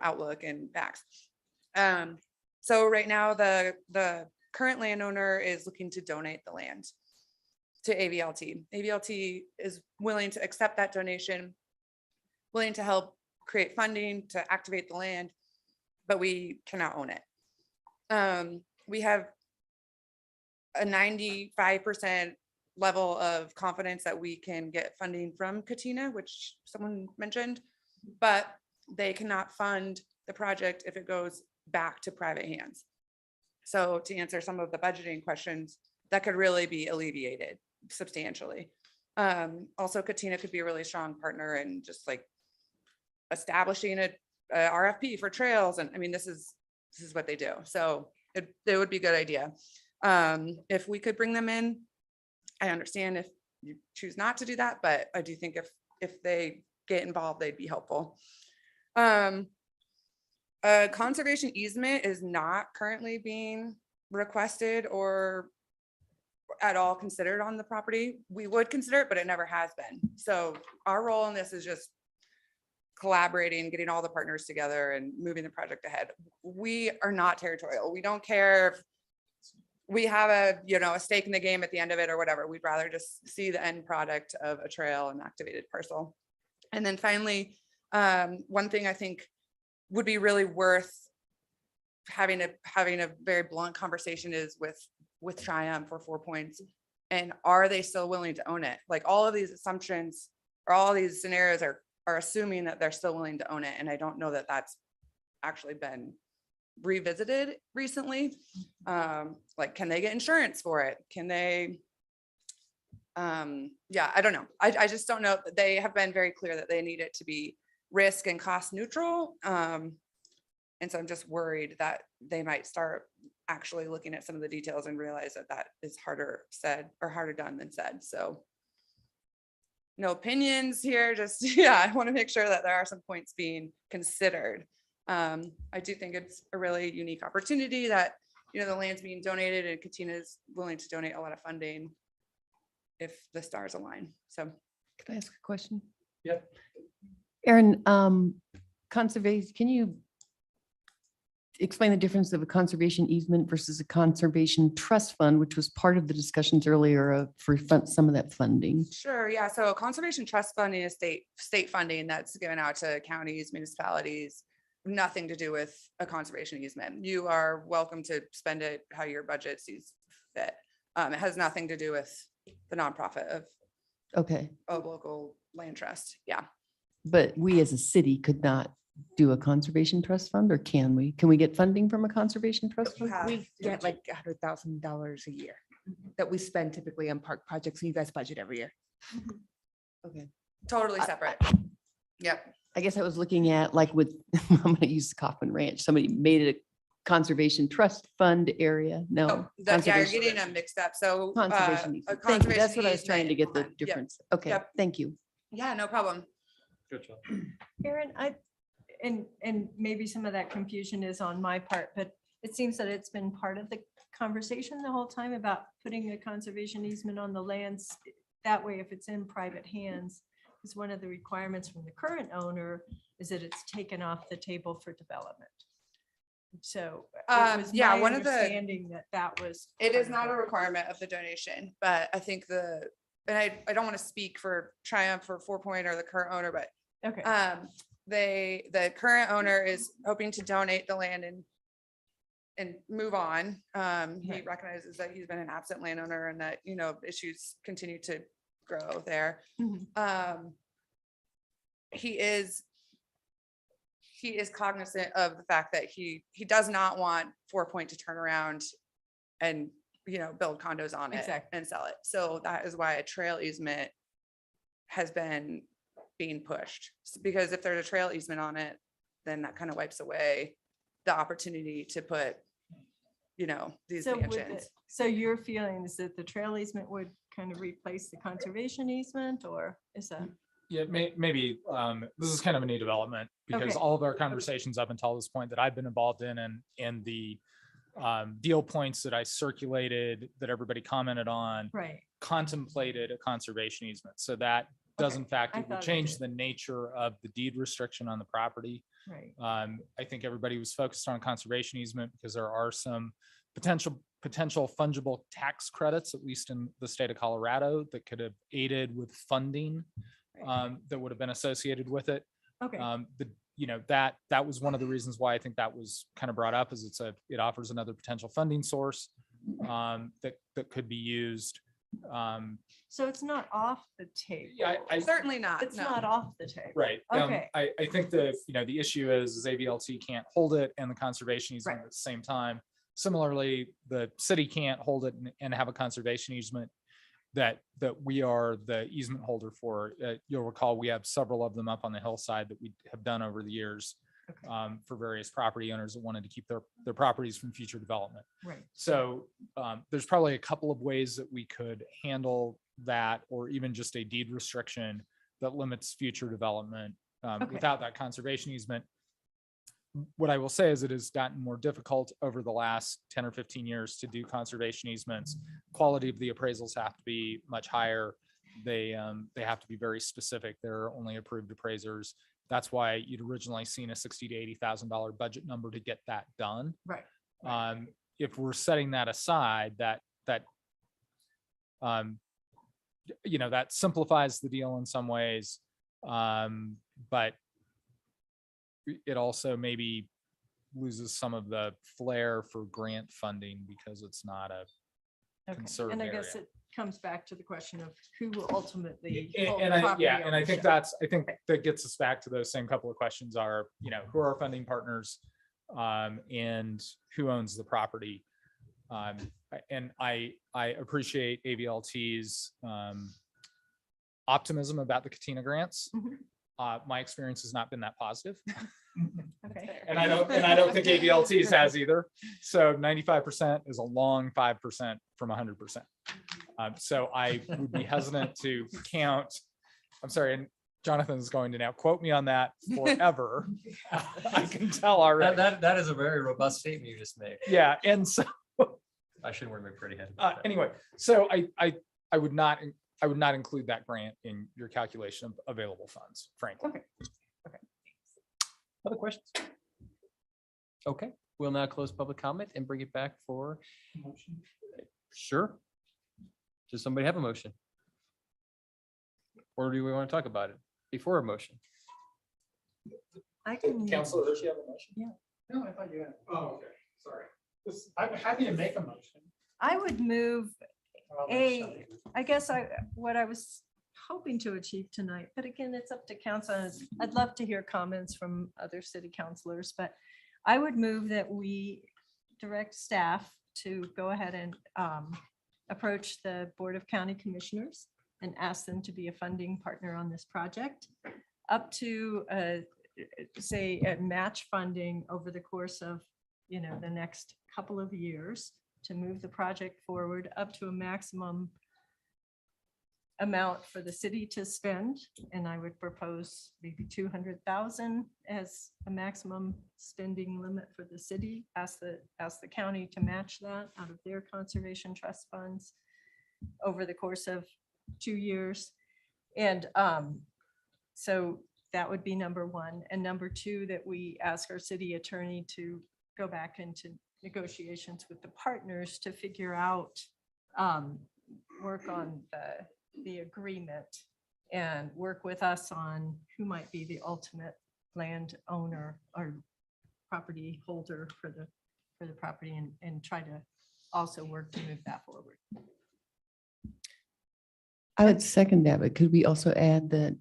Speaker 8: outlook and facts. So right now, the current landowner is looking to donate the land to AVLT. AVLT is willing to accept that donation, willing to help create funding to activate the land, but we cannot own it. We have a 95% level of confidence that we can get funding from Katina, which someone mentioned, but they cannot fund the project if it goes back to private hands. So to answer some of the budgeting questions, that could really be alleviated substantially. Also, Katina could be a really strong partner in just like establishing a RFP for trails. And I mean, this is what they do. So it would be a good idea. If we could bring them in, I understand if you choose not to do that, but I do think if they get involved, they'd be helpful. A conservation easement is not currently being requested or at all considered on the property. We would consider it, but it never has been. So our role in this is just collaborating, getting all the partners together and moving the project ahead. We are not territorial. We don't care if we have a stake in the game at the end of it or whatever. We'd rather just see the end product of a trail and activated parcel. And then finally, one thing I think would be really worth having a very blunt conversation is with Triumph for 4 Points. And are they still willing to own it? Like all of these assumptions or all these scenarios are assuming that they're still willing to own it. And I don't know that that's actually been revisited recently. Like, can they get insurance for it? Can they, I don't know. I just don't know. They have been very clear that they need it to be risk and cost neutral. And so I'm just worried that they might start actually looking at some of the details and realize that is harder said or harder done than said. So no opinions here, just, I want to make sure that there are some points being considered. I do think it's a really unique opportunity that, the land's being donated and Katina is willing to donate a lot of funding if the stars align. So
Speaker 9: Can I ask a question?
Speaker 6: Yep.
Speaker 9: Erin, conservation, can you explain the difference of a conservation easement versus a conservation trust fund, which was part of the discussions earlier for some of that funding?
Speaker 8: Sure, yeah. So conservation trust funding is state funding that's given out to counties, municipalities, nothing to do with a conservation easement. You are welcome to spend it how your budget sees fit. It has nothing to do with the nonprofit of local land trust. Yeah.
Speaker 9: But we as a city could not do a conservation trust fund, or can we? Can we get funding from a conservation trust fund?
Speaker 4: We get like $100,000 a year that we spend typically on park projects. And you guys budget every year.
Speaker 9: Okay.
Speaker 8: Totally separate. Yep.
Speaker 9: I guess I was looking at like with, I'm going to use Kaufman Ranch. Somebody made it a conservation trust fund area. No.
Speaker 8: You're
Speaker 9: conservation-
Speaker 8: getting them mixed up. So
Speaker 9: Conservation
Speaker 8: a
Speaker 9: easement. Thank you. That's
Speaker 8: conservation
Speaker 9: what I was trying to get the
Speaker 8: easement. Yep.
Speaker 9: difference. Okay,
Speaker 8: Yep.
Speaker 9: thank you.
Speaker 8: Yeah, no problem.
Speaker 6: Good job.
Speaker 11: Aaron, and maybe some of that confusion is on my part, but it seems that it's been part of the conversation the whole time about putting a conservation easement on the lands. That way, if it's in private hands, is one of the requirements from the current owner is that it's taken off the table for development. So it was my
Speaker 8: one of the
Speaker 11: understanding that was.
Speaker 8: It is not a requirement of the donation, but I think and I don't want to speak for Triumph or 4 Point or the current owner, but
Speaker 11: okay.
Speaker 8: The current owner is hoping to donate the land and move on. He recognizes that he's been an absent landowner and that, issues continue to grow there. He is cognizant of the fact that he does not want 4 Point to turn around and, build condos on it and sell it. So that is why a trail easement has been being pushed, because if there's a trail easement on it, then that kind of wipes away the opportunity to put, these
Speaker 11: So would
Speaker 8: mansions.
Speaker 11: so your feeling is that the trail easement would kind of replace the conservation easement, or is that?
Speaker 5: Yeah, maybe, this is kind of a new development because
Speaker 11: Okay.
Speaker 5: all of our conversations up until this point that I've been involved in and the deal points that I circulated, that everybody commented on,
Speaker 11: Right.
Speaker 5: contemplated a conservation easement. So that does in fact,
Speaker 11: I
Speaker 5: it will
Speaker 11: thought it
Speaker 5: change
Speaker 11: did.
Speaker 5: the nature of the deed restriction on the property.
Speaker 11: Right.
Speaker 5: I think everybody was focused on conservation easement because there are some potential fungible tax credits, at least in the state of Colorado, that could have aided with funding that would have been associated with it.
Speaker 11: Okay.
Speaker 5: That was one of the reasons why I think that was kind of brought up, is it offers another potential funding source that could be used.
Speaker 11: So it's not off the table.
Speaker 5: Yeah,
Speaker 8: Certainly not.
Speaker 11: It's
Speaker 8: no.
Speaker 11: not off the table.
Speaker 5: Right.
Speaker 11: Okay.
Speaker 5: I think the issue is AVLT can't hold it and the conservation easement
Speaker 11: Right.
Speaker 5: at the same time. Similarly, the city can't hold it and have a conservation easement that we are the easement holder for. You'll recall, we have several of them up on the hillside that we have done over the years for various property owners that wanted to keep their properties from future development.
Speaker 11: Right.
Speaker 5: So there's probably a couple of ways that we could handle that, or even just a deed restriction that limits future development without that conservation easement. What I will say is it has gotten more difficult over the last 10 or 15 years to do conservation easements. Quality of the appraisals have to be much higher. They have to be very specific. They're only approved appraisers. That's why you'd originally seen a $60,000 to $80,000 budget number to get that done.
Speaker 11: Right.
Speaker 5: If we're setting that aside, that simplifies the deal in some ways. But it also maybe loses some of the flair for grant funding because it's not a
Speaker 11: Okay.
Speaker 5: conserved
Speaker 11: And I
Speaker 5: area.
Speaker 11: guess it comes back to the question of who will ultimately. hold the
Speaker 5: And I
Speaker 11: property
Speaker 5: think
Speaker 11: ownership.
Speaker 5: that gets us back to those same couple of questions are, who are our funding partners? And who owns the property? And I appreciate AVLT's optimism about the Katina grants. My experience has not been that positive.
Speaker 11: Okay.
Speaker 5: And I don't think AVLT's has either. So 95% is a long 5% from 100%. So I would be hesitant to count. I'm sorry, and Jonathan's going to now quote me on that forever. I can tell already.
Speaker 18: That is a very robust statement you just made.
Speaker 5: Yeah, and so
Speaker 18: I shouldn't wear my pretty head.
Speaker 5: anyway, so I would not include that grant in your calculation of available funds, frankly.
Speaker 11: Okay.
Speaker 3: Other questions? Okay, we'll now close public comment and bring it back for. Sure. Does somebody have a motion? Or do we want to talk about it before a motion?
Speaker 11: I can.
Speaker 5: Counselor, does she have a motion?
Speaker 11: Yeah.
Speaker 1: No, I thought you had. Oh, okay, sorry. I'm happy to make a motion.
Speaker 11: I would move
Speaker 1: I'll let Shelley do it.
Speaker 11: I guess what I was hoping to achieve tonight, but again, it's up to council. And I'd love to hear comments from other city councilors, but I would move that we direct staff to go ahead and approach the Board of County Commissioners and ask them to be a funding partner on this project up to say a match funding over the course of, the next couple of years to move the project forward up to a maximum amount for the city to spend. And I would propose maybe 200,000 as a maximum spending limit for the city. Ask the county to match that out of their conservation trust funds over the course of 2 years. And so that would be number one. And number two, that we ask our city attorney to go back into negotiations with the partners to figure out, work on the agreement and work with us on who might be the ultimate land owner or property holder for the property and try to also work to move that forward.
Speaker 9: I would second that, but could we also add that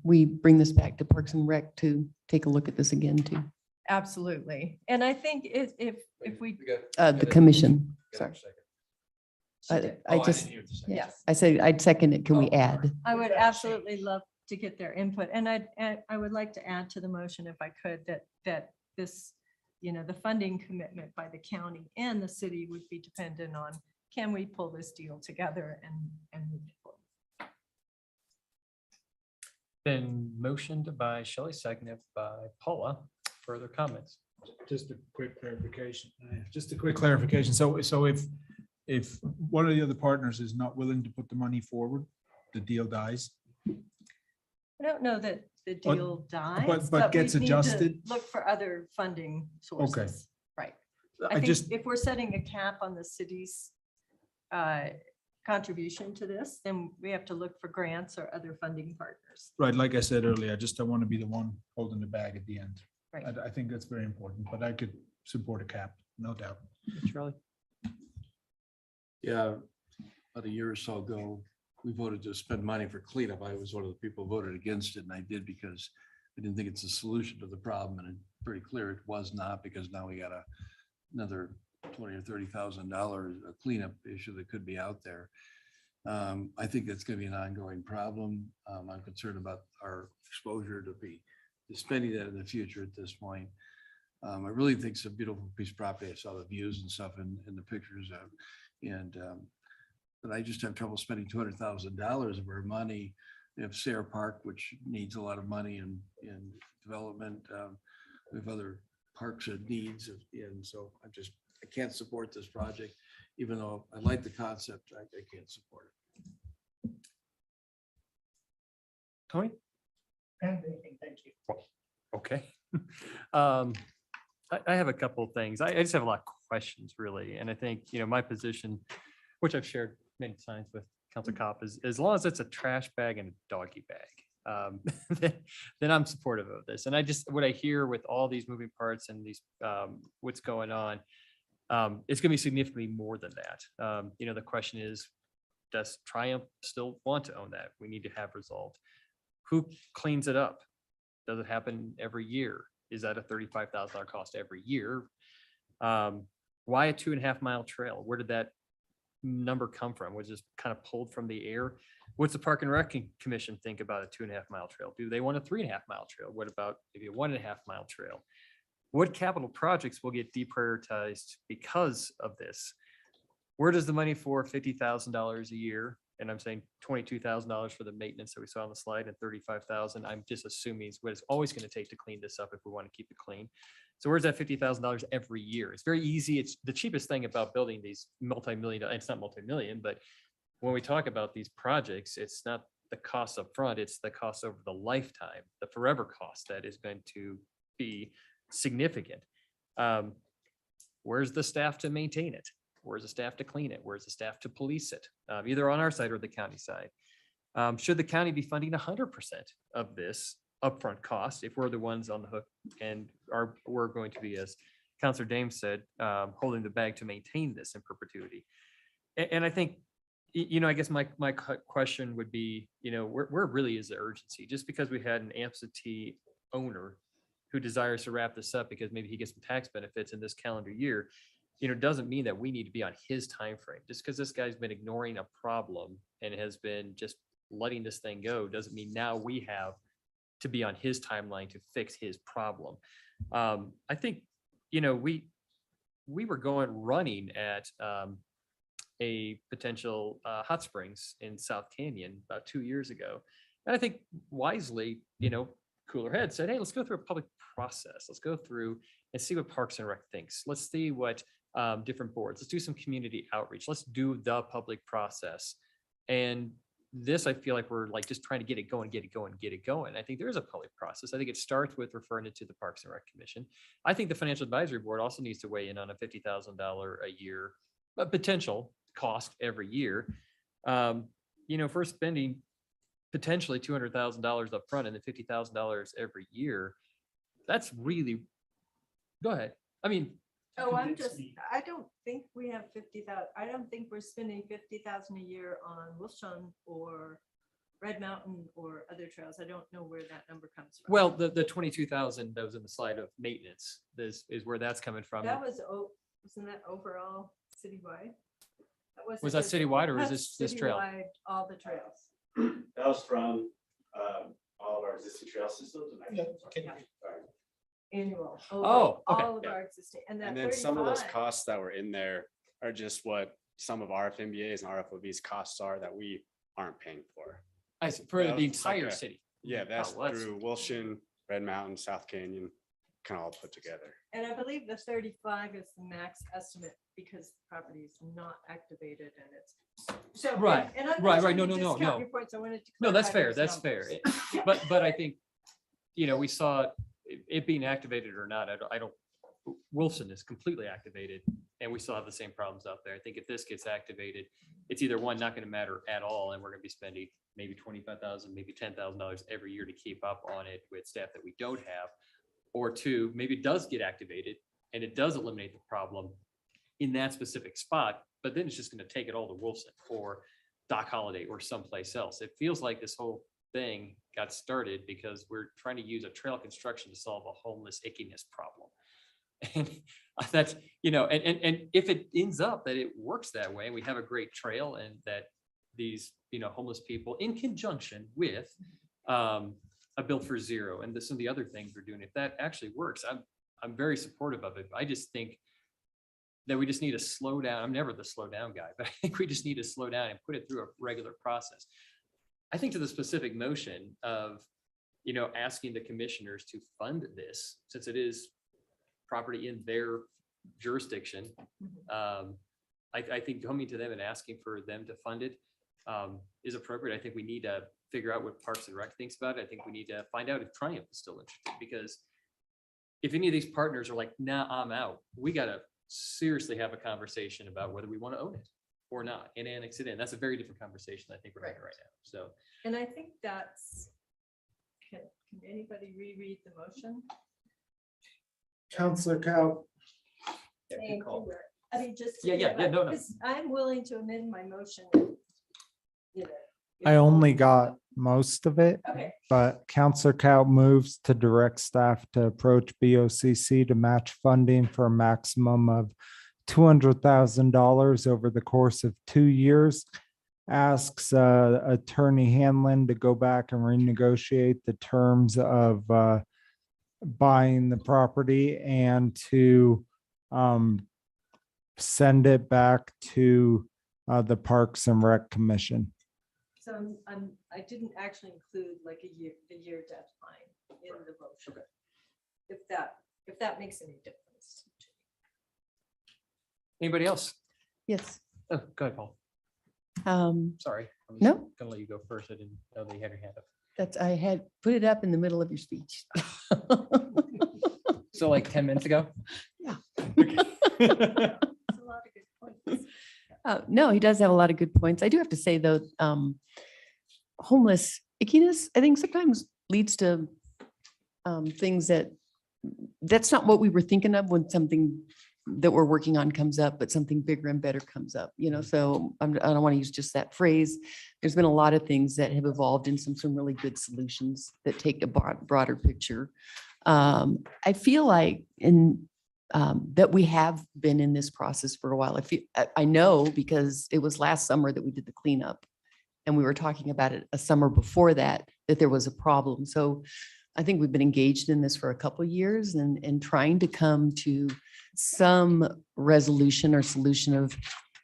Speaker 9: we bring this back to Parks and Rec to take a look at this again too?
Speaker 11: Absolutely. And I think if we.
Speaker 9: The commission, sorry. I just,
Speaker 11: Yes.
Speaker 9: I said I'd second it. Can we add?
Speaker 11: I would absolutely love to get their input. And I would like to add to the motion if I could, that this you know, the funding commitment by the county and the city would be dependent on, can we pull this deal together and move it forward?
Speaker 3: Been motioned by Shelley, seconded by Paula. Further comments?
Speaker 15: Just a quick clarification. Just a quick clarification. So if one of the other partners is not willing to put the money forward, the deal dies.
Speaker 11: I don't know that the
Speaker 15: But-
Speaker 11: deal dies.
Speaker 15: but
Speaker 11: we
Speaker 15: gets
Speaker 11: need to
Speaker 15: adjusted?
Speaker 11: Look for other funding sources. Right.
Speaker 15: I
Speaker 11: I think
Speaker 15: just-
Speaker 11: if we're setting a cap on the city's contribution to this, then we have to look for grants or other funding partners.
Speaker 15: Right, like I said earlier, I just don't want to be the one holding the bag at the end.
Speaker 11: Right.
Speaker 15: I think that's very important, but I could support a cap, no doubt.
Speaker 3: Charlie?
Speaker 10: Yeah, about a year or so ago, we voted to spend money for cleanup. I was one of the people who voted against it, and I did because I didn't think it's a solution to the problem, and it's pretty clear it was not, because now we got another $20,000 or $30,000 a cleanup issue that could be out there. I think that's going to be an ongoing problem. I'm concerned about our exposure to spending that in the future at this point. I really think it's a beautiful piece of property. I saw the views and stuff in the pictures of, but I just have trouble spending $200,000 of our money. We have Sayre Park, which needs a lot of money in development. We have other parks and needs, and so I can't support this project, even though I like the concept. I can't support it.
Speaker 3: Tony?
Speaker 1: Thank you.
Speaker 3: Okay. I have a couple of things. I just have a lot of questions, really. And I think, my position, which I've shared many times with Council Cop, is as long as it's a trash bag and a doggy bag, then I'm supportive of this. And what I hear with all these moving parts and these, what's going on, it's going to be significantly more than that. The question is, does Triumph still want to own that? We need to have resolved. Who cleans it up? Does it happen every year? Is that a $35,000 cost every year? Why a 2.5 mile trail? Where did that number come from? Was just kind of pulled from the air? What's the Park and Rec Commission think about a 2.5 mile trail? Do they want a 3.5 mile trail? What about maybe a 1.5 mile trail? What capital projects will get deprioritized because of this? Where does the money for $50,000 a year? And I'm saying $22,000 for the maintenance that we saw on the slide and $35,000. I'm just assuming is what it's always going to take to clean this up if we want to keep it clean. So where's that $50,000 every year? It's very easy. It's the cheapest thing about building these multi-million, it's not multi-million, but when we talk about these projects, it's not the cost up front, it's the cost over the lifetime, the forever cost that is going to be significant. Where's the staff to maintain it? Where's the staff to clean it? Where's the staff to police it? Either on our side or the county side. Should the county be funding 100% of this upfront cost if we're the ones on the hook and we're going to be, as Councilor Dame said, holding the bag to maintain this in perpetuity? And I think, I guess my question would be, where really is the urgency? Just because we had an absentee owner who desires to wrap this up because maybe he gets some tax benefits in this calendar year, doesn't mean that we need to be on his time frame. Just because this guy's been ignoring a problem and has been just letting this thing go doesn't mean now we have to be on his timeline to fix his problem. I think, we were running at a potential hot springs in South Canyon about 2 years ago. And I think wisely, cooler head said, hey, let's go through a public process. Let's go through and see what Parks and Rec thinks. Let's see what different boards, let's do some community outreach. Let's do the public process. And this, I feel like we're just trying to get it going. I think there is a public process. I think it starts with referring it to the Parks and Rec Commission. I think the Financial Advisory Board also needs to weigh in on a $50,000 a year potential cost every year. For spending potentially $200,000 up front and then $50,000 every year, that's really, go ahead.
Speaker 11: Oh, I don't think we have 50,000. I don't think we're spending 50,000 a year on Wilshon or Red Mountain or other trails. I don't know where that number comes from.
Speaker 3: Well, the 22,000 that was in the slide of maintenance is where that's coming from.
Speaker 11: That was, wasn't that overall citywide?
Speaker 3: Was that citywide or is this trail?
Speaker 11: Citywide, all the trails.
Speaker 7: That was from all of our existing trail systems.
Speaker 11: annual.
Speaker 3: Oh,
Speaker 11: over
Speaker 3: okay.
Speaker 11: All of our existing, and that
Speaker 7: And then some of those
Speaker 11: 35
Speaker 7: costs that were in there are just what some of our FMBA's and RFOB's costs are that we aren't paying for.
Speaker 3: I see, for
Speaker 7: Yeah,
Speaker 3: the
Speaker 7: it's like
Speaker 3: entire
Speaker 7: a-
Speaker 3: city.
Speaker 7: Yeah, that's
Speaker 3: Oh, that's-
Speaker 7: through Wilson, Red Mountain, South Canyon, kind of all put together.
Speaker 11: And I believe the 35 is the max estimate because the property is not activated and it's. So.
Speaker 3: Right,
Speaker 11: and I'm not
Speaker 3: right,
Speaker 11: trying
Speaker 3: No,
Speaker 11: to
Speaker 3: no, no,
Speaker 11: discount
Speaker 3: no.
Speaker 11: your points. I wanted to
Speaker 3: No, that's
Speaker 11: clarify
Speaker 3: fair.
Speaker 11: those
Speaker 3: That's fair.
Speaker 11: numbers.
Speaker 3: But I think, we saw it being activated or not. I don't, Wilson is completely activated and we still have the same problems out there. I think if this gets activated, it's either one, not going to matter at all. And we're going to be spending maybe $25,000, maybe $10,000 every year to keep up on it with staff that we don't have. Or two, maybe it does get activated and it does eliminate the problem in that specific spot, but then it's just going to take it all to Wilson or Doc Holiday or someplace else. It feels like this whole thing got started because we're trying to use a trail construction to solve a homeless ickiness problem. And that's, and if it ends up that it works that way, we have a great trail and that these, homeless people in conjunction with a Built for Zero and some of the other things we're doing, if that actually works, I'm very supportive of it. I just think that we just need to slow down. I'm never the slow down guy, but I think we just need to slow down and put it through a regular process. I think to the specific motion of, asking the commissioners to fund this, since it is property in their jurisdiction. I think coming to them and asking for them to fund it is appropriate. I think we need to figure out what Parks and Rec thinks about it. I think we need to find out if Triumph is still interested, because if any of these partners are like, nah, I'm out, we got to seriously have a conversation about whether we want to own it or not and annex it in. That's a very different conversation I think we're having right now. So.
Speaker 11: And I think that's, can anybody reread the motion?
Speaker 1: Counselor Cow.
Speaker 11: Thank you. I mean, just.
Speaker 3: Yeah, no.
Speaker 11: 'cause I'm willing to amend my motion.
Speaker 2: I only got most of it,
Speaker 11: Okay.
Speaker 2: but Counselor Cow moves to direct staff to approach BOCC to match funding for a maximum of $200,000 over the course of 2 years. Asks Attorney Hanlon to go back and renegotiate the terms of buying the property and to send it back to the Parks and Rec Commission.
Speaker 11: So I didn't actually include like a year deadline in the motion. If that makes any difference.
Speaker 3: Anybody else?
Speaker 9: Yes.
Speaker 3: Oh, go ahead, Paul. Sorry. I was
Speaker 9: No.
Speaker 3: Gonna let you go first. I didn't know that you had your hand up.
Speaker 9: I had put it up in the middle of your speech.
Speaker 3: So like 10 minutes ago?
Speaker 9: Yeah.
Speaker 11: It's a lot of good points.
Speaker 9: No, he does have a lot of good points. I do have to say though, homeless ickiness, I think sometimes leads to things that's not what we were thinking of when something that we're working on comes up, but something bigger and better comes up, so I don't want to use just that phrase. There's been a lot of things that have evolved in some really good solutions that take a broader picture. I feel like that we have been in this process for a while. I know because it was last summer that we did the cleanup and we were talking about it a summer before that there was a problem. So I think we've been engaged in this for a couple of years and trying to come to some resolution or solution of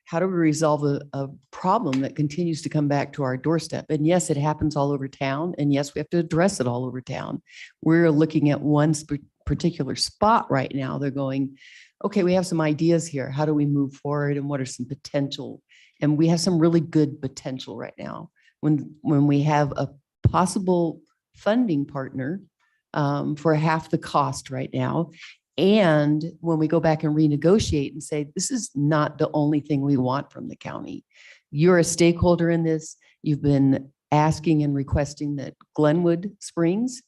Speaker 9: how do we resolve a problem that continues to come back to our doorstep? And yes, it happens all over town. And yes, we have to address it all over town. We're looking at one particular spot right now. They're going, okay, we have some ideas here. How do we move forward? And what are some potential? And we have some really good potential right now. When we have a possible funding partner for half the cost right now. And when we go back and renegotiate and say, this is not the only thing we want from the county. You're a stakeholder in this. You've been asking and requesting that Glenwood Springs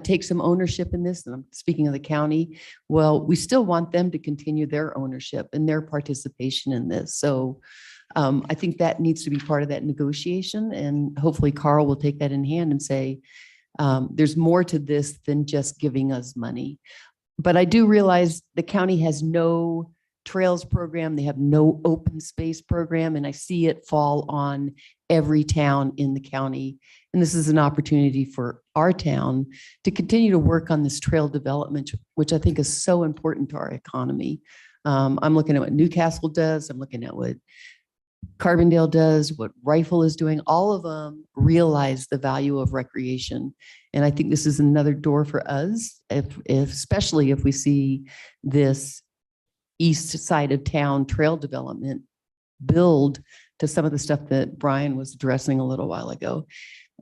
Speaker 9: take some ownership in this. And I'm speaking of the county. Well, we still want them to continue their ownership and their participation in this. So I think that needs to be part of that negotiation. And hopefully Carl will take that in hand and say, there's more to this than just giving us money. But I do realize the county has no trails program. They have no open space program. And I see it fall on every town in the county. And this is an opportunity for our town to continue to work on this trail development, which I think is so important to our economy. I'm looking at what Newcastle does. I'm looking at what Carbondale does, what Rifle is doing. All of them realize the value of recreation. And I think this is another door for us, especially if we see this east side of town trail development build to some of the stuff that Brian was addressing a little while ago.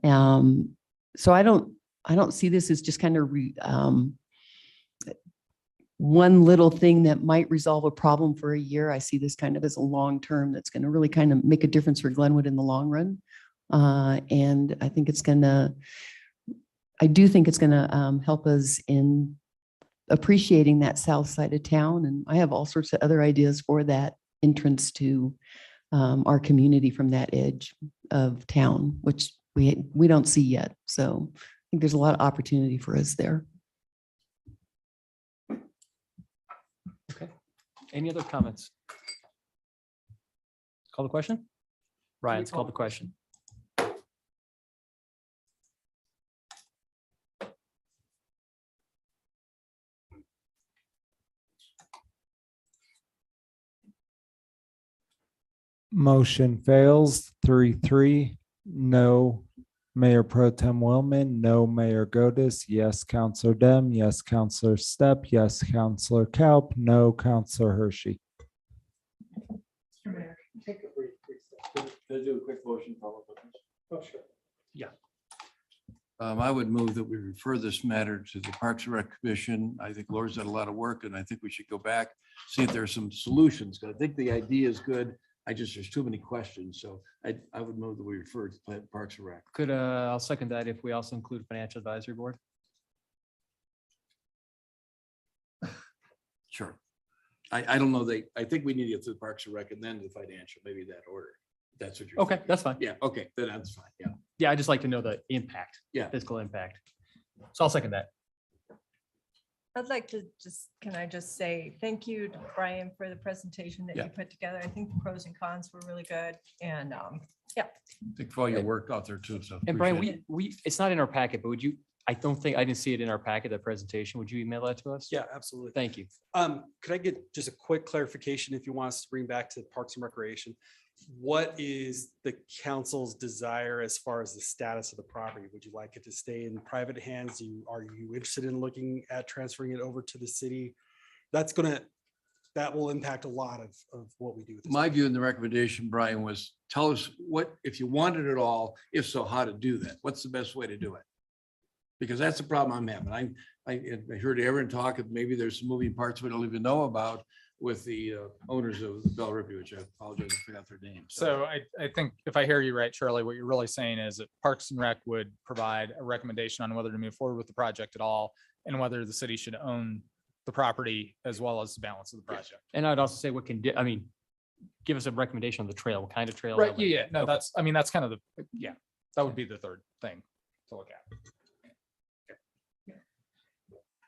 Speaker 9: So I don't see this as just kind of one little thing that might resolve a problem for a year. I see this kind of as a long term that's going to really kind of make a difference for Glenwood in the long run. And I think it's going to, I do think it's going to help us in appreciating that south side of town. And I have all sorts of other ideas for that entrance to our community from that edge of town, which we don't see yet. So I think there's a lot of opportunity for us there.
Speaker 3: Okay. Any other comments? Call the question? Ryan's called the question.
Speaker 2: Motion fails 3-3. No. Mayor Pro Tem Willman, no. Mayor Godus, yes. Counselor Dem, yes. Counselor Step, yes. Counselor Kaup, no. Counselor Hershey.
Speaker 10: Take a brief recess. Can I do a quick motion? Oh, sure.
Speaker 3: Yeah.
Speaker 10: I would move that we refer this matter to the Parks and Rec Commission. I think Laura's done a lot of work and I think we should go back, see if there's some solutions. I think the idea is good. There's too many questions. So I would move that we refer to Parks and Rec.
Speaker 3: Could, I'll second that if we also include Financial Advisory Board.
Speaker 10: Sure. I don't know. I think we need to get to the Parks and Rec and then the financial, maybe that order. That's what you're.
Speaker 3: Okay,
Speaker 10: thinking.
Speaker 3: that's fine.
Speaker 10: Yeah, okay, then that's fine. Yeah.
Speaker 3: Yeah, I just like to know the impact.
Speaker 10: Yeah.
Speaker 3: Fiscal impact. So I'll second that.
Speaker 11: I'd like to can I just say thank you to Brian for the presentation that
Speaker 10: Yeah.
Speaker 11: you put together. I think the pros and cons were really good. And yeah.
Speaker 10: Thank for all your work out there too. So.
Speaker 3: And Brian,
Speaker 10: appreciate it.
Speaker 3: we, it's not in our packet, but would you, I didn't see it in our packet, that presentation. Would you email that to us?
Speaker 16: Yeah, absolutely.
Speaker 3: Thank you.
Speaker 16: Could I get just a quick clarification if you want us to bring back to Parks and Recreation? What is the council's desire as far as the status of the property? Would you like it to stay in private hands? Are you interested in looking at transferring it over to the city? That will impact a lot of what we do. With this.
Speaker 10: My view in the recommendation, Brian, was tell us what, if you wanted it all, if so, how to do that? What's the best way to do it? Because that's the problem I'm having. I heard Aaron talk, and maybe there's some moving parts we don't even know about with the owners of the Bell River, which I apologize, I forgot their name.
Speaker 5: So I think if I hear you right, Shirley, what you're really saying is that Parks and Rec would provide a recommendation on whether to move forward with the project at all and whether the city should own the property as well as the balance of the project.
Speaker 3: And I'd also say give us a recommendation on the trail, what kind of trail.
Speaker 5: Right,
Speaker 3: how
Speaker 5: yeah,
Speaker 3: much-
Speaker 5: no,
Speaker 3: Okay.
Speaker 5: that's kind of that would be the third thing to look at.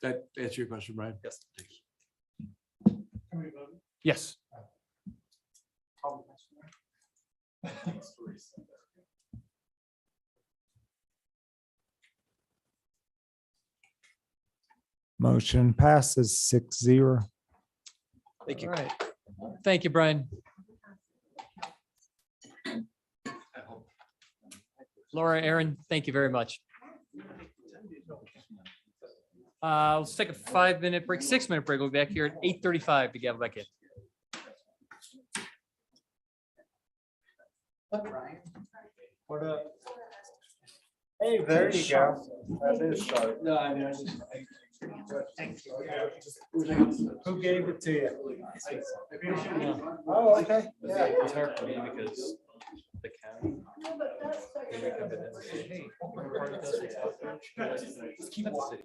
Speaker 10: That answer your question, Brian?
Speaker 5: Yes.
Speaker 3: Yes.
Speaker 2: Motion passes 6-0.
Speaker 16: Thank you.
Speaker 3: All right. Thank you, Brian. Laura, Aaron, thank you very much. Let's take a 5-minute break, 6-minute break. We'll be back here at 8:35 to get back in.
Speaker 15: What up? Hey, there you go. That is sharp.
Speaker 10: No, I mean, I just.
Speaker 15: Who gave it to you?
Speaker 3: Yeah.
Speaker 15: Oh, okay. Yeah.
Speaker 3: It's hard for me because the county. They come in and say, hey, we're part of this. Just keep it the city.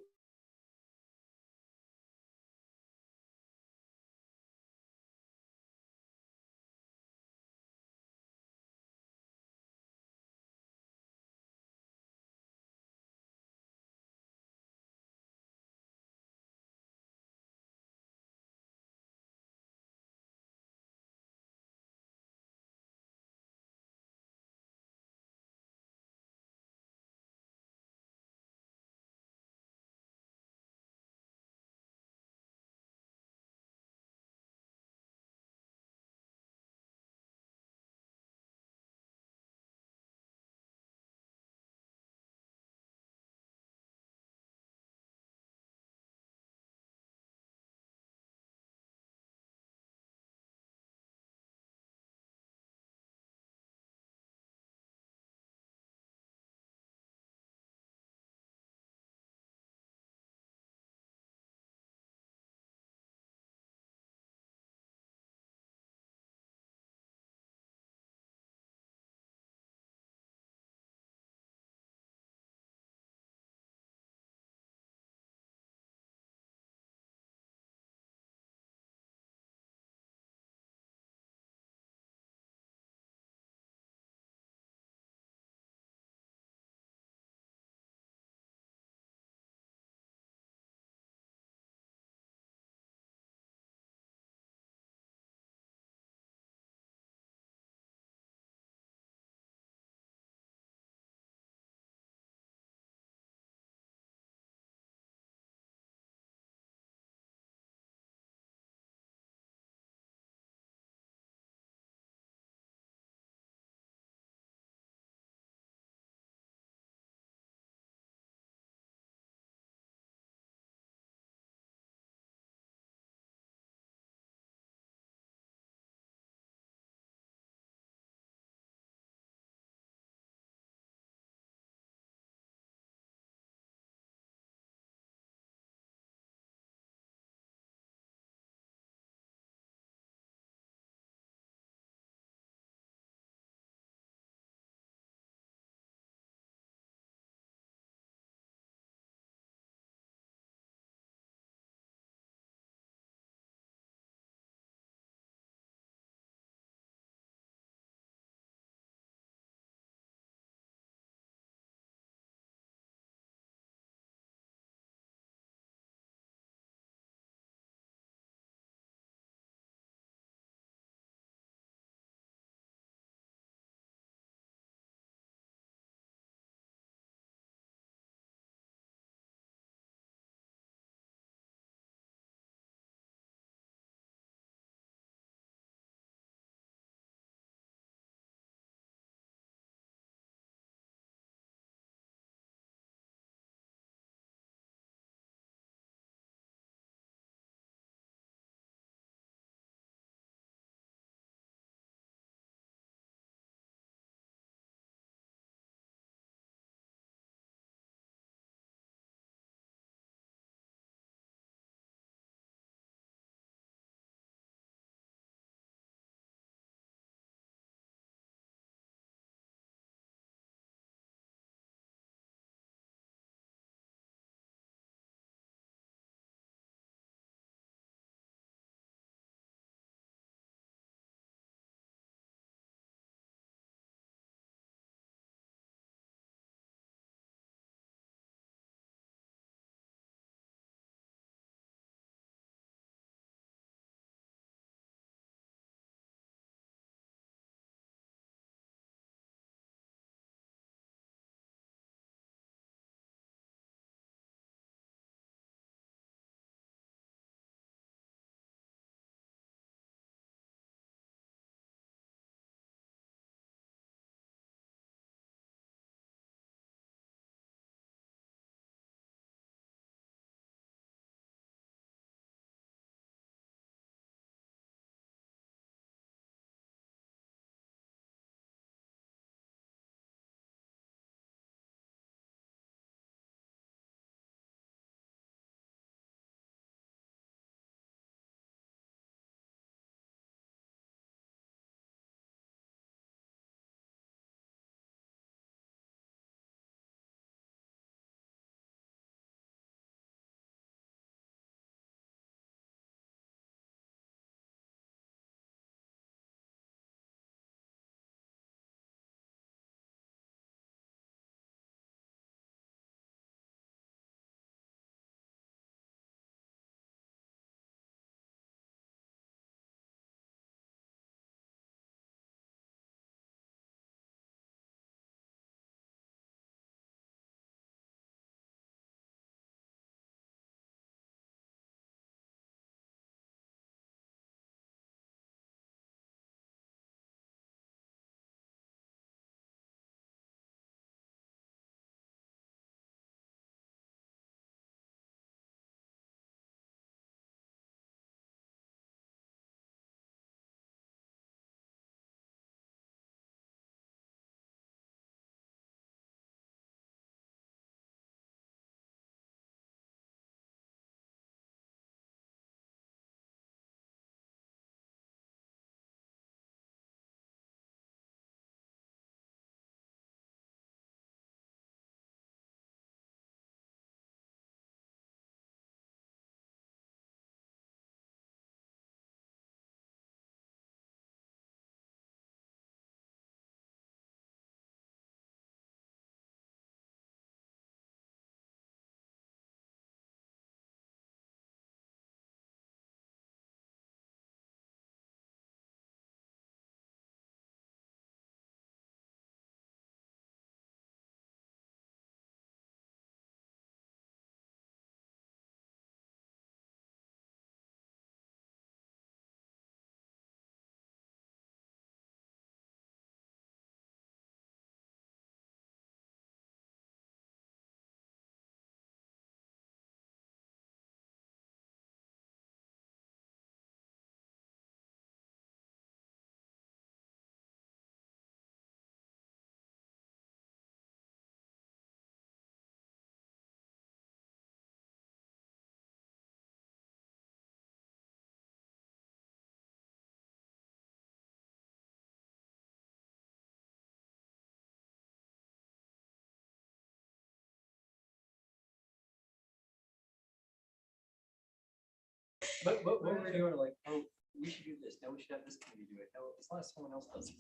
Speaker 3: But what we're doing, like, oh, we should do this, now we should have this committee do it, now as long as someone else does it.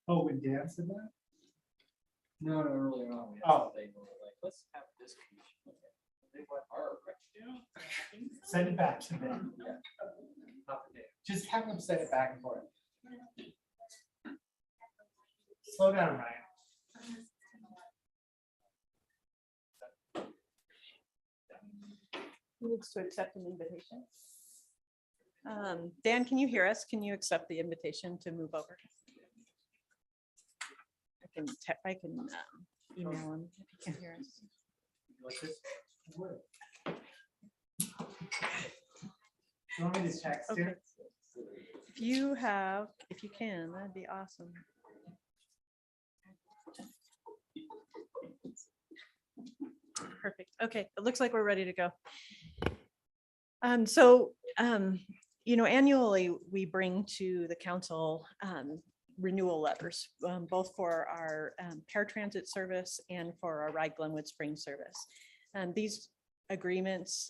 Speaker 1: Oh, when Dan said that?
Speaker 3: No, earlier on, we had
Speaker 1: Oh.
Speaker 3: something where we're like, let's have this commission. look at it. They want our recommendation.
Speaker 1: Send it back to them.
Speaker 3: Yeah. Not the day.
Speaker 1: Just have them send it back and forth. Slow down, Ryan.
Speaker 11: Who needs to accept an invitation? Dan, can you hear us? Can you accept the invitation to move over? I can email him if he can hear us.
Speaker 3: Like this?
Speaker 1: You want me to text you?
Speaker 11: Okay. If you can, that'd be awesome. Perfect. Okay, it looks like we're ready to go. Annually, we bring to the council renewal letters, both for our paratransit service and for our Ride Glenwood Springs service. These agreements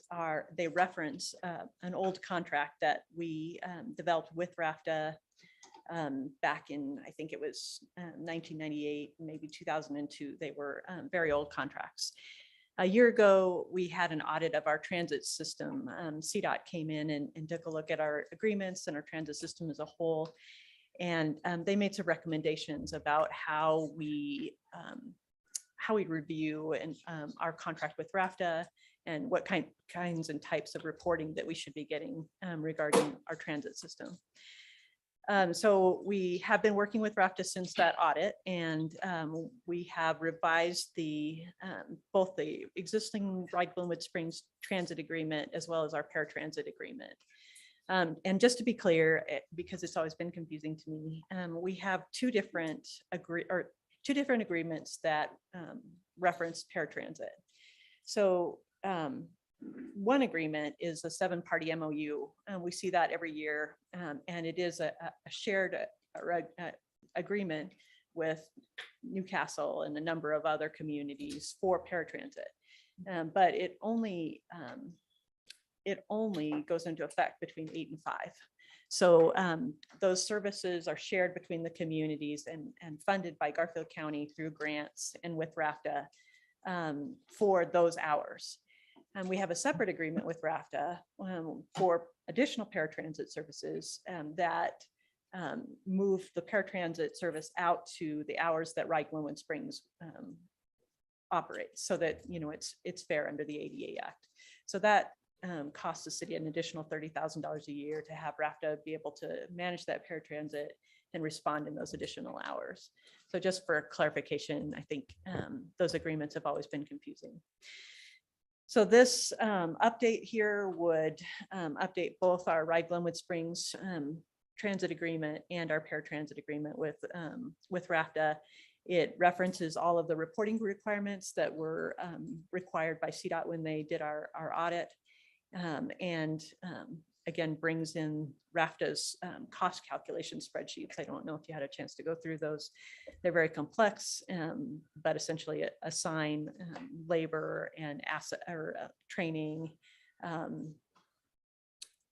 Speaker 11: they reference an old contract that we developed with RAFTA back in, I think it was 1998, maybe 2002. They were very old contracts. A year ago, we had an audit of our transit system. CDOT came in and took a look at our agreements and our transit system as a whole. And they made some recommendations about how we review and our contract with RAFTA and what kinds and types of reporting that we should be getting regarding our transit system. So we have been working with RAFTA since that audit, and we have revised both the existing Ride Glenwood Springs transit agreement as well as our paratransit agreement. And just to be clear, because it's always been confusing to me, we have two different agreements that reference paratransit. So one agreement is a 7-party MOU, and we see that every year, and it is a shared agreement with Newcastle and a number of other communities for paratransit. But it only goes into effect between 8 and 5. So those services are shared between the communities and funded by Garfield County through grants and with RAFTA for those hours. And we have a separate agreement with RAFTA for additional paratransit services that move the paratransit service out to the hours that Ride Glenwood Springs operates, so that it's fair under the ADA Act. So that costs the city an additional $30,000 a year to have RAFTA be able to manage that paratransit and respond in those additional hours. So just for clarification, I think those agreements have always been confusing. So this update here would update both our Ride Glenwood Springs transit agreement and our paratransit agreement with RAFTA. It references all of the reporting requirements that were required by CDOT when they did our audit. Again, brings in RAFTA's cost calculation spreadsheets. I don't know if you had a chance to go through those. They're very complex, but essentially assign labor and asset or training,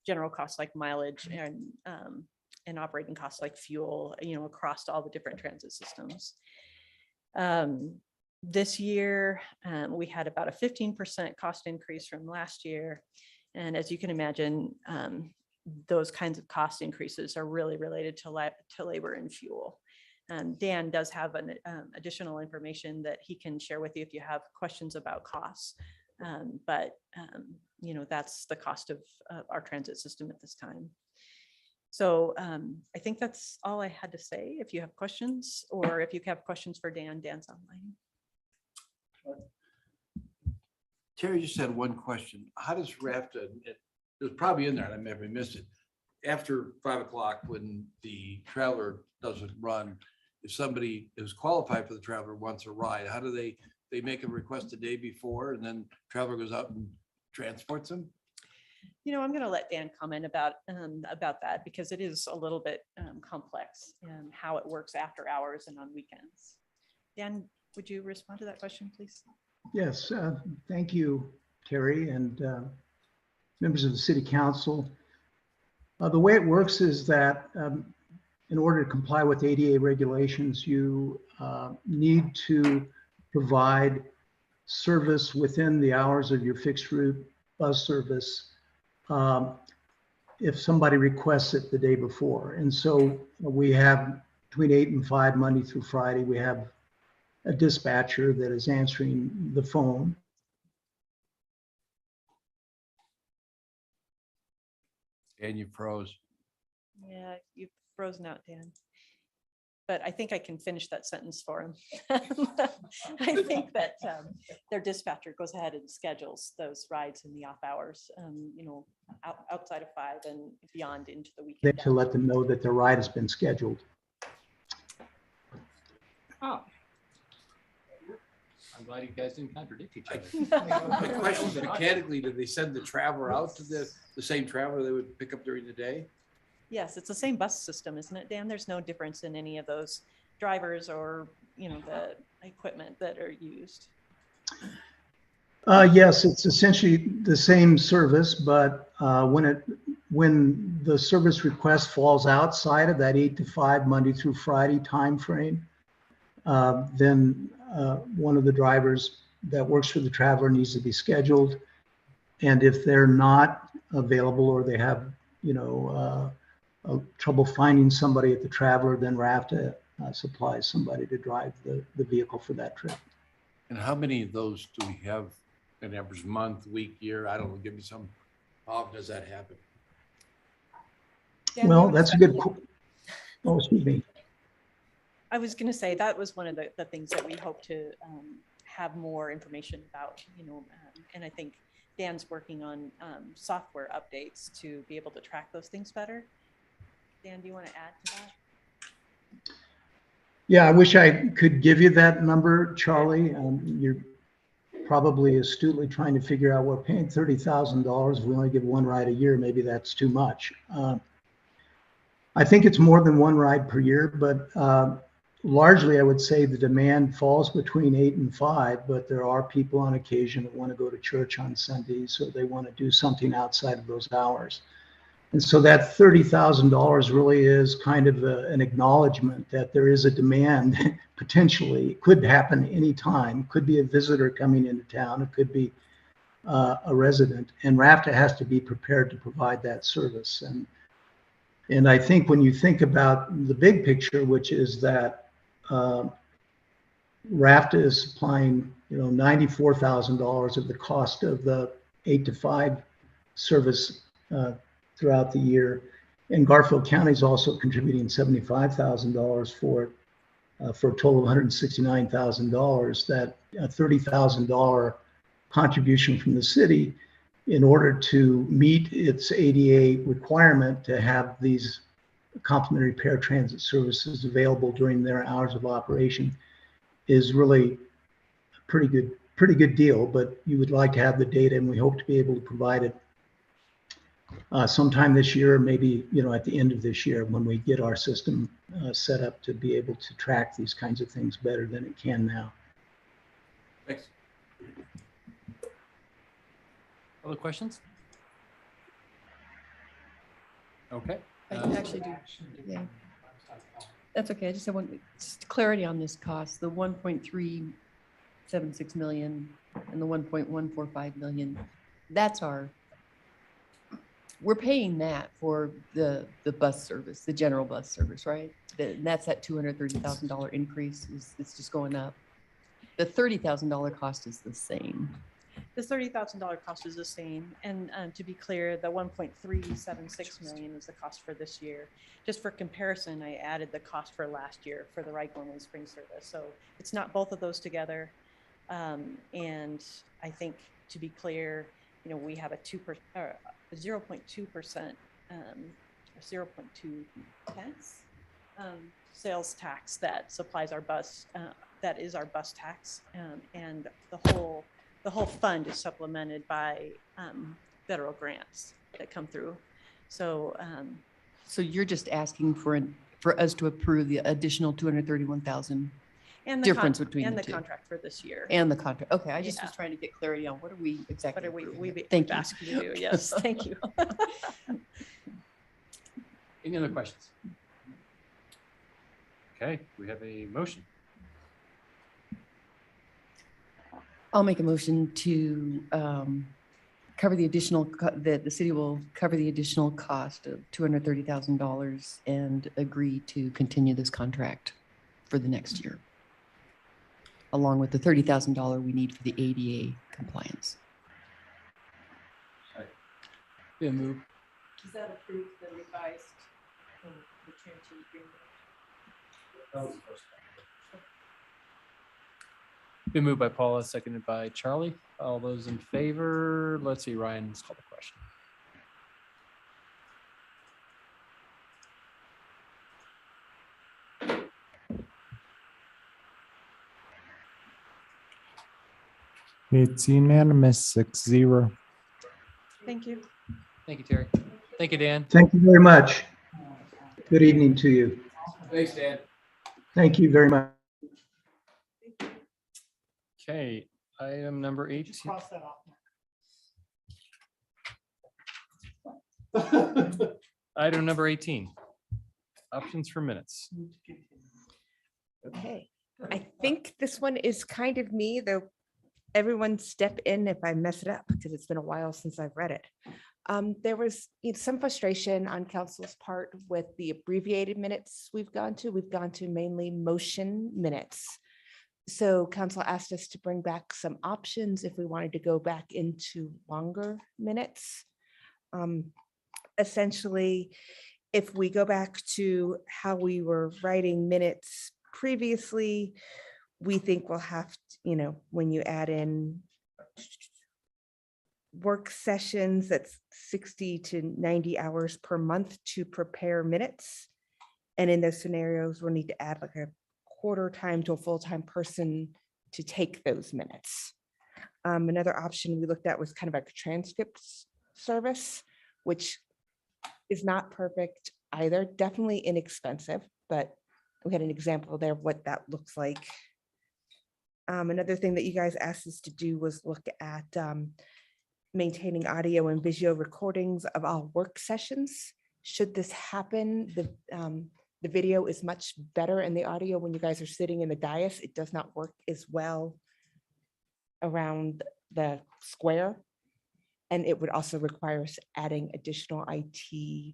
Speaker 11: general costs like mileage and operating costs like fuel, across all the different transit systems. This year, we had about a 15% cost increase from last year. And as you can imagine, those kinds of cost increases are really related to labor and fuel. Dan does have an additional information that he can share with you if you have questions about costs. But that's the cost of our transit system at this time. So I think that's all I had to say. If you have questions, or if you have questions for Dan, Dan's online.
Speaker 10: Terry just had one question. How does RAFTA, it was probably in there and I maybe missed it. After 5 o'clock, when the traveler doesn't run, if somebody is qualified for the traveler wants a ride, how do they make a request the day before and then traveler goes out and transports them?
Speaker 11: I'm going to let Dan comment about that, because it is a little bit complex and how it works after hours and on weekends. Dan, would you respond to that question, please?
Speaker 12: Yes, thank you, Terry. And members of the city council. The way it works is that in order to comply with ADA regulations, you need to provide service within the hours of your fixed route bus service if somebody requests it the day before. And so we have between 8 and 5 Monday through Friday, we have a dispatcher that is answering the phone.
Speaker 10: And you froze.
Speaker 17: Yeah, you've frozen out, Dan. But I think I can finish that sentence for him. I think that their dispatcher goes ahead and schedules those rides in the off hours, outside of 5 and beyond into the weekend.
Speaker 12: To let them know that their ride has been scheduled.
Speaker 5: Oh. I'm glad you guys didn't contradict each other.
Speaker 10: My question is, mechanically, did they send the traveler out to the same traveler they would pick up during the day?
Speaker 17: Yes, it's the same bus system, isn't it, Dan? There's no difference in any of those drivers or, the equipment that are used.
Speaker 12: Yes, it's essentially the same service, but when the service request falls outside of that 8 to 5 Monday through Friday timeframe, then one of the drivers that works for the traveler needs to be scheduled. And if they're not available or they have, trouble finding somebody at the traveler, then RAFTA supplies somebody to drive the vehicle for that trip.
Speaker 10: And how many of those do we have an average month, week, year? I don't know, give me some, how often does that happen?
Speaker 12: Well, that's a good, oh, excuse me.
Speaker 17: I was going to say that was one of the things that we hope to have more information about, and I think Dan's working on software updates to be able to track those things better. Dan, do you want to add to that?
Speaker 12: Yeah, I wish I could give you that number, Charlie. You're probably astutely trying to figure out, we're paying $30,000. If we only give one ride a year, maybe that's too much. I think it's more than one ride per year, but largely I would say the demand falls between 8 and 5, but there are people on occasion that want to go to church on Sundays, so they want to do something outside of those hours. And so that $30,000 really is kind of an acknowledgement that there is a demand potentially. It could happen anytime. Could be a visitor coming into town. It could be a resident. And RAFTA has to be prepared to provide that service. And I think when you think about the big picture, which is that RAFTA is supplying, $94,000 of the cost of the 8 to 5 service throughout the year. And Garfield County is also contributing $75,000 for it, for a total of $169,000. That $30,000 contribution from the city in order to meet its ADA requirement to have these complimentary paratransit services available during their hours of operation is really a pretty good deal. But you would like to have the data, and we hope to be able to provide it sometime this year, maybe at the end of this year, when we get our system set up to be able to track these kinds of things better than it can now.
Speaker 20: Thanks.
Speaker 3: Other questions? Okay.
Speaker 9: I actually do. Yeah. That's okay. I just want clarity on this cost, the 1.376 million and the 1.145 million. That's we're paying that for the bus service, the general bus service, right? That's that $230,000 increase. It's just going up. The $30,000 cost is the same.
Speaker 17: The $30,000 cost is the same. And to be clear, the 1.376 million is the cost for this year. Just for comparison, I added the cost for last year for the Wright Gorman Spring service. So it's not both of those together. And I think, to be clear, we have a 0.2% sales tax that supplies our bus, that is our bus tax, and the whole fund is supplemented by federal grants that come through. So
Speaker 9: so you're just asking for us to approve the additional 231,000
Speaker 11: And the
Speaker 9: difference between
Speaker 11: and
Speaker 9: the
Speaker 11: the
Speaker 9: two.
Speaker 11: contract for this year.
Speaker 9: And the contract. Okay, I just was
Speaker 11: Yeah.
Speaker 9: trying to get clarity on what are we exactly.
Speaker 11: What are we
Speaker 9: approving?
Speaker 11: we've
Speaker 9: Thank you.
Speaker 11: asked you to do? Yes, thank you.
Speaker 3: Any other questions? Okay, we have a motion.
Speaker 9: I'll make a motion to cover the additional, that the city will cover the additional cost of $230,000 and agree to continue this contract for the next year, along with the $30,000 we need for the ADA compliance.
Speaker 3: Been moved.
Speaker 21: Does that approve the revised, the Trinity agreement?
Speaker 3: Been moved by Paula, seconded by Charlie. All those in favor, let's see, Ryan, let's call the question.
Speaker 2: It's unanimous, 6-0.
Speaker 11: Thank you.
Speaker 3: Thank you, Terry. Thank you, Dan.
Speaker 12: Thank you very much. Good evening to you.
Speaker 3: Thanks, Dan.
Speaker 12: Thank you very much.
Speaker 3: Okay, item number 18.
Speaker 1: Cross that off.
Speaker 3: Item number 18. Options for minutes.
Speaker 4: Okay, I think this one is kind of me, though. Everyone step in if I mess it up, because it's been a while since I've read it. There was some frustration on council's part with the abbreviated minutes we've gone to. We've gone to mainly motion minutes. So council asked us to bring back some options if we wanted to go back into longer minutes. Essentially, if we go back to how we were writing minutes previously, we think we'll have, when you add in work sessions, that's 60 to 90 hours per month to prepare minutes. And in those scenarios, we'll need to add like a quarter time to a full-time person to take those minutes. Another option we looked at was kind of like a transcripts service, which is not perfect either, definitely inexpensive, but we had an example there of what that looks like. Another thing that you guys asked us to do was look at maintaining audio and visual recordings of all work sessions. Should this happen, the video is much better and the audio when you guys are sitting in the dais, it does not work as well around the square. And it would also require us adding additional IT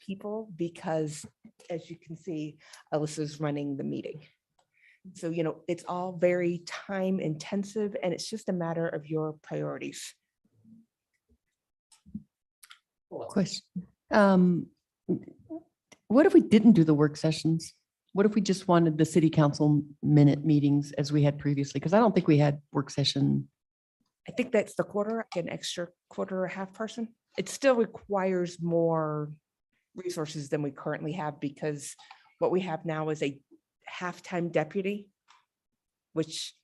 Speaker 4: people because, as you can see, Alyssa's running the meeting. So, it's all very time intensive and it's just a matter of your priorities.
Speaker 9: Question. What if we didn't do the work sessions? What if we just wanted the city council minute meetings as we had previously? Because I don't think we had work session.
Speaker 4: I think that's the quarter, an extra quarter or half person. It still requires more resources than we currently have because what we have now is a half-time deputy, which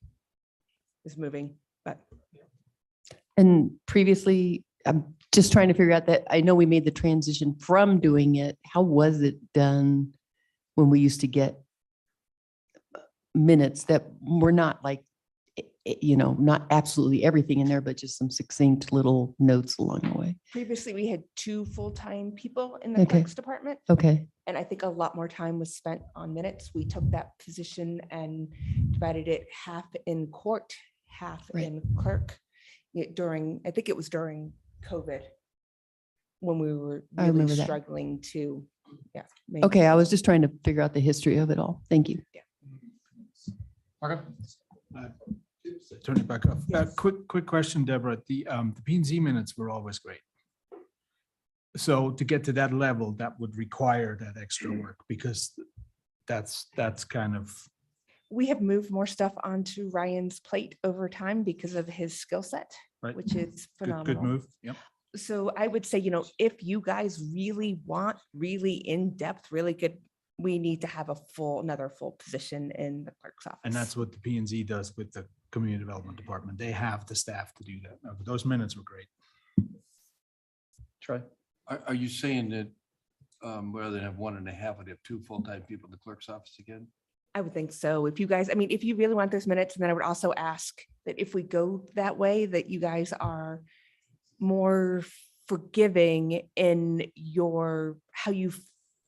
Speaker 4: is moving, but.
Speaker 9: And previously, I'm just trying to figure out that, I know we made the transition from doing it. How was it done when we used to get minutes that were not like, not absolutely everything in there, but just some succinct little notes along the way?
Speaker 4: Previously, we had 2 full-time people in the
Speaker 9: Okay.
Speaker 4: clerks department.
Speaker 9: Okay.
Speaker 4: And I think a lot more time was spent on minutes. We took that position and divided it half in court, half
Speaker 9: Right.
Speaker 4: in clerk during, I think it was during COVID when we were
Speaker 9: I
Speaker 4: really
Speaker 9: remember that.
Speaker 4: struggling to,
Speaker 9: Okay, I was just trying to figure out the history of it all. Thank you.
Speaker 3: Marco?
Speaker 15: Turn it back off. Quick question, Deborah. The P and Z minutes were always great. So to get to that level, that would require that extra work because that's kind of,
Speaker 4: We have moved more stuff onto Ryan's plate over time because of his skill set,
Speaker 15: right.
Speaker 4: which is phenomenal.
Speaker 15: Good move. Yep.
Speaker 4: So I would say, if you guys really want really in-depth, really good, we need to have another full position in the clerk's office.
Speaker 15: And that's what the P and Z does with the Community Development Department. They have the staff to do that. Those minutes were great.
Speaker 3: Troy?
Speaker 10: Are you saying that rather than have 1.5, would have 2 full-time people in the clerk's office again?
Speaker 4: I would think so. If you guys, I mean, if you really want those minutes, and then I would also ask that if we go that way, that you guys are more forgiving in how you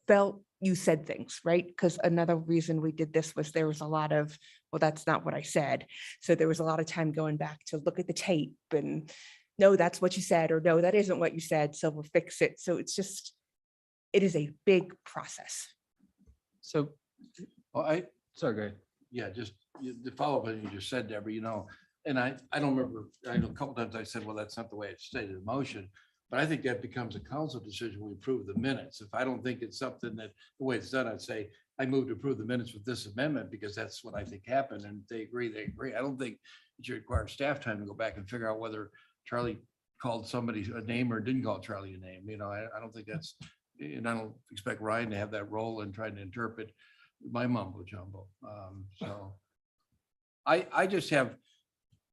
Speaker 4: felt you said things, right? Because another reason we did this was there was a lot of, well, that's not what I said. So there was a lot of time going back to look at the tape and no, that's what you said, or no, that isn't what you said. So we'll fix it. So it's just, it is a big process.
Speaker 3: So,
Speaker 10: Sorry, go ahead. Yeah, just the follow-up on what you just said, Deborah, and I don't remember, I know a couple times I said, well, that's not the way it's stated in motion. But I think that becomes a council decision. We approve the minutes. If I don't think it's something that the way it's done, I'd say I move to approve the minutes with this amendment because that's what I think happened. And if they agree, they agree. I don't think it should require staff time to go back and figure out whether Charlie called somebody a name or didn't call Charlie a name. I don't think that's, and I don't expect Ryan to have that role in trying to interpret my mumbo jumbo. So I just have,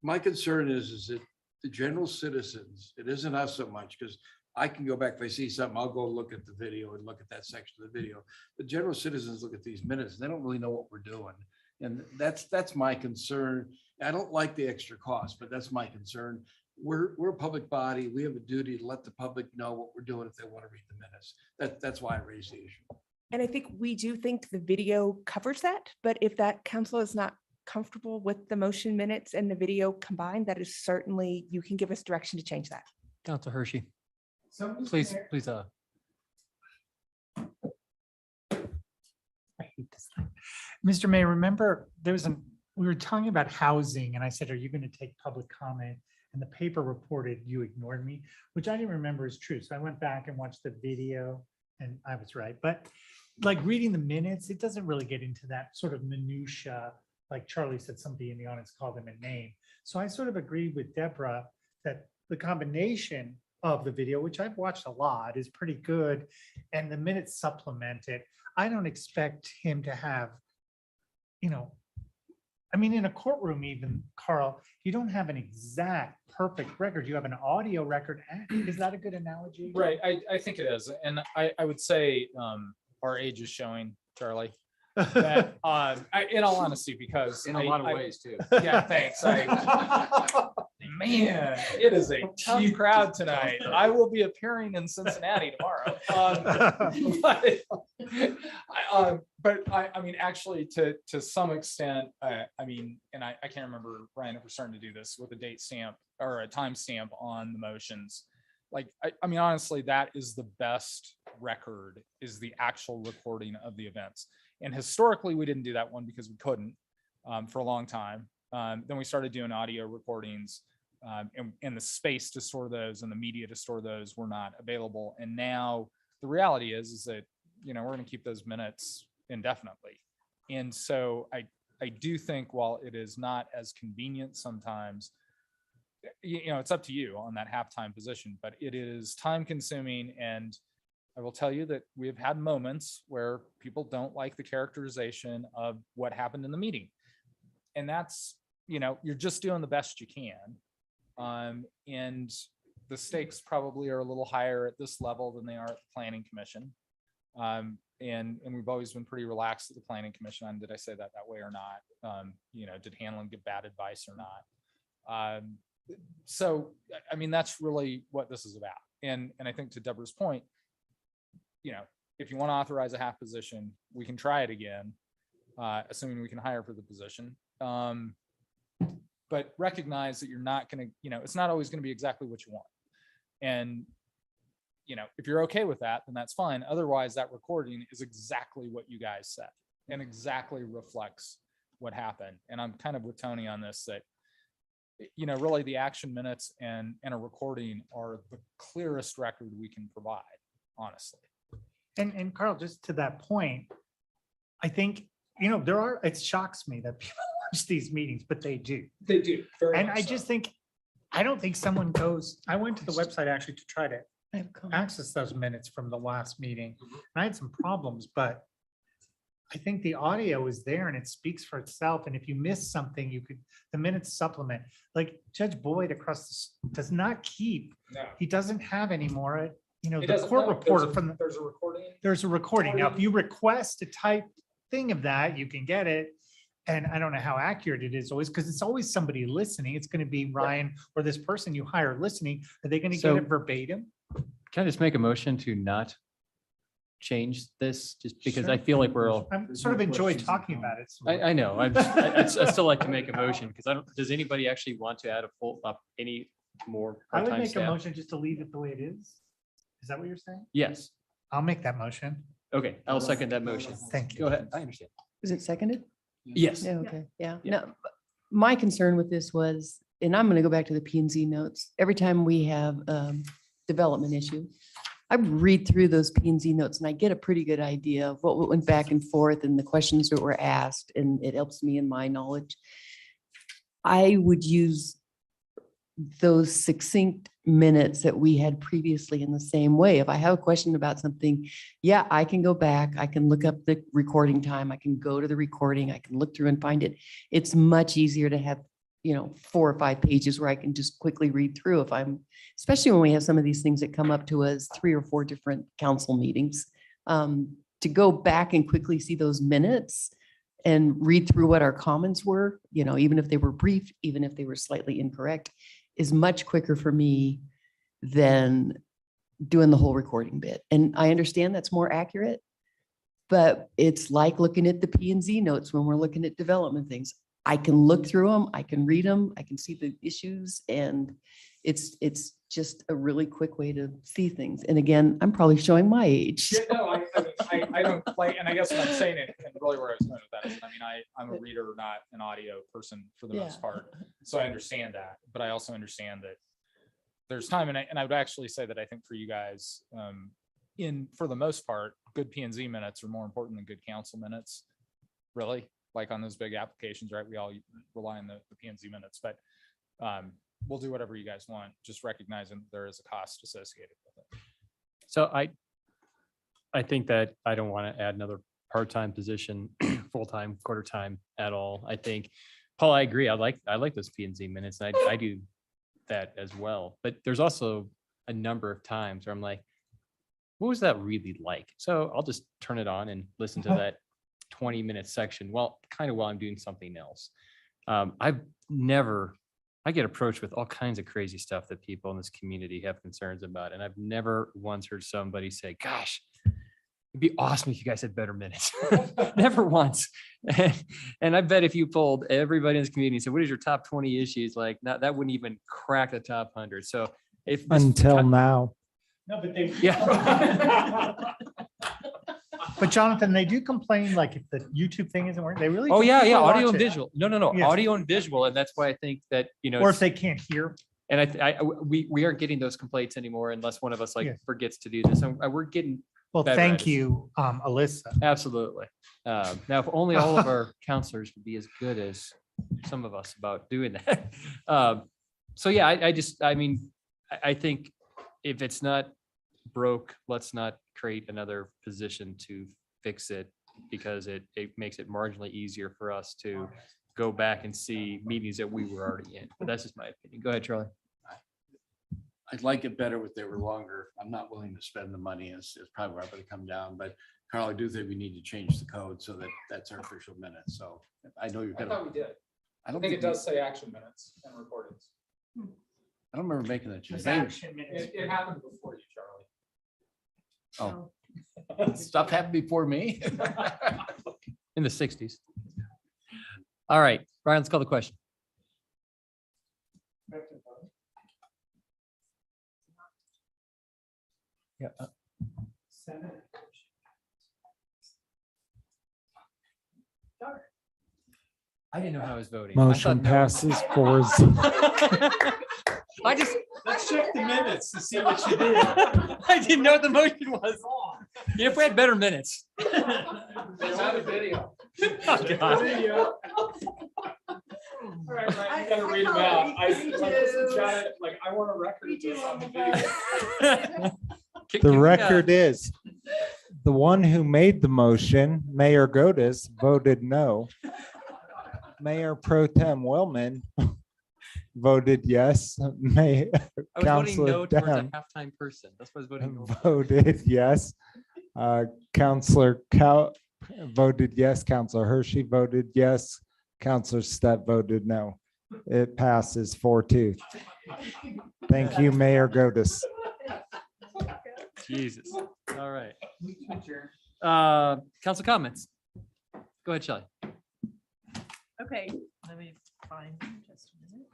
Speaker 10: my concern is that the general citizens, it isn't us so much, because I can go back, if I see something, I'll go look at the video and look at that section of the video. The general citizens look at these minutes, and they don't really know what we're doing. And that's my concern. I don't like the extra cost, but that's my concern. We're a public body. We have a duty to let the public know what we're doing if they want to read the minutes. That's why I raised the issue.
Speaker 4: And I think we do think the video covers that, but if that council is not comfortable with the motion minutes and the video combined, that is certainly, you can give us direction to change that.
Speaker 3: Council Hershey. Please.
Speaker 1: I hate this thing. Mr. Mayor, remember we were talking about housing and I said, are you going to take public comment? And the paper reported you ignored me, which I didn't remember is true. So I went back and watched the video and I was right. But like reading the minutes, it doesn't really get into that sort of minutia. Like Charlie said, somebody in the audience called them a name. So I sort of agree with Deborah that the combination of the video, which I've watched a lot, is pretty good. And the minutes supplement it. I don't expect him to have, I mean, in a courtroom even, Carl, you don't have an exact perfect record. You have an audio record. Is that a good analogy?
Speaker 5: Right, I think it is. And I would say our age is showing, Charlie. That, in all honesty, because
Speaker 3: In a lot of ways too.
Speaker 5: Yeah, thanks. Man, it is a tough crowd tonight. I will be appearing in Cincinnati tomorrow. But I mean, actually, to some extent, I mean, and I can't remember, Ryan, if we're starting to do this with a date stamp or a time stamp on the motions. Like, I mean, honestly, that is the best record, is the actual recording of the events. And historically, we didn't do that one because we couldn't for a long time. Then we started doing audio recordings, and the space to store those and the media to store those were not available. And now the reality is that, we're going to keep those minutes indefinitely. And so I do think while it is not as convenient sometimes, it's up to you on that halftime position, but it is time consuming. And I will tell you that we have had moments where people don't like the characterization of what happened in the meeting. And that's, you're just doing the best you can. And the stakes probably are a little higher at this level than they are at the Planning Commission. And we've always been pretty relaxed at the Planning Commission. Did I say that way or not? Did Hanlon give bad advice or not? So, I mean, that's really what this is about. And I think to Deborah's point, if you want to authorize a half position, we can try it again, assuming we can hire for the position. But recognize that you're not going to, it's not always going to be exactly what you want. And, if you're okay with that, then that's fine. Otherwise, that recording is exactly what you guys said and exactly reflects what happened. And I'm kind of with Tony on this, that, really the action minutes and a recording are the clearest record we can provide, honestly.
Speaker 1: And Carl, just to that point, I think, it shocks me that people watch these meetings, but they do.
Speaker 5: They do.
Speaker 1: And I just think, I don't think someone goes, I went to the website actually to try to access those minutes from the last meeting. And I had some problems, but I think the audio is there and it speaks for itself. And if you miss something, the minutes supplement. Like Judge Boyd does not keep, he doesn't have anymore. The court reporter there's a recording. There's a recording. Now, if you request to type thing of that, you can get it. And I don't know how accurate it is always, because it's always somebody listening. It's going to be Ryan or this person you hire listening. Are they going to get
Speaker 3: So-
Speaker 1: it verbatim?
Speaker 3: Can I just make a motion to not change this, just because I feel like we're all,
Speaker 1: I'm sort of enjoy talking about it.
Speaker 3: I know, I still like to make a motion, because I don't, does anybody actually want to add a full, any more
Speaker 1: I would
Speaker 3: part-time
Speaker 1: make a
Speaker 3: staff?
Speaker 1: motion just to leave it the way it is. Is that what you're saying?
Speaker 3: Yes,
Speaker 1: I'll make that motion.
Speaker 3: okay, I'll second that motion.
Speaker 1: Thank you.
Speaker 3: Go ahead, I understand.
Speaker 9: Is it seconded?
Speaker 3: Yes.
Speaker 9: Yeah, okay, yeah. No, but my concern with this was, and I'm gonna go back to the P and Z notes. Every time we have development issue, I read through those P and Z notes and I get a pretty good idea of what went back and forth and the questions that were asked, and it helps me in my knowledge. I would use those succinct minutes that we had previously in the same way. If I have a question about something, yeah, I can go back, I can look up the recording time, I can go to the recording, I can look through and find it. It's much easier to have, 4 or 5 pages where I can just quickly read through if I'm, especially when we have some of these things that come up to us 3 or 4 different council meetings. To go back and quickly see those minutes and read through what our comments were, even if they were brief, even if they were slightly incorrect, is much quicker for me than doing the whole recording bit. And I understand that's more accurate, but it's like looking at the P and Z notes when we're looking at development things. I can look through them, I can read them, I can see the issues, and it's just a really quick way to see things. And again, I'm probably showing my age.
Speaker 5: Yeah, no, I don't like, and I guess what I'm saying, and really where I was going with that is, I'm a reader, not an audio person for the most
Speaker 9: Yeah.
Speaker 5: part. So I understand that, but I also understand that there's time, and I would actually say that I think for you guys, for the most part, good P and Z minutes are more important than good council minutes. Really, like on those big applications, right? We all rely on the P and Z minutes, but we'll do whatever you guys want, just recognizing there is a cost associated with it.
Speaker 3: So I think that I don't want to add another part-time position, full-time, quarter-time at all. I think, Paul, I agree. I like those P and Z minutes. I do that as well. But there's also a number of times where I'm like, what was that really like? So I'll just turn it on and listen to that 20-minute section. Well, kind of while I'm doing something else. I get approached with all kinds of crazy stuff that people in this community have concerns about. And I've never once heard somebody say, gosh, it'd be awesome if you guys had better minutes. Never once. And I bet if you polled everybody in this community and said, what is your top 20 issues? Like that wouldn't even crack the top 100. So if this-
Speaker 2: Until now.
Speaker 1: No, but they.
Speaker 3: Yeah.
Speaker 1: But Jonathan, they do complain, like if the YouTube thing isn't working, they really.
Speaker 3: Oh,
Speaker 1: do
Speaker 3: yeah,
Speaker 1: people
Speaker 3: audio
Speaker 1: watch
Speaker 3: and
Speaker 1: it.
Speaker 3: visual. No,
Speaker 1: Yes.
Speaker 3: audio and visual. And that's why I think that,
Speaker 1: Or if they can't hear.
Speaker 3: and we aren't getting those complaints anymore unless one of us
Speaker 1: Yes.
Speaker 3: forgets to do this. And we're getting.
Speaker 1: Well,
Speaker 3: better at
Speaker 1: thank
Speaker 3: it.
Speaker 1: you, Alyssa.
Speaker 3: Absolutely. Now, if only all of our counselors would be as good as some of us about doing that. So yeah, I think if it's not broke, let's not create another position to fix it, because it makes it marginally easier for us to go back and see meetings that we were already in. But that's just my opinion. Go ahead, Charlie.
Speaker 10: I'd like it better if they were longer. I'm not willing to spend the money. It's probably where I'm going to come down, but Carl, I do think we need to change the code so that that's our official minute. So I know you're
Speaker 5: I
Speaker 10: gonna.
Speaker 5: thought we did.
Speaker 10: I
Speaker 5: I
Speaker 10: don't
Speaker 5: think it
Speaker 10: we-
Speaker 5: does say action minutes and recordings.
Speaker 10: I don't remember making that change.
Speaker 5: It happened before you, Charlie.
Speaker 10: Oh. Stuff happened before me.
Speaker 3: In the 60s. All right, Brian, let's call the question. Yeah. I didn't know how I was voting. I
Speaker 2: Motion
Speaker 3: thought no.
Speaker 2: passes 4-0.
Speaker 6: Let's check the minutes to see what you did.
Speaker 3: I didn't know what the motion was. If we had better minutes.
Speaker 5: There's not a video.
Speaker 3: Oh, God.
Speaker 5: All right, Ryan, you gotta read them out. I want a record of this on the video.
Speaker 2: The record is, the one who made the motion, Mayor Godus, voted no. Mayor Pro Tem Wellman voted yes. May
Speaker 3: I was voting no
Speaker 2: Councilor
Speaker 3: towards a
Speaker 2: Dem
Speaker 3: halftime person. That's why I was voting no.
Speaker 2: voted yes. Counselor voted yes. Counselor Hershey voted yes. Counselor Stepp voted no. It passes 4-2. Thank you, Mayor Godus.
Speaker 3: Jesus. All right. Council comments. Go ahead, Shelley.
Speaker 11: Okay, let me find them just a minute.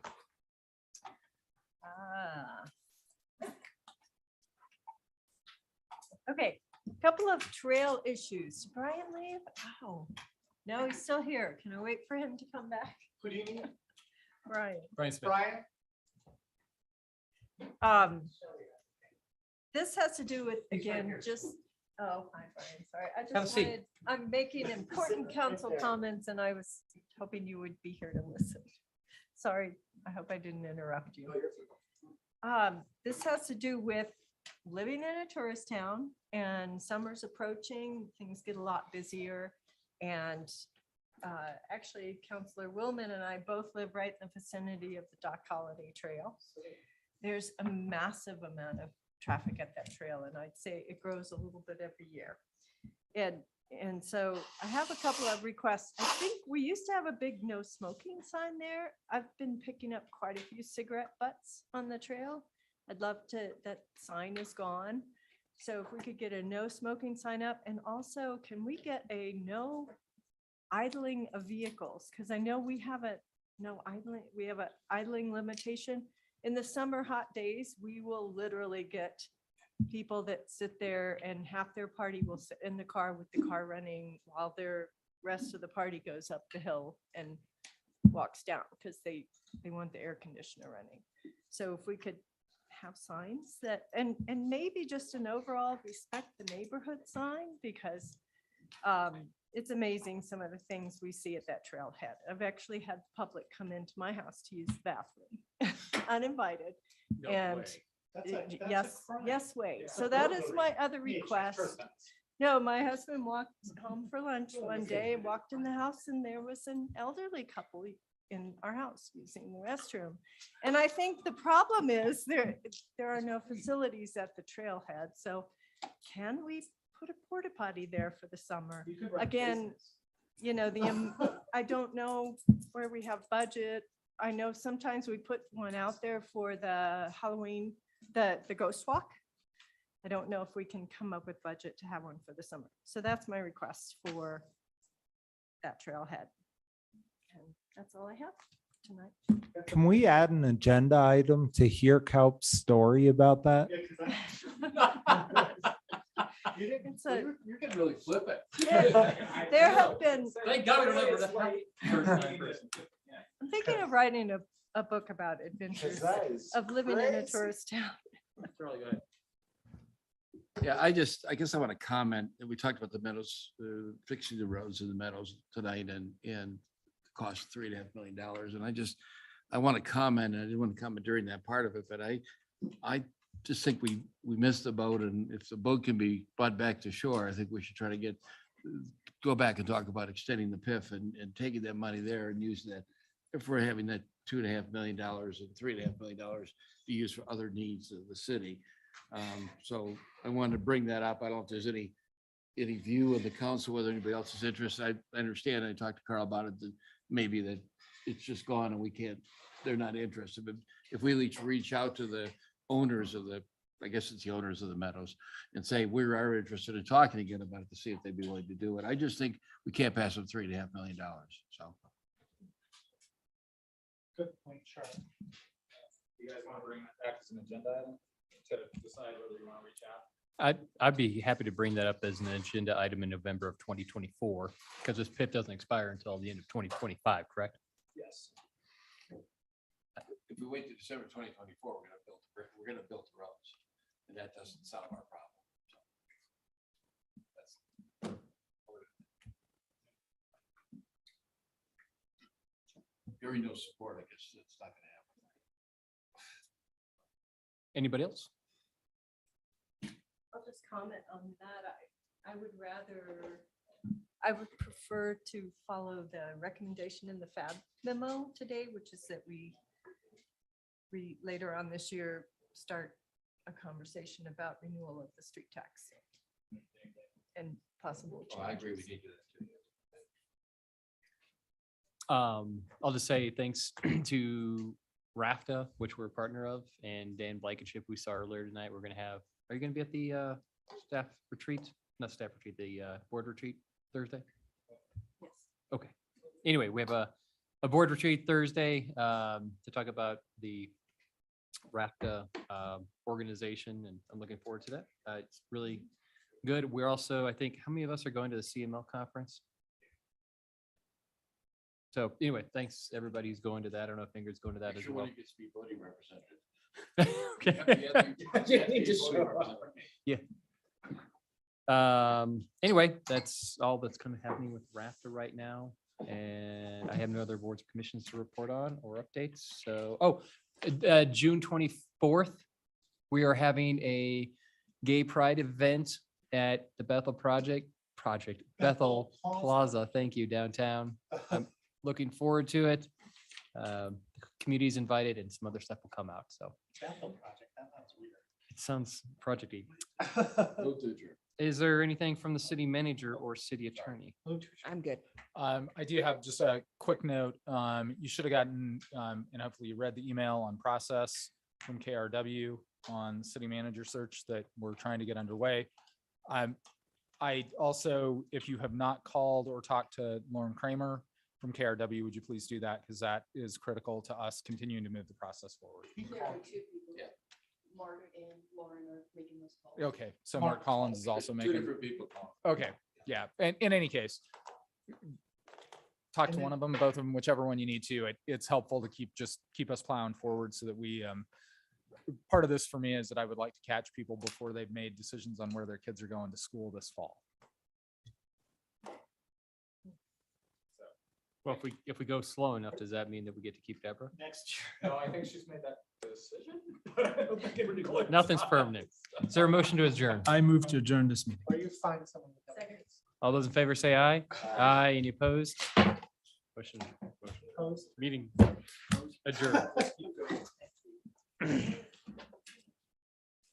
Speaker 11: Okay, couple of trail issues. Brian leave? Oh, no, he's still here. Can I wait for him to come back?
Speaker 6: Who do you need?
Speaker 11: Brian.
Speaker 3: Brian Smith.
Speaker 11: This has to do with, again, just, oh, hi, Brian, sorry. I
Speaker 3: Have a
Speaker 11: just
Speaker 3: seat.
Speaker 11: wanted, I'm making important council comments and I was hoping you would be here to listen. Sorry, I hope I didn't interrupt you. This has to do with living in a tourist town and summer's approaching, things get a lot busier. And actually, Councilor Willman and I both live right in the vicinity of the Dock Holiday Trail. There's a massive amount of traffic at that trail, and I'd say it grows a little bit every year. And so I have a couple of requests. I think we used to have a big no smoking sign there. I've been picking up quite a few cigarette butts on the trail. I'd love to, that sign is gone. So if we could get a no smoking sign up, and also can we get a no idling of vehicles? Because I know we have a no idling, we have an idling limitation. In the summer hot days, we will literally get people that sit there and half their party will sit in the car with the car running while their rest of the party goes up the hill and walks down because they want the air conditioner running. So if we could have signs that, and maybe just an overall respect the neighborhood sign, because it's amazing some of the things we see at that trailhead. I've actually had the public come into my house to use the bathroom, uninvited.
Speaker 3: No
Speaker 11: And
Speaker 3: way.
Speaker 11: yes way. So that is my other request. No, my husband walked home for lunch one day and walked in the house and there was an elderly couple in our house using the restroom. And I think the problem is there are no facilities at the trailhead. So can we put a porta potty there for the summer? Again, you know, I don't know where we have budget. I know sometimes we put one out there for the Halloween, the ghost walk. I don't know if we can come up with budget to have one for the summer. So that's my request for that trailhead. And that's all I have tonight.
Speaker 2: Can we add an agenda item to hear Kelp's story about that?
Speaker 11: It's a-
Speaker 10: You can really flip it.
Speaker 11: There have been.
Speaker 3: Thank God we don't ever.
Speaker 11: I'm thinking of writing a book about adventures of living in a tourist town.
Speaker 10: Yeah, I guess I want to comment, and we talked about the meadows, fixing the roads in the meadows tonight and the cost $3.5 million. And I want to comment, and I didn't want to comment during that part of it, but I just think we missed the boat, and if the boat can be brought back to shore, I think we should try to go back and talk about extending the PIF and taking that money there and using that. If we're having that $2.5 million and $3.5 million to use for other needs of the city. So I wanted to bring that up. I don't know if there's any view of the council, whether anybody else is interested. I understand. I talked to Carl about it, that maybe that it's just gone and they're not interested. But if we at least reach out to the owners of I guess it's the owners of the meadows, and say we are interested in talking again about it to see if they'd be willing to do it. I just think we can't pass up $3.5 million. So.
Speaker 5: Good point, Charlie. You guys want to bring that back as an agenda item to decide whether you want to reach out?
Speaker 3: I'd be happy to bring that up as an agenda item in November of 2024, because this PIP doesn't expire until the end of 2025, correct?
Speaker 5: Yes.
Speaker 10: If we wait to December 2024, we're gonna build the roads, and that doesn't solve our problem. Hearing no support, I guess it's not gonna happen.
Speaker 3: Anybody else?
Speaker 11: I'll just comment on that. I would prefer to follow the recommendation in the FAB memo today, which is that we later on this year, start a conversation about renewal of the street tax. and possible
Speaker 10: Oh, I agree, we
Speaker 11: changes.
Speaker 10: need to do that too.
Speaker 3: I'll just say thanks to RAFTA, which we're a partner of, and Dan Blankenship, we saw earlier tonight. We're gonna have, are you gonna be at the staff retreat? Not staff retreat, the board retreat Thursday? Okay. Anyway, we have a board retreat Thursday to talk about the RAFTA organization, and I'm looking forward to that. It's really good. We're also, I think, how many of us are going to the CML conference? So anyway, thanks everybody who's going to that. I don't know if Ingrid's going to that as well.
Speaker 10: Gets to be voting representative.
Speaker 3: Yeah. Anyway, that's all that's kind of happening with RAFTA right now. And I have no other boards or commissions to report on or updates. So, June 24th, we are having a gay pride event at the Bethel Bethel Plaza. Thank you, downtown. I'm looking forward to it. Community's invited and some other stuff will come out. So it sounds projecty. Is there anything from the city manager or city attorney?
Speaker 4: I'm good.
Speaker 5: I do have just a quick note. You should have gotten, and hopefully you read the email on process from KRW on the city manager search that we're trying to get underway. I also, if you have not called or talked to Lauren Kramer from KRW, would you please do that? Because that is critical to us continuing to move the process forward.
Speaker 9: Mark and Lauren are making those calls.
Speaker 5: Okay, so Mark Collins is also making.
Speaker 10: different people.
Speaker 5: Okay, yeah, and in any case, talk to one of them, both of them, whichever one you need to. It's helpful to keep us plowing forward so that we, part of this for me is that I would like to catch people before they've made decisions on where their kids are going to school this fall.
Speaker 3: Well, if we go slow enough, does that mean that we get to keep Deborah?
Speaker 5: Next year. No, I think she's made that decision. but I don't think it-
Speaker 3: Nothing's permanent. Is there a motion to adjourn?
Speaker 15: I move to adjourn this meeting.
Speaker 1: Or you find someone.
Speaker 3: All those in favor say aye. Aye. Any opposed? Motion. Meeting adjourned.